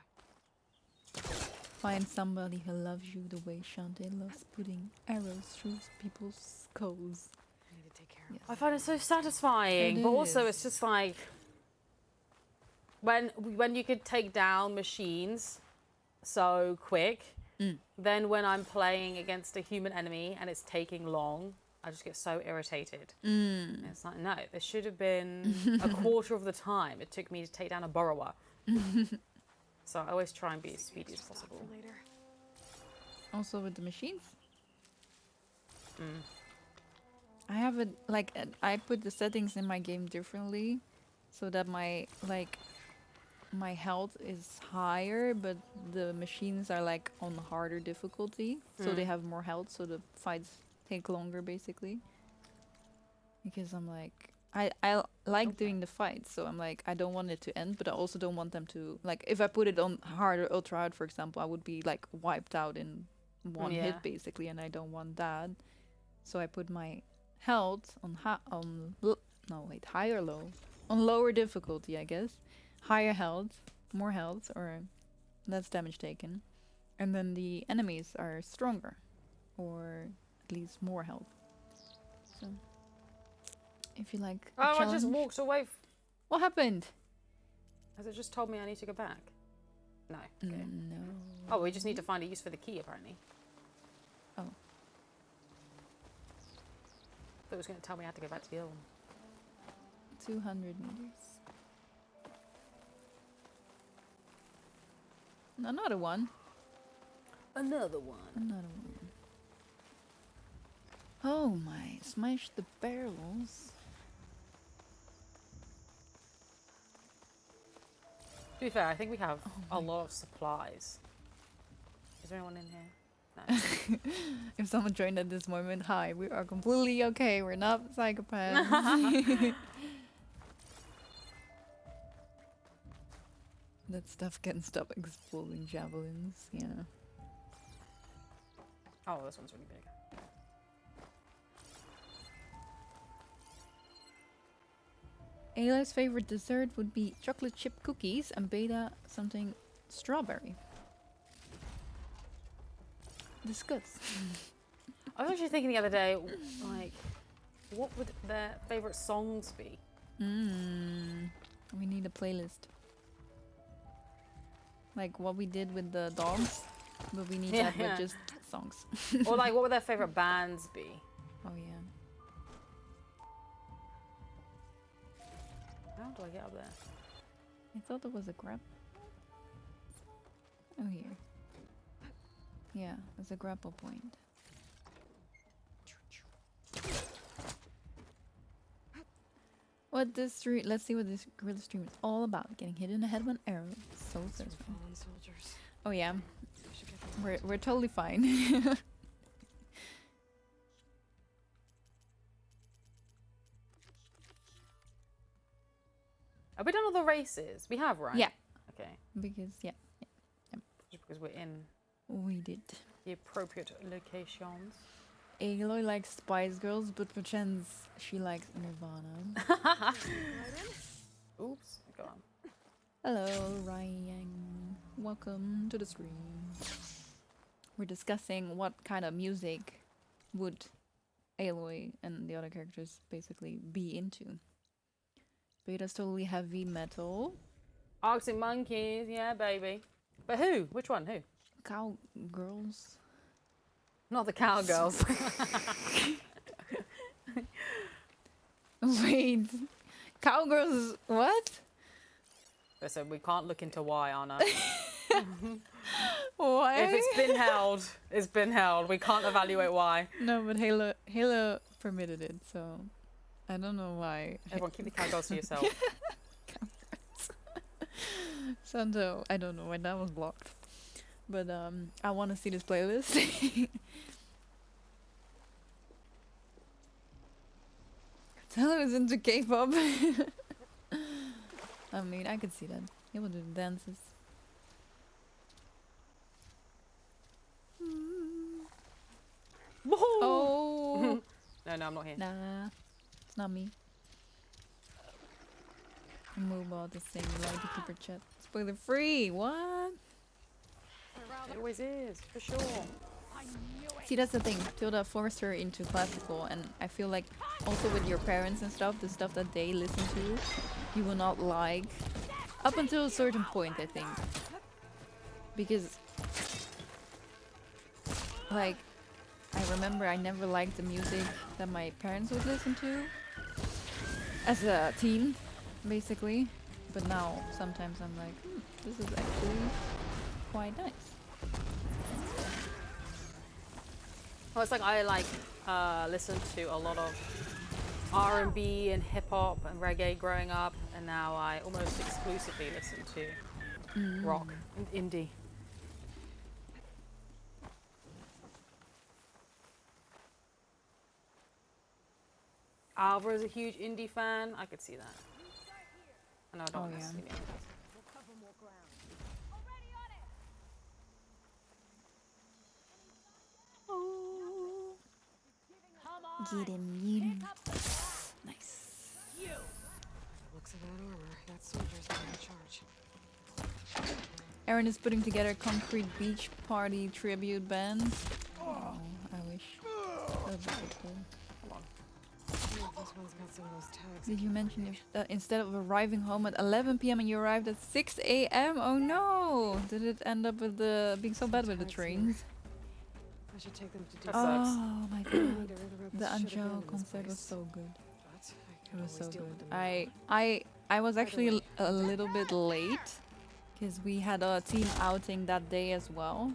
Find somebody who loves you the way Chante loves putting arrows through people's skulls. I need to take care of Yes. I find it so satisfying, It but also is. it's just like when you could take down machines so quick. Then when I'm playing against a human enemy and it's taking long, I just get so irritated. It's like, no, there should have been a quarter of the time it took me to take down a burrower. So I always try and be as speedy as possible. for later. Also with the machines. I have it I put the settings in my game differently, so that my my health is higher, but the machines are like on harder difficulty, so they have more health, so the fights take longer basically. Because I'm like, I like doing the fights, so I'm like, I don't want it to end, but I also don't want them to, like, if I put it on hard or ultra hard, for example, I would be like wiped out in one hit basically, and I don't want that. So I put my health on high or low, on lower difficulty, I guess. Higher health, more health, or less damage taken, and then the enemies are stronger, or at least more health. So if you like a Oh, I just challenge- walked away. What happened? Has it just told me I need to go back? No. Okay. No. Oh, we just need to find a use for the key, apparently. Oh. Thought it was going to tell me I had to go back to the other one. 200 meters. Another one. Another one. Another one. Oh my, smash the barrels. To be fair, I think we have a lot of supplies. Is there anyone in here? No. If someone joined at this moment, hi, we are completely okay. We're not psychopaths. That stuff can stop exploding javelins, yeah. Oh, this one's really big. Ayla's favorite dessert would be chocolate chip cookies and Beta something strawberry. Discuss. I was actually thinking the other day, like, what would their favourite songs be? We need a playlist. Like what we did with the dogs, but we need that with just songs. Or like, what would their favourite bands be? Oh yeah. How do I get up there? I thought there was a grab. Oh, here. Yeah, there's a grapple point. Let's see what this Guerrilla stream is all about. Getting hit in the head with an arrow. So satisfying. Fallen soldiers. Oh yeah, I should get them. we're totally fine. Have we done all the races? We have, right? Yeah. Okay. Because Just because we're in we did. the appropriate locations. Aloy likes Spice Girls, but pretends she likes Nirvana. Oops. Go on. Hello, Ryan. Welcome to the stream. We're discussing what kind of music would Aloy and the other characters basically be into. Beta's totally heavy metal. Arctic Monkeys, yeah, baby. But who? Which one? Who? Cowgirls. Not the cowgirls. Wait. Cowgirls is what? Listen, we can't look into why, Anna. Why? If it's been held, it's been held. We can't evaluate why. No, but Halo permitted it, so I don't know why. Everyone, keep the cowgirls to yourself. Santo, I don't know why that was blocked. But I want to see this playlist. Hello is into K-pop. I mean, I could see that. He will do the dances. Oh! No, I'm not here. Nah, it's not me. Mobile the same, like to keep her chat. Spoiler free, what? It always is, for sure. See, that's the thing. Tilda forced her into classical, and I feel like also with your parents and stuff, the stuff that they listen to, you will not like. Up until a certain point, I think. Because, like, I remember I never liked the music that my parents would listen to as a teen, basically. But now, sometimes I'm like, this is actually quite nice. Well, it's like I listen to a lot of R&B and hip hop and reggae growing up, and now I almost exclusively listen to rock and indie. Alva's a huge indie fan. I could see that. I know I don't necessarily mean that. We'll cover more ground. Get him. Nice. The looks of that armor, that soldier's been in charge. Aaron is putting together Concrete Beach Party tribute band. Oh, I wish. That would be so cool. This one's got some of those tags. Did you mention that instead of arriving home at 11 p.m. and you arrived at 6 a.m.? Oh no! Did it end up with being so bad with the trains? I should take them to do That sucks. Oh my god. The Angel concert was so good. It was so good. I was actually a little bit late because we had a team outing that day as well.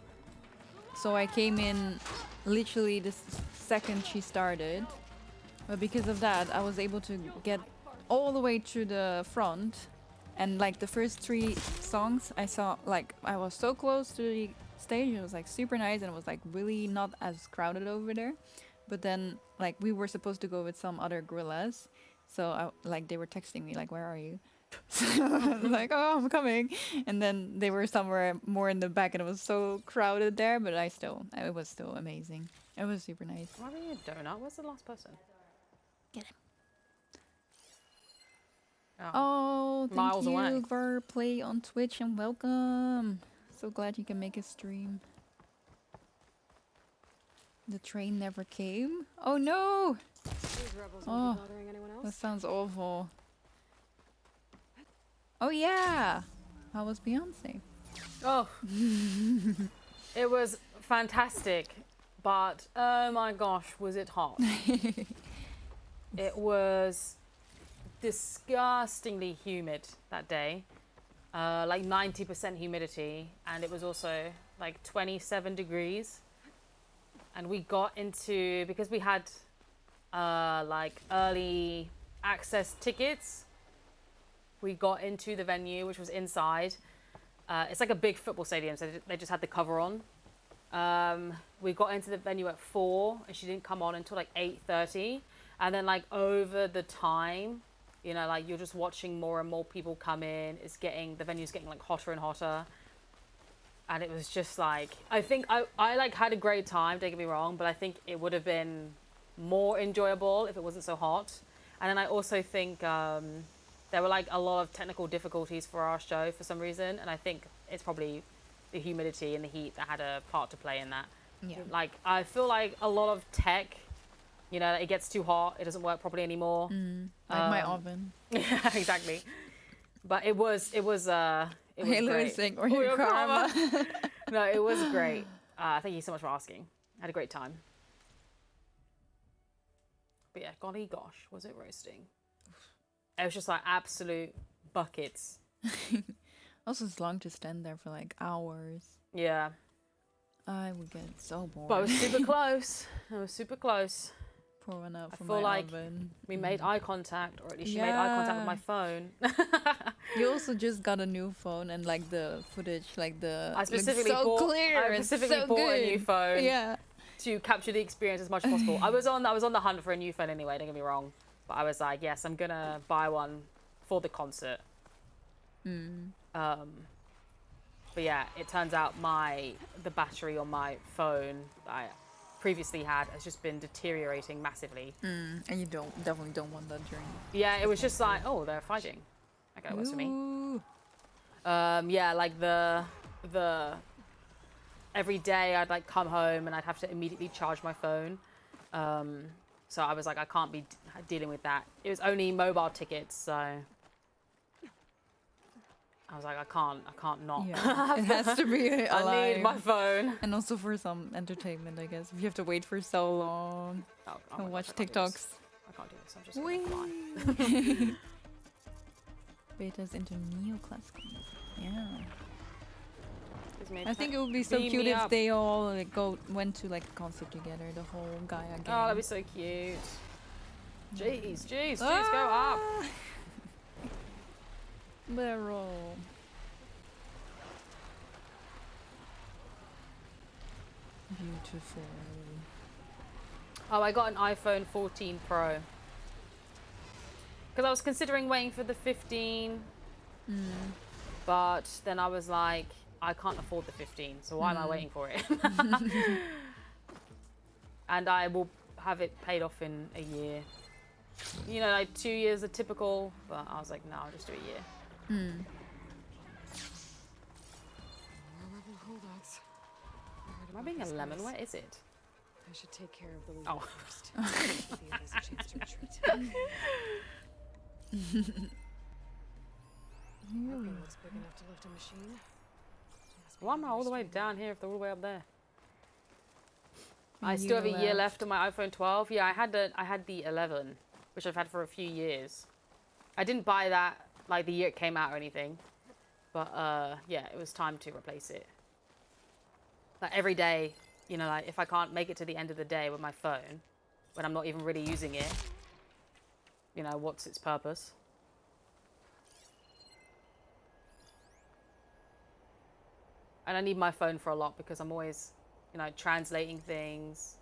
So I came in literally the second she started. But because of that, I was able to get all the way to the front. And like the first 3 songs I saw, like I was so close to the stage. It was like super nice and it was like really not as crowded over there. But then like we were supposed to go with some other gorillas. So like they were texting me like, where are you? So I was like, oh, I'm coming. And then they were somewhere more in the back and it was so crowded there. But it was still amazing. It was super nice. Am I being a donut? Where's the last person? Get him. Oh. Oh, thank Miles you away. for play on Twitch and welcome. So glad you can make a stream. The train never came. Oh no! These rebels Oh, won't be bothering anyone That else. sounds awful. Oh yeah! How was Beyonce? Oh. It was fantastic, but oh my gosh, was it hot. It was disgustingly humid that day. Like 90% humidity, and it was also like 27 degrees. And we got into, because we had like early access tickets, we got into the venue, which was inside. It's like a big football stadium, so they just had the cover on. We got into the venue at 4, and she didn't come on until like 8:30. And then like over the time, you know, like you're just watching more and more people come in. The venue's getting like hotter and hotter. And it was just like, I think I like had a great time, don't get me wrong, but I think it would have been more enjoyable if it wasn't so hot. And then I also think there were like a lot of technical difficulties for our show for some reason. And I think it's probably the humidity and the heat that had a part to play in that. Yeah. Like, I feel like a lot of tech, you know, it gets too hot, it doesn't work properly anymore. Like my oven. Yeah, exactly. But it was Halo great. is saying, or your karma. No, it was great. Thank you so much for asking. I had a great time. But yeah, golly gosh, was it roasting? It was just like absolute buckets. Also, it's long to stand there for like hours. Yeah. I would get so bored. But I was super close. I was super close. Pour one out I for feel my like oven. we made eye contact, or at least she made eye contact with my phone. You also just got a new phone, and like the footage, like the I specifically looks so clear. I It's specifically so bought good. a new phone Yeah. to capture the experience as much as possible. I was on the hunt for a new phone anyway, don't get me wrong. But I was like, yes, I'm gonna buy one for the concert. But yeah, it turns out the battery on my phone that I previously had has just been deteriorating massively. And you definitely don't want that during. Yeah, it was just like, oh, they're fighting. Okay, works for me. Ooh. Yeah, like the every day I'd like come home and I'd have to immediately charge my phone. So I was like, I can't be dealing with that. It was only mobile tickets, so I was like, I can't not. Yeah. It has to be alive. I need my phone. And also for some entertainment, I guess. If you have to wait for so long Oh and my watch gosh, I can't do this. TikToks. I can't do this. I'm just gonna fly. Betas into neoclassical. Yeah. Please may I think it would be so beam cute me if up. they all like went to like a concert together, the whole Gaia gang. Oh, that'd be so cute. Jeez, go up. Barrel. Beautiful. Oh, I got an iPhone 14 Pro. Because I was considering waiting for the 15. But then I was like, I can't afford the 15, so why am I waiting for it? And I will have it paid off in a year. You know, like 2 years are typical, but I was like, no, I'll just do a year. Rebel holdouts. Am I being a lemon? Where is it? I should take care of the leader Oh. first. Give the others a chance to retreat. Nothing looks big enough to lift a machine. Must be Why am I all the way another down here if they're all the way up there? I still have a year left on my iPhone 12. Yeah, I had the 11, which I've had for a few years. I didn't buy that like the year it came out or anything, but yeah, it was time to replace it. Like every day, you know, like if I can't make it to the end of the day with my phone, when I'm not even really using it, you know, what's its purpose? And I need my phone for a lot because I'm always, you know, translating things.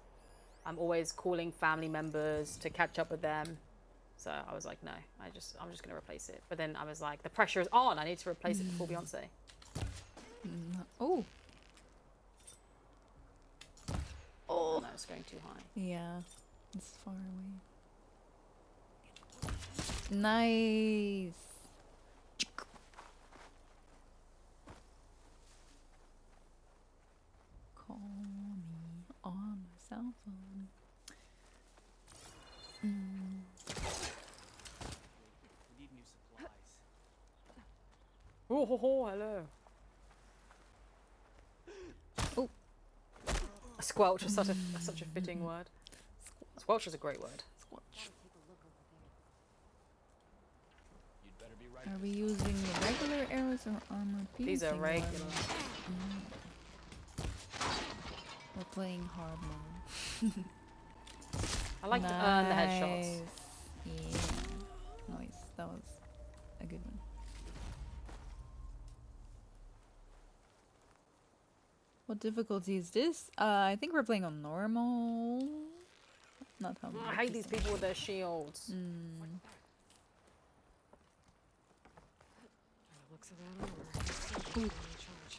I'm always calling family members to catch up with them. So I was like, no, I'm just going to replace it. But then I was like, the pressure is on. I need to replace it before Beyonce. Oh. Oh, no, it's going too high. Yeah. It's far away. Nice. Call me on my cell phone. We need new supplies. Oh, ho, ho, hello. Oh. Squelch is such a fitting word. Squelch is a great word. You'd better be right. Are we using the regular arrows or armor piercing? These are regular. We're playing hard mode. I like to earn the headshots. Yeah. Nice. That was a good one. What difficulty is this? I think we're playing on normal. Not how I hate these people with their shields. By the looks of that armor, he's still in charge.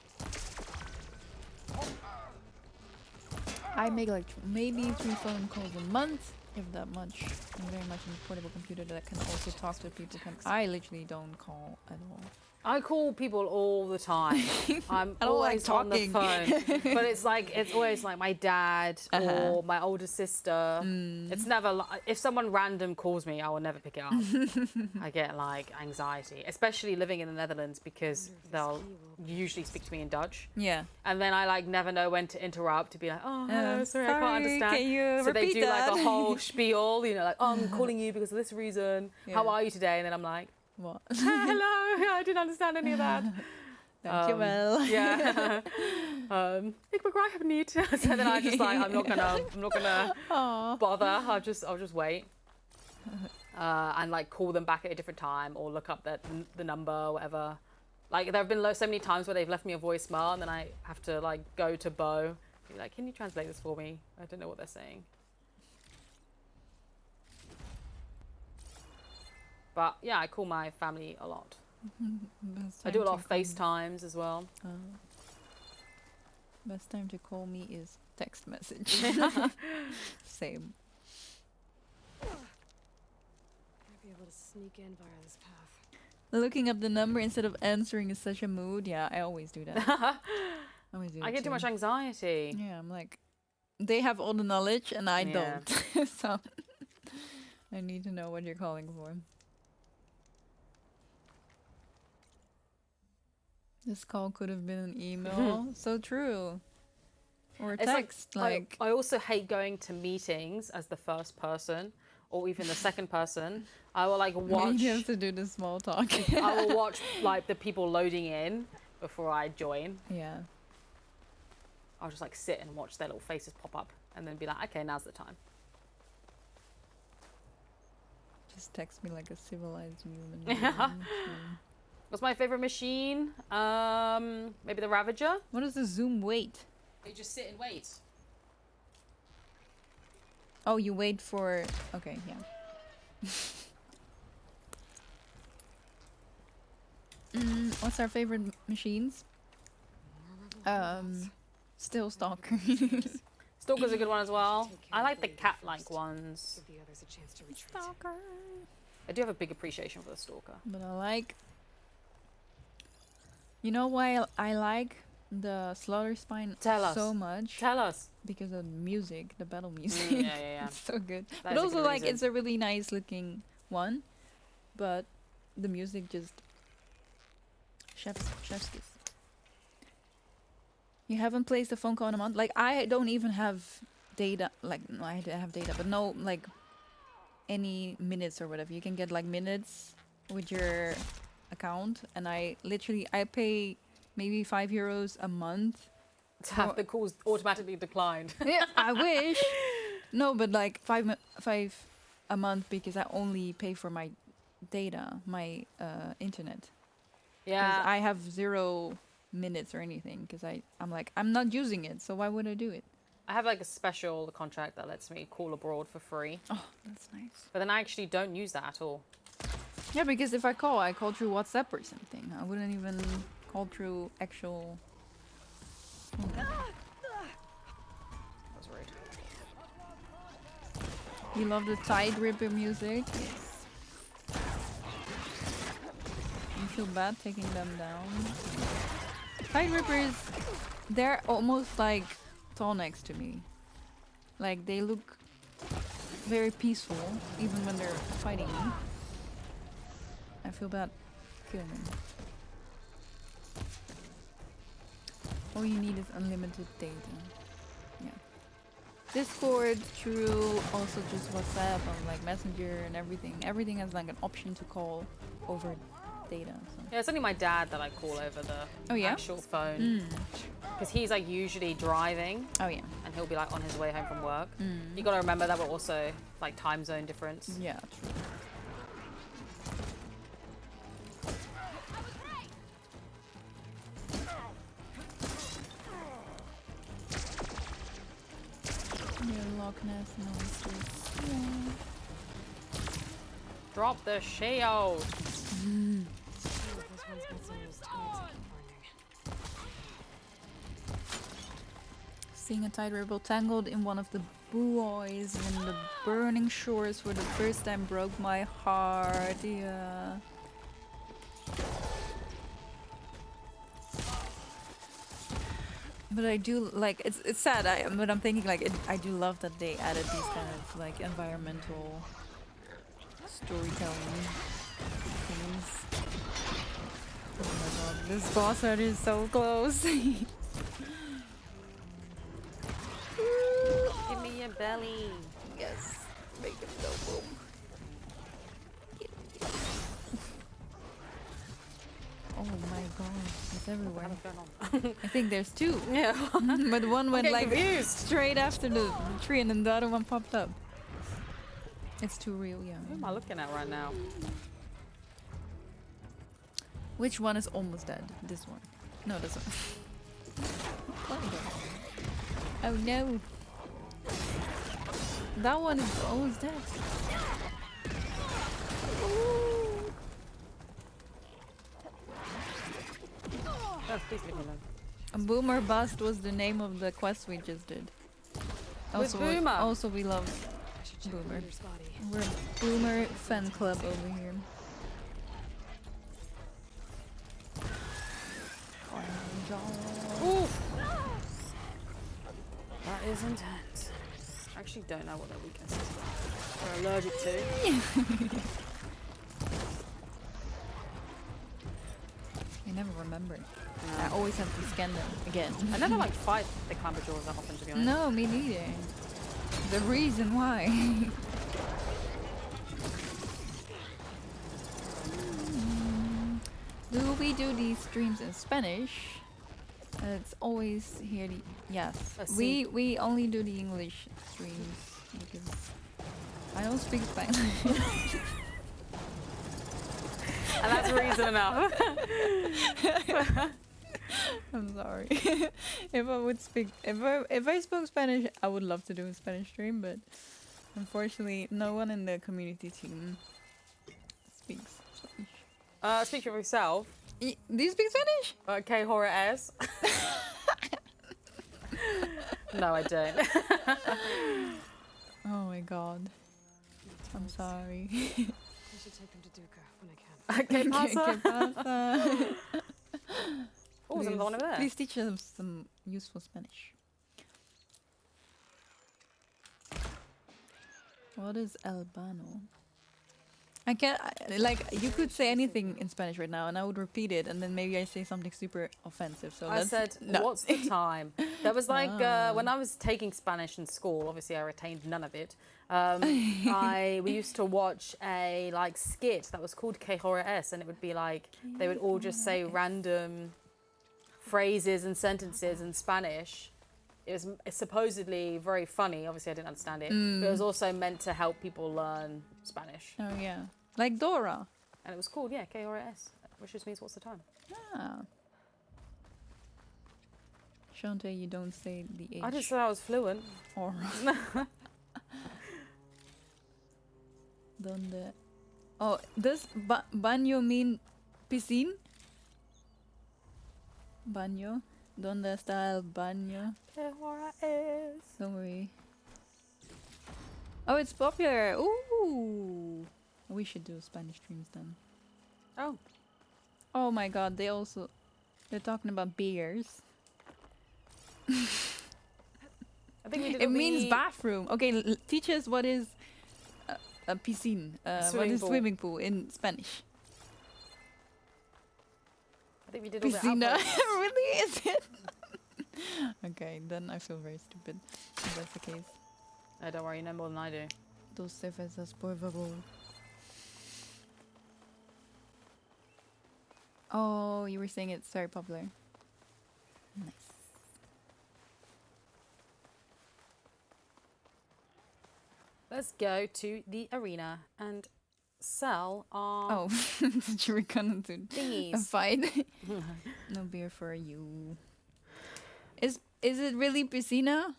I make like maybe 3 phone calls a month, if that much. I'm very much in a portable computer that can also talk to people. I literally don't call at all. I call people all the time. I'm I don't like always on the talking. phone. But it's always like my dad or my older sister. It's never if someone random calls me, I will never pick it up. I get like anxiety, especially living in the Netherlands because they'll usually speak to me in Dutch. Yeah. And then I like never know when to interrupt to be like, oh, hello, sorry, I can't understand. Can you So they repeat do that? like a whole spiel, you know, like, oh, I'm calling you because of this reason. How Yeah. are you today? And then I'm like, What? hello, I didn't understand any of that. Thank you, well. Yeah. Ik begrijp niet. So then I just like, I'm not gonna bother. I'll just wait. And like call them back at a different time or look up the number or whatever. Like there have been so many times where they've left me a voicemail and then I have to like go to Bo, be like, can you translate this for me? I don't know what they're saying. But yeah, I call my family a lot. I do a lot of FaceTimes as well. Best time to call me is text message. Same. Might be able to sneak in via this path. Looking up the number instead of answering is such a mood. Yeah, I always do that. I get too much anxiety. Yeah, I'm like, they have all the knowledge and I Yeah. don't. So I need to know what you're calling for. This call could have been an email. So true. Or a It's text. Like, I also hate going to meetings as the first person or even the second person. I will like watch. you have to do the small talk. I will watch like the people loading in before I join. Yeah. I'll just like sit and watch their little faces pop up and then be like, okay, now's the time. Just text me like a civilized human. being, so- What's my favorite machine? Maybe the Ravager. What is the zoom wait? You just sit and wait. Oh, you wait for. Okay, yeah. What's our favorite machines? Still Stalker. Stalker's a good one as well. I like the cat-like ones. Give the others a chance to retreat. Stalker. I do have a big appreciation for the Stalker. But I like. You know why I like the Slaughter Spine Tell us. so much? Tell us. Because of the music, the battle music. Yeah. It's so good. That But is a also, good like, reason. it's a really nice looking one. But the music just. Chef's kiss. You haven't placed a phone call in a month? Like, I don't even have data. Like, no, I have data, but no, like, any minutes or whatever. You can get, like, minutes with your account. And I pay maybe €5 a month. To have the calls automatically declined. Yeah, I wish. No, but like five a month because I only pay for my data, my internet. 'Cause Yeah. I have 0 minutes or anything because I'm like I'm not using it, so why would I do it? I have like a special contract that lets me call abroad for free. Oh, that's nice. But then I actually don't use that at all. Yeah, because if I call through WhatsApp or something. I wouldn't even call through actual. That was rude. You love the Tide Ripper music. You feel bad taking them down. Tide Rippers, they're almost like Tonics to me. Like they look very peaceful, even when they're fighting me. I feel bad killing them. All you need is unlimited data. Yeah. Discord, true, also just WhatsApp and like Messenger and everything. Everything has like an option to call over data. So. Yeah, it's only my dad that I call over the Oh, yeah? actual phone. Because he's like usually driving Oh yeah. and he'll be like on his way home from work. Mm. You gotta remember that we're also like time zone difference. Yeah, true. Yeah, Loch Ness monsters. Yeah. Drop the shield. Those ones got some of those tags I keep finding. Seeing a tide ripple tangled in one of the buoys in the burning shores for the first time broke my heart. Yeah. But I do like it's sad. But I'm thinking like I do love that they added these kind of like environmental storytelling things. Oh my god, this boss art is so close. Give me your belly. Yes, make it go boom. Oh my god, it's everywhere. What's going on? I think there's 2. Yeah. But one went getting like confused. straight after the tree and then the other one popped up. It's too real, yeah. Who am I looking at right now? Which one is almost dead? This one. No, this one. Oh no. That one is almost dead. Oh, please leave me alone. A Boomer Bust was the name of the quest we just did. With Boomer? Also we love I should check Boomer. Wither's body. We're a Boomer fan club over here. Oof. That is intense. I actually don't know what their weaknesses are. They're allergic to. I never remember. I always have to scan them again. I never like fight the Clamberjaws that often, to be honest. No, me neither. The reason why. Do we do these streams in Spanish? It's always here. Yes, we only do the English streams because I don't speak Spanish. And that's reason enough. I'm sorry. If I would speak, if I spoke Spanish, I would love to do a Spanish stream, but unfortunately, no one in the community team speaks Spanish. Speak for yourself. Do you speak Spanish? Okay, horror S. No, I don't. Oh my god. I'm sorry. I should take them to Duca when I can. Okay, ¿Qué pasa. pasa? Oh, there's another one over there. Please teach us some useful Spanish. What is albano? I can't, like, you could say anything in Spanish right now and I would repeat it and then maybe I say something super offensive. So I let's said, no. what's the time? That was like when I was taking Spanish in school. Obviously, I retained none of it. We used to watch a like skit that was called Que Hora Es, and it would be like they would all just say random phrases and sentences in Spanish. It was supposedly very funny. Obviously, I didn't understand it, but it was also meant to help people learn Spanish. Oh yeah. Like Dora. And it was called, yeah, Que Hora Es, which just means what's the time. Ah. Chante, you don't say the H. I just thought I was fluent. Or Donde? Oh, does baño mean piscine? Baño? ¿Dónde está el baño? Que Hora Es. Don't worry. Oh, it's popular. Ooh. We should do Spanish streams then. Oh. Oh my god, they're talking about beers. I think we did It means bathroom. Okay, teach us what is a piscine. What is swimming pool in Spanish? I think we did all Piscina. the outposts. Really? Is it? Okay, then I feel very stupid if that's the case. Oh, don't worry, you know more than I do. Dos cervezas, por favor. Oh, you were saying it's very popular. Nice. Let's go to the arena and sell our Oh, did you recon to a thingies. fight? No beer for you. Is it really piscina?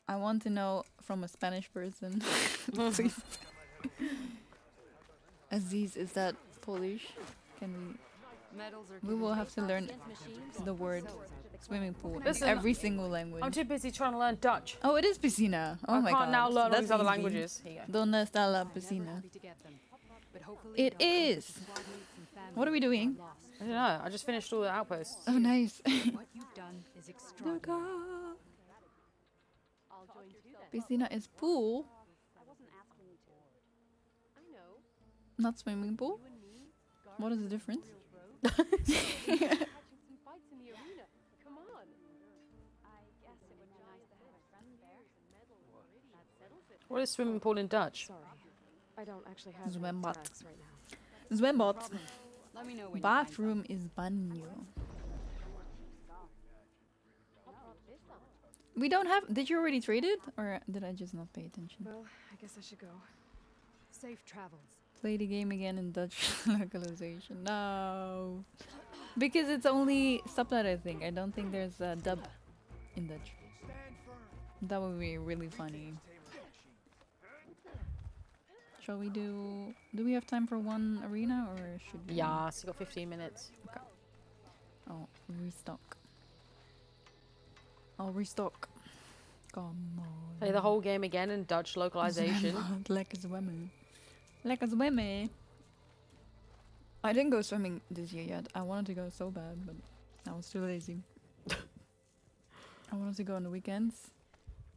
I want to know from a Spanish person. Please. Aziz, is that Polish? Can we will have to learn the word swimming pool in Listen, every single language. I'm too busy trying to learn Dutch. Oh, it is piscina. Oh I my can't god. now learn all That's these other easy. languages. Here you go. ¿Dónde está la piscina? It is. What are we doing? I don't know. I just finished all the outposts. Oh, nice. What you've done is extraordinary. Piscina is pool, not swimming pool. What is the difference? What is swimming pool in Dutch? Sorry, I don't actually have any Zwembad. tags right now. Zwembad. Let me know when you find Bathroom is baño. We don't have. Did you already trade it, or did I just not pay attention? Well, I guess I should go. Safe travels. Play the game again in Dutch localization. No, because it's only subtitle. I think. I don't think there's a dub in Dutch. That would be really funny. Shall we do? Do we have time for one arena, or should we? Yeah, so you got 15 minutes. Okay. Oh, restock. I'll restock. Come on. Play the whole game again in Dutch localization. Lekker zwemmen. Lekker zwemmen. I didn't go swimming this year yet. I wanted to go so bad, but I was too lazy. I wanted to go on the weekends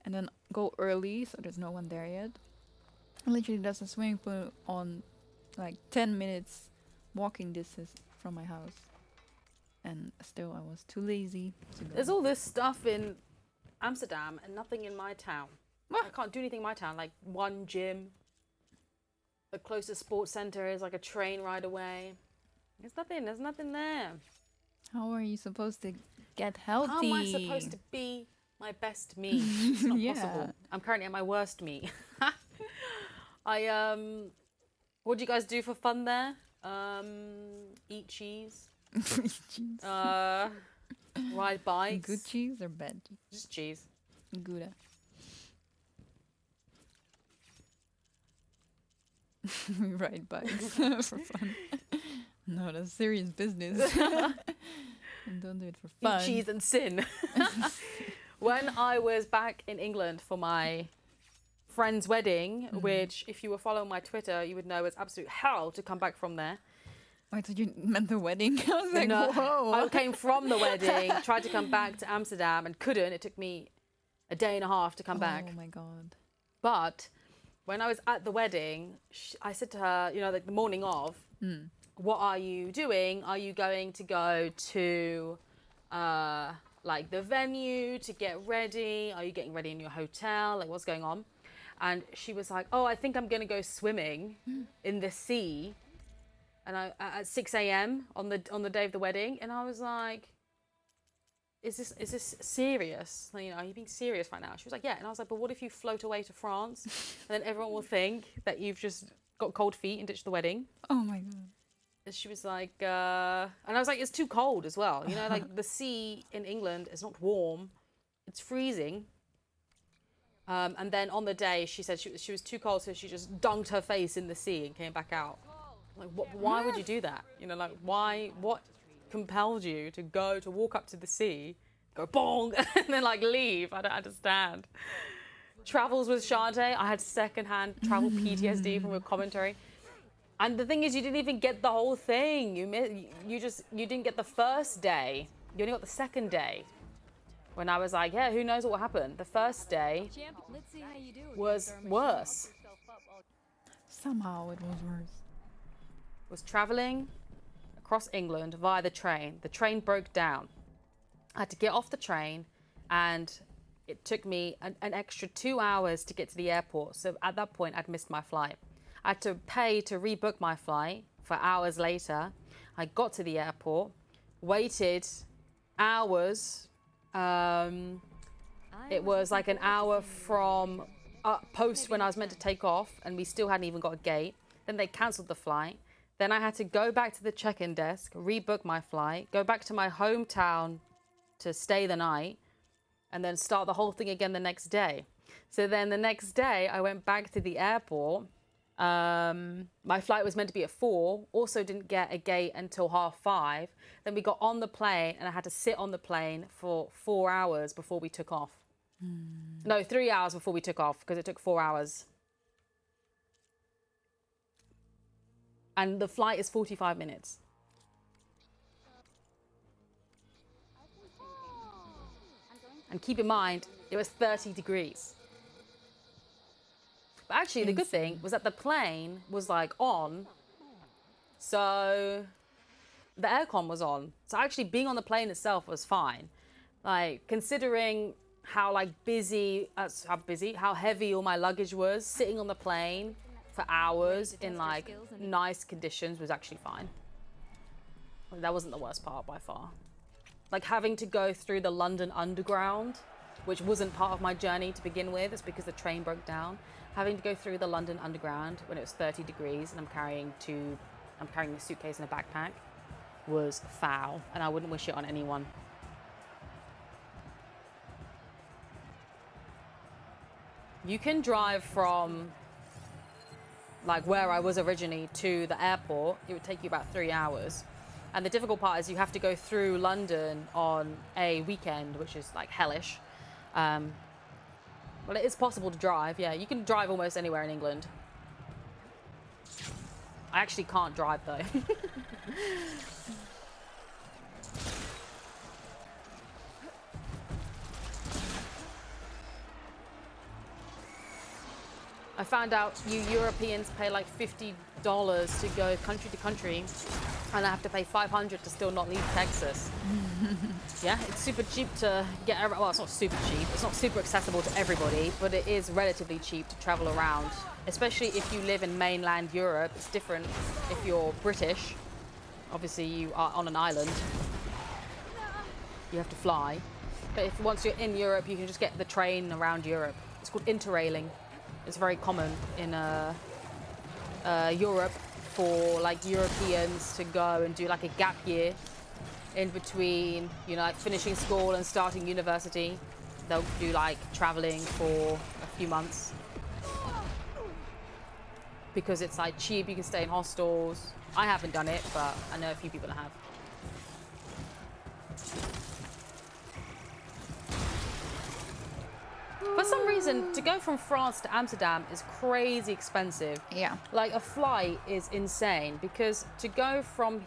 and then go early so there's no one there yet. Literally, there's a swimming pool on like 10 minutes walking distance from my house. And still, I was too lazy to go. There's all this stuff in Amsterdam and nothing in my town. What? I can't do anything in my town. Like one gym. The closest sports centre is like a train ride away. There's nothing there. How are you supposed to get healthy? How am I supposed to be my best me? It's not Yeah. possible. I'm currently at my worst me. What do you guys do for fun there? Eat cheese. Ride bikes. Good cheese or bad cheese? Just cheese. Gouda. We ride bikes for fun. No, that's serious business. And don't do it for fun. Eat cheese and sin. When I was back in England for my friend's wedding, which if you were following my Twitter, you would know was absolute hell to come back from there. I thought you meant the wedding. I was like, No, whoa. I came from the wedding, tried to come back to Amsterdam and couldn't. It took me a day and a half to come back. Oh my God. But when I was at the wedding, I said to her, you know, like the morning of, what are you doing? Are you going to go to like the venue to get ready? Are you getting ready in your hotel? Like what's going on? And she was like, oh, I think I'm going to go swimming in the sea. And at 6 a.m. on the day of the wedding. And I was like, is this serious? Like, you know, are you being serious right now? She was like, yeah. And I was like, but what if you float away to France? And then everyone will think that you've just got cold feet and ditched the wedding. Oh my God. And she was like, and I was like, it's too cold as well. You know, like the sea in England is not warm. It's freezing. And then on the day, she said she was too cold, so she just dunked her face in the sea and came back out. Like, why would you do that? You know, like, why? What compelled you to walk up to the sea, go bong, and then like leave? I don't understand. Travels with Chante, I had secondhand travel PTSD from her commentary. And the thing is, you didn't even get the whole thing. You didn't get the first day. You only got the second day. When I was like, yeah, who knows what will happen? The first day was worse. Somehow it was worse. Was traveling across England via the train. The train broke down. I had to get off the train, and it took me an extra 2 hours to get to the airport. So at that point, I'd missed my flight. I had to pay to rebook my flight for hours later. I got to the airport, waited hours. It was like an hour from post when I was meant to take off, and we still hadn't even got a gate. Then they cancelled the flight. Then I had to go back to the check-in desk, rebook my flight, go back to my hometown to stay the night, and then start the whole thing again the next day. So then the next day, I went back to the airport. My flight was meant to be at 4, also didn't get a gate until 5:30. Then we got on the plane, and I had to sit on the plane for 4 hours before we took off. No, 3 hours before we took off, because it took 4 hours. And the flight is 45 minutes. And keep in mind, it was 30 degrees. But actually, the good thing was that the plane was like on. So the aircon was on. So actually being on the plane itself was fine. Like considering how how heavy all my luggage was, sitting on the plane for hours in like nice conditions was actually fine. That wasn't the worst part by far. Like having to go through the London Underground, which wasn't part of my journey to begin with, it's because the train broke down. Having to go through the London Underground when it was 30 degrees and I'm carrying a suitcase and a backpack was foul, and I wouldn't wish it on anyone. You can drive from like where I was originally to the airport. It would take you about 3 hours. And the difficult part is you have to go through London on a weekend, which is like hellish. Well, it is possible to drive. Yeah, you can drive almost anywhere in England. I actually can't drive though. I found out you Europeans pay like $50 to go country to country, and I have to pay $500 to still not leave Texas. Yeah, it's super cheap to get around. Well, it's not super cheap. It's not super accessible to everybody, but it is relatively cheap to travel around, especially if you live in mainland Europe. It's different if you're British. Obviously, you are on an island. You have to fly. But once you're in Europe, you can just get the train around Europe. It's called interrailing. It's very common in Europe for like Europeans to go and do like a gap year in between, you know, like finishing school and starting university. They'll do like traveling for a few months because it's like cheap. You can stay in hostels. I haven't done it, but I know a few people have. For some reason, to go from France to Amsterdam is crazy expensive. Yeah. Like a flight is insane because to go from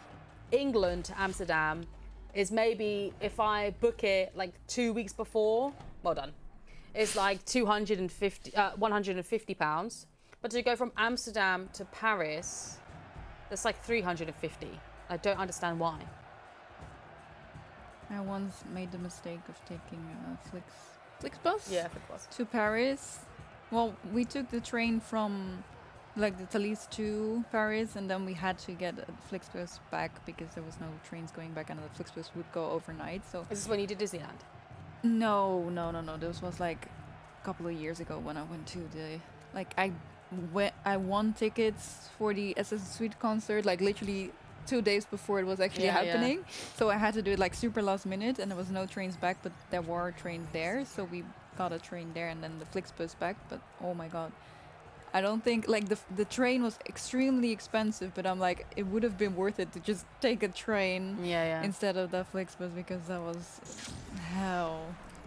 England to Amsterdam is maybe if I book it like 2 weeks before, well done. It's like 150 pounds. But to go from Amsterdam to Paris, that's like 350. I don't understand why. I once made the mistake of taking Flixbus Yeah, if it was. to Paris. Well, we took the train from like the Thalys to Paris, and then we had to get a Flixbus back because there was no trains going back, and the Flixbus would go overnight. So Is this when you did Disneyland? no. This was like a couple of years ago when I went to the I won tickets for the Assassin's Creed concert like literally 2 days before it was actually happening. So I had to do it like super last minute, and there was no trains back, but there were trains there. So we got a train there and then the Flixbus back. But oh my god, I don't think like the train was extremely expensive, but I'm like it would have been worth it to just take a train instead of the Flixbus because that was hell.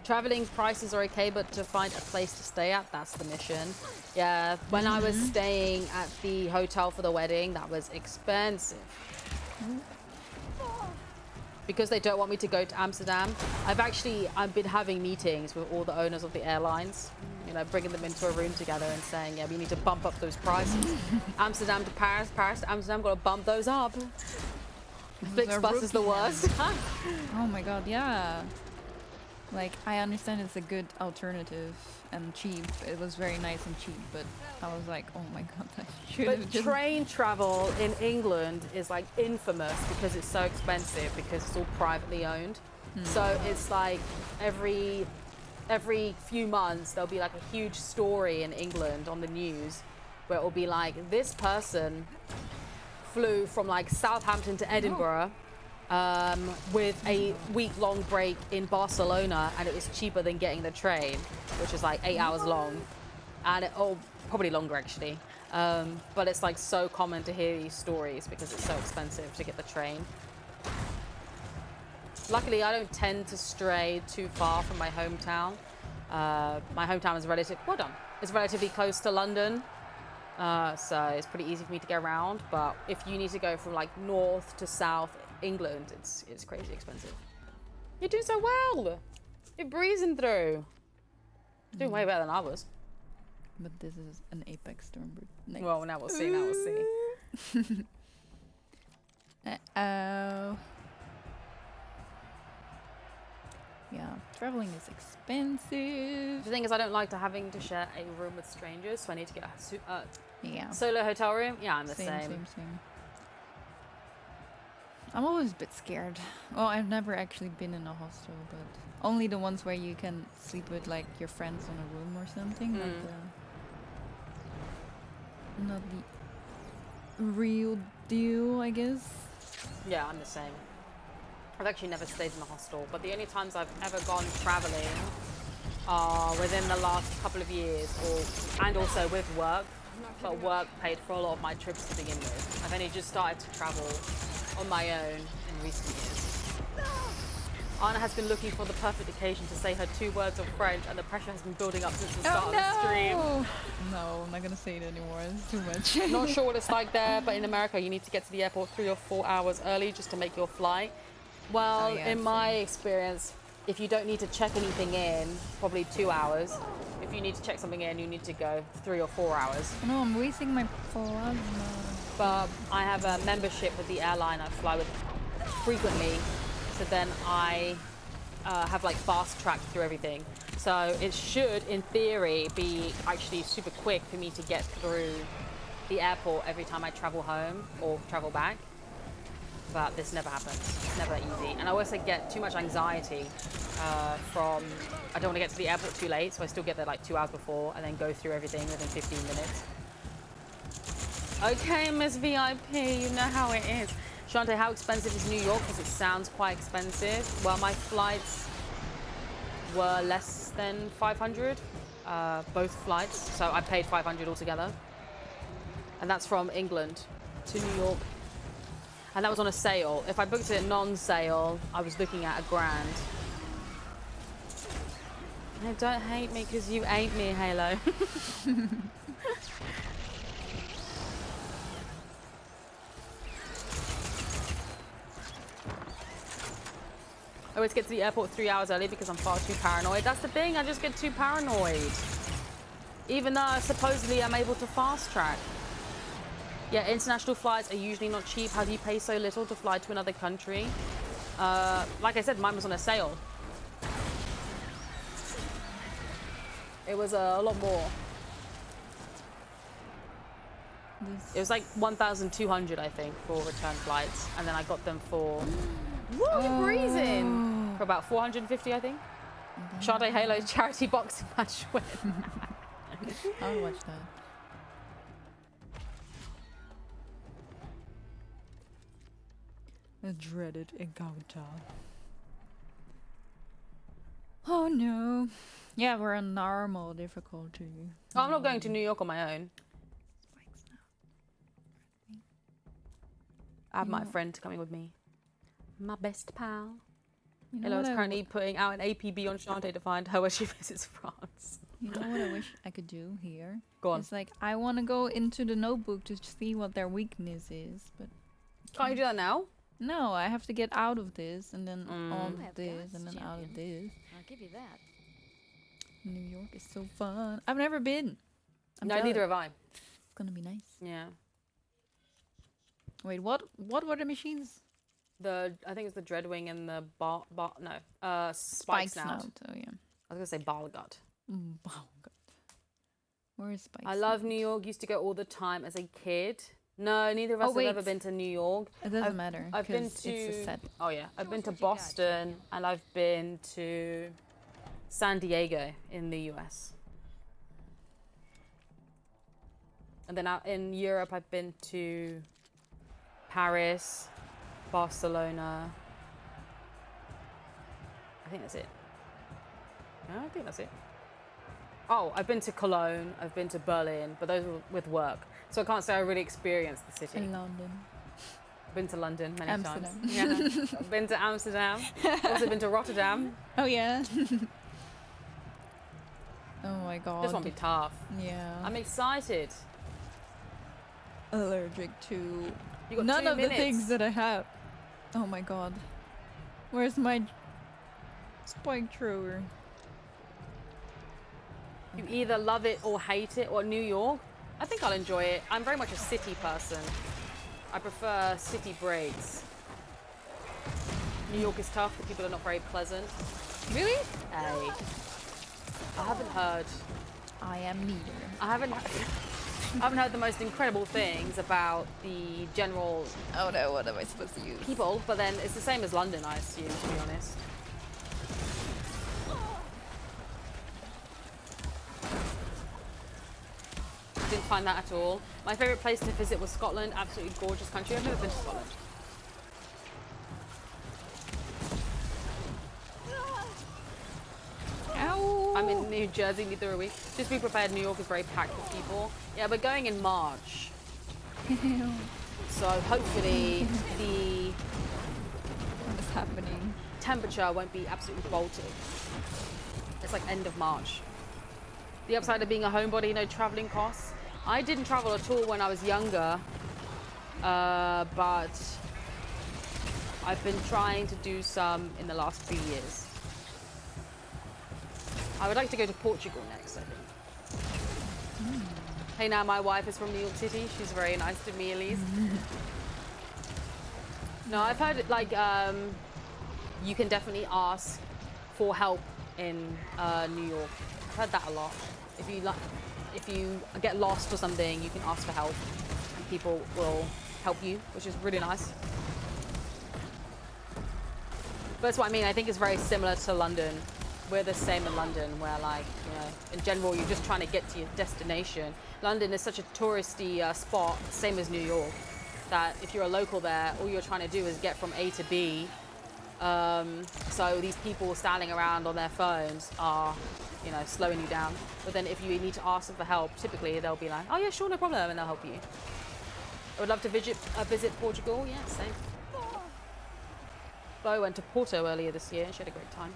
Traveling prices are okay, but to find a place to stay at, that's the mission. Yeah, when I was staying at the hotel for the wedding, that was expensive. Because they don't want me to go to Amsterdam, I've been having meetings with all the owners of the airlines, you know, bringing them into a room together and saying, yeah, we need to bump up those prices. Amsterdam to Paris, Paris to Amsterdam, got to bump those up. Flixbus is the worst. Oh my god, yeah. Like, I understand it's a good alternative and cheap. It was very nice and cheap, but I was like, oh my god, that should have But just... train travel in England is like infamous because it's so expensive because it's all privately owned. So it's like every few months there'll be like a huge story in England on the news where it will be like this person flew from like Southampton to Edinburgh with a week-long break in Barcelona, and it was cheaper than getting the train, which is like 8 hours long, and probably longer actually. But it's like so common to hear these stories because it's so expensive to get the train. Luckily, I don't tend to stray too far from my hometown. My hometown is relatively close to London, so it's pretty easy for me to get around. But if you need to go from like north to south England, it's crazy expensive. You're doing so well. You're breezing through. You're doing way better than I was. But this is an apex storm. Well, now we'll see. Now we'll see. Yeah, traveling is expensive. The thing is, I don't like having to share a room with strangers, so I need to get a Yeah. solo hotel room. Yeah, I'm the same. Same. I'm always a bit scared. Well, I've never actually been in a hostel, but only the ones where you can sleep with like your friends on a room or something. Not the real deal, I guess. Yeah, I'm the same. I've actually never stayed in a hostel, but the only times I've ever gone traveling are within the last couple of years, and also with work. But work paid for a lot of my trips to begin with. I've only just started to travel on my own in recent years. Anna has been looking for the perfect occasion to say her 2 words of French, and the pressure has been building up since the start of the stream. No, I'm not gonna say it anymore. It's too much. Not sure what it's like there, but in America you need to get to the airport 3 or 4 hours early just to make your flight. Well, in my experience, if you don't need to check anything in, probably 2 hours. If you need to check something in, you need to go 3 or 4 hours. No, I'm wasting my plasma. But I have a membership with the airline I fly with frequently, so then I have like fast track through everything. So it should, in theory, be actually super quick for me to get through the airport every time I travel home or travel back. But this never happens. It's never easy. And I also get too much anxiety from, I don't want to get to the airport too late, so I still get there like 2 hours before and then go through everything within 15 minutes. Okay, Miss VIP, you know how it is. Chante, how expensive is New York? Because it sounds quite expensive. Well, my flights were less than 500, both flights. So I paid 500 altogether. And that's from England to New York. And that was on a sale. If I booked it non-sale, I was looking at $1,000. No, don't hate me because you ain't me, Halo. I always get to the airport 3 hours early because I'm far too paranoid. That's the thing, I just get too paranoid. Even though supposedly I'm able to fast track. Yeah, international flights are usually not cheap. How do you pay so little to fly to another country? Like I said, mine was on a sale. It was a lot more. It was like 1,200, I think, for return flights. And then I got them for... Woo, you're breezing! For about 450, I think. Chante Halo charity boxing match win. I would watch that. A dreaded encounter. Oh no. Yeah, we're on normal difficulty. Oh, I'm not going to New York on my own. Spikes now. I have my friend coming with me. My best pal. You know Hello what is I currently putting out an APB on Chante to find her where she visits France. You know what I wish I could do here? Go on. It's like I want to go into the notebook to see what their weakness is, but Can't you do that now? no, I have to get out of this and then on You have this guts, and then out of champion. this. I'll give you that. New York is so fun. I've never been. I'm No, jealous. neither have I. It's gonna be nice. Yeah. Wait, what were the machines? I think it's the Dreadwing and the Spike Snout. Oh yeah. I was gonna say Balgut. Oh god. Where is Spike I love New York. Used to go all the time as a kid. No, neither of Oh, us have wait. ever been to New York. It doesn't matter. I've been 'cause to. It's a set. Oh yeah, I've been to what you got, Boston and I've been to San Diego in the US. And then out in Europe, I've been to Paris, Barcelona. I think that's it. No, I think that's it. Oh, I've been to Cologne, I've been to Berlin, but those were with work. So I can't say I really experienced the city. In London. I've been to London many Amsterdam. times. Yeah. I've been to Amsterdam. Also been to Rotterdam. Oh yeah. Oh my god. This won't be tough. Yeah. I'm excited. allergic to You got none 2 of minutes. the things that I have. Oh my god. Where's my spike thrower? You either love it or hate it. Or New York, I think I'll enjoy it. I'm very much a city person. I prefer city breaks. New York is tough. The people are not very pleasant. Really? Hey, I haven't heard. I am neither. I haven't heard the most incredible things about the general Oh no, what am I supposed to use? people, but then it's the same as London, I assume, to be honest. Didn't find that at all. My favourite place to visit was Scotland. Absolutely gorgeous country. I've never been to Scotland. Ow! I'm in New Jersey, neither are we. Just be prepared, New York is very packed with people. Yeah, we're going in March. So hopefully the What is happening? temperature won't be absolutely Baltic. It's like end of March. The upside of being a homebody, no traveling costs. I didn't travel at all when I was younger, but I've been trying to do some in the last few years. I would like to go to Portugal next, I think. Hey, now my wife is from New York City. She's very nice to me, at least. No, I've heard like you can definitely ask for help in New York. I've heard that a lot. If you get lost or something, you can ask for help, and people will help you, which is really nice. But that's what I mean. I think it's very similar to London. we're the same in London, where like, you know, in general, you're just trying to get to your destination. London is such a touristy spot, same as New York, that if you're a local there, all you're trying to do is get from A to B. So these people standing around on their phones are, you know, slowing you down. But then if you need to ask them for help, typically they'll be like, oh yeah, sure, no problem, and they'll help you. I would love to visit Portugal. Yeah, same. Bo went to Porto earlier this year and she had a great time.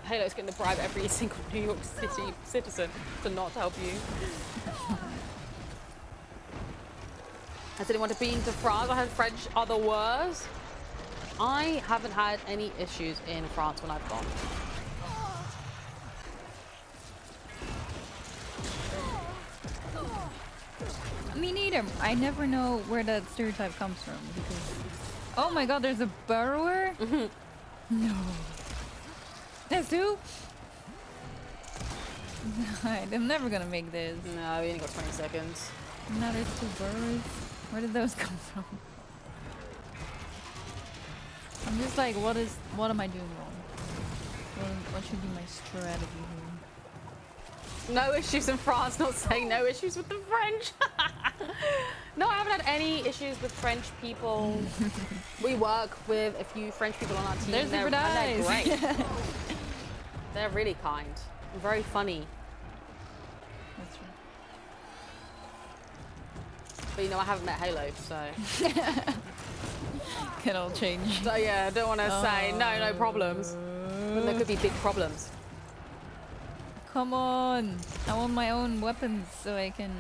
Halo's going to bribe every single New York City citizen to not help you. Has anyone been to France? I heard French are the worst. I haven't had any issues in France when I've gone. Me neither. I never know where that stereotype comes from because. Oh my God! There's a burrower. No. There's two. I'm never gonna make this. No, we only got 20 seconds. Now there's two burrowers. Where did those come from? I'm just like, what am I doing wrong? What should be my strategy here? No issues in France, not saying no issues with the French. No, I haven't had any issues with French people. We work with a few French people on our team. They're super nice. And they're great. They're really kind and very funny. That's true. But you know, I haven't met Halo, so. Can all change. So yeah, I don't want to say no problems. But there could be big problems. Come on! I want my own weapons so I can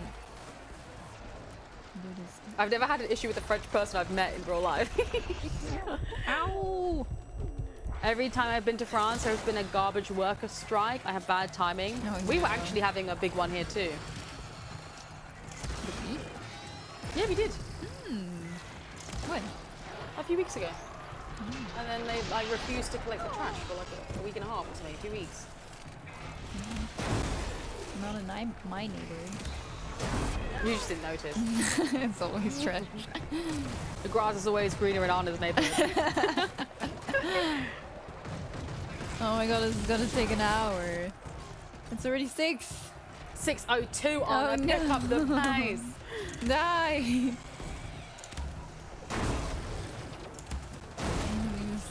do this. I've never had an issue with a French person I've met in real life. Ow! Every time I've been to France, there's been a garbage worker strike. I have bad timing. Oh, We were no. actually having a big one here too. Yeah, we did. When? A few weeks ago. And then they like refused to collect the trash for like a week and a half or something, 2 weeks. Not in my neighborhood. You just didn't notice. It's always trash. The grass is always greener in Anna's neighborhood. Oh my God, this is gonna take an hour. It's already 6. 6:02 Anna, pick up the pace. Die!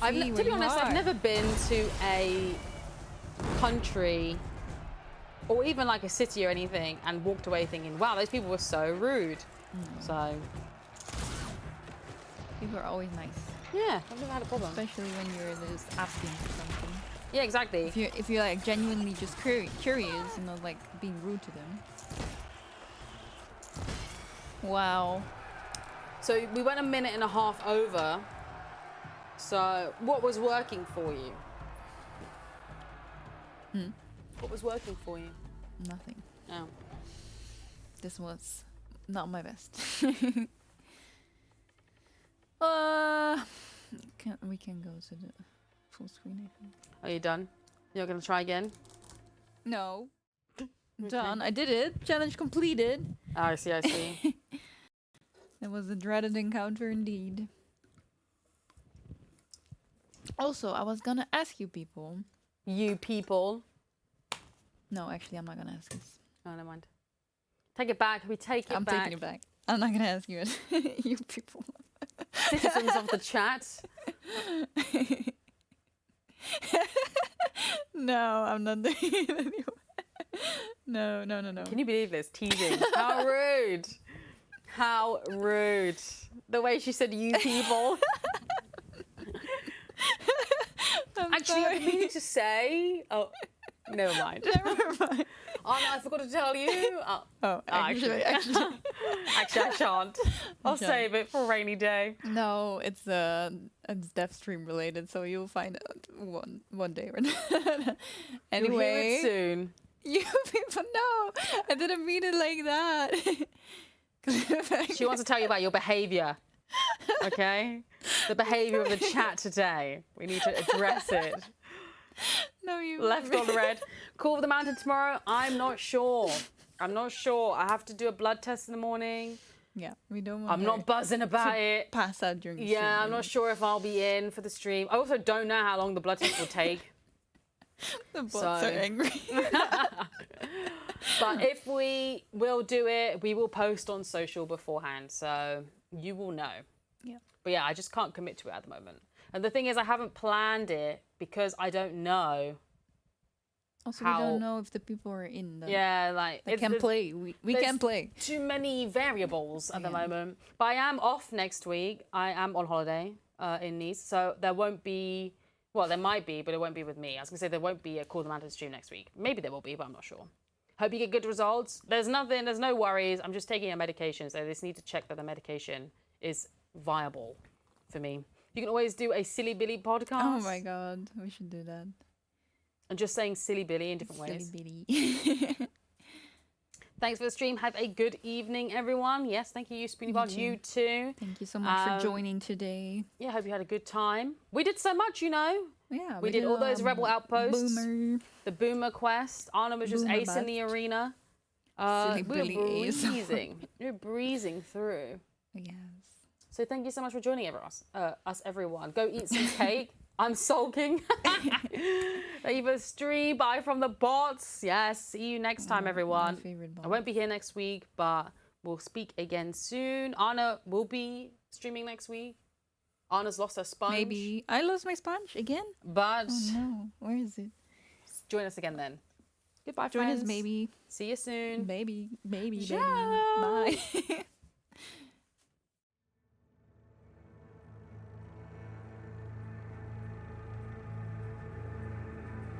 To be honest, I've never been to a country or even like a city or anything and walked away thinking, wow, those people were so rude. So People are always nice, yeah, I've never had a problem. especially when you're just asking for something. Yeah, exactly. If you're like genuinely just curious and not like being rude to them. Wow. So we went a minute and a half over. So what was working for you? What was working for you? Nothing. Oh. This was not my best. We can go to the full screen, I think. Are you done? You're gonna try again? No. Done. I did it. Challenge completed. Oh, I see, I see. It was a dreaded encounter indeed. Also, I was gonna ask you people. You people. No, actually, I'm not gonna ask this. Oh, never mind. Take it back. We take it I'm back. taking it back. I'm not gonna ask you it. You people. Citizens of the chat. No, I'm not doing it anymore. No. Can you believe this? Teasing. How rude. How rude. The way she said you people. Actually, I've been meaning to say. Oh, never mind. Never mind. Oh no, I forgot to tell you. Oh, actually. Actually, I shan't. I'll Okay. save it for a rainy day. No, it's dev stream related, so you'll find out one day. You'll hear Anyway, it soon. you people, no, I didn't mean it like that. She wants to tell you about your behaviour. Okay? The behaviour of the chat today. We need to address it. No, you Left on red. Call of the mountain tomorrow? I'm not sure. I have to do a blood test in the morning. Yeah, we don't want I'm not buzzing about it. pass out during the Yeah, stream, I'm not sure if I'll be in for the stream. I also don't know how long the blood test will take. The bots So- are angry. But if we will do it, we will post on social beforehand, so you will know. Yeah. But yeah, I just can't commit to it at the moment. And the thing is, I haven't planned it because I don't know. Also, we don't know if the people are in the Yeah, like that can play. We there's can play. Too many variables at the Yeah. moment. But I am off next week. I am on holiday in Nice, so there won't be. Well, there might be, but it won't be with me. I was gonna say there won't be a Call the Mantis stream next week. Maybe there will be, but I'm not sure. Hope you get good results. There's no worries. I'm just taking a medication, so I just need to check that the medication is viable for me. You can always do a Silly Billy podcast. Oh my god, we should do that. And just saying Silly Billy in different ways. Silly bitty. Thanks for the stream. Have a good evening, everyone. Yes, thank you, Spoonybot. You too. Thank you so much for joining today. Yeah, hope you had a good time. We did so much, you know. Yeah, We did all those Rebel Outposts. Boomer. The Boomer quest. Anna was just Boomer ace in the arena. Silly We Billy were ace. breezing. We were breezing through. Yes. So thank you so much for joining us, everyone. Go eat some cake. I'm sulking. Leave a stream. Bye from the bots. Yes. See you next time, everyone. My favorite I won't be here next week, but we'll speak again soon. Anna will be streaming next week. Anna's lost her sponge. Maybe I lost my sponge again. But Oh no, where is it? join us again then. Goodbye, Join friends. us, maybe. See you soon. Baby. Ciao. Bye.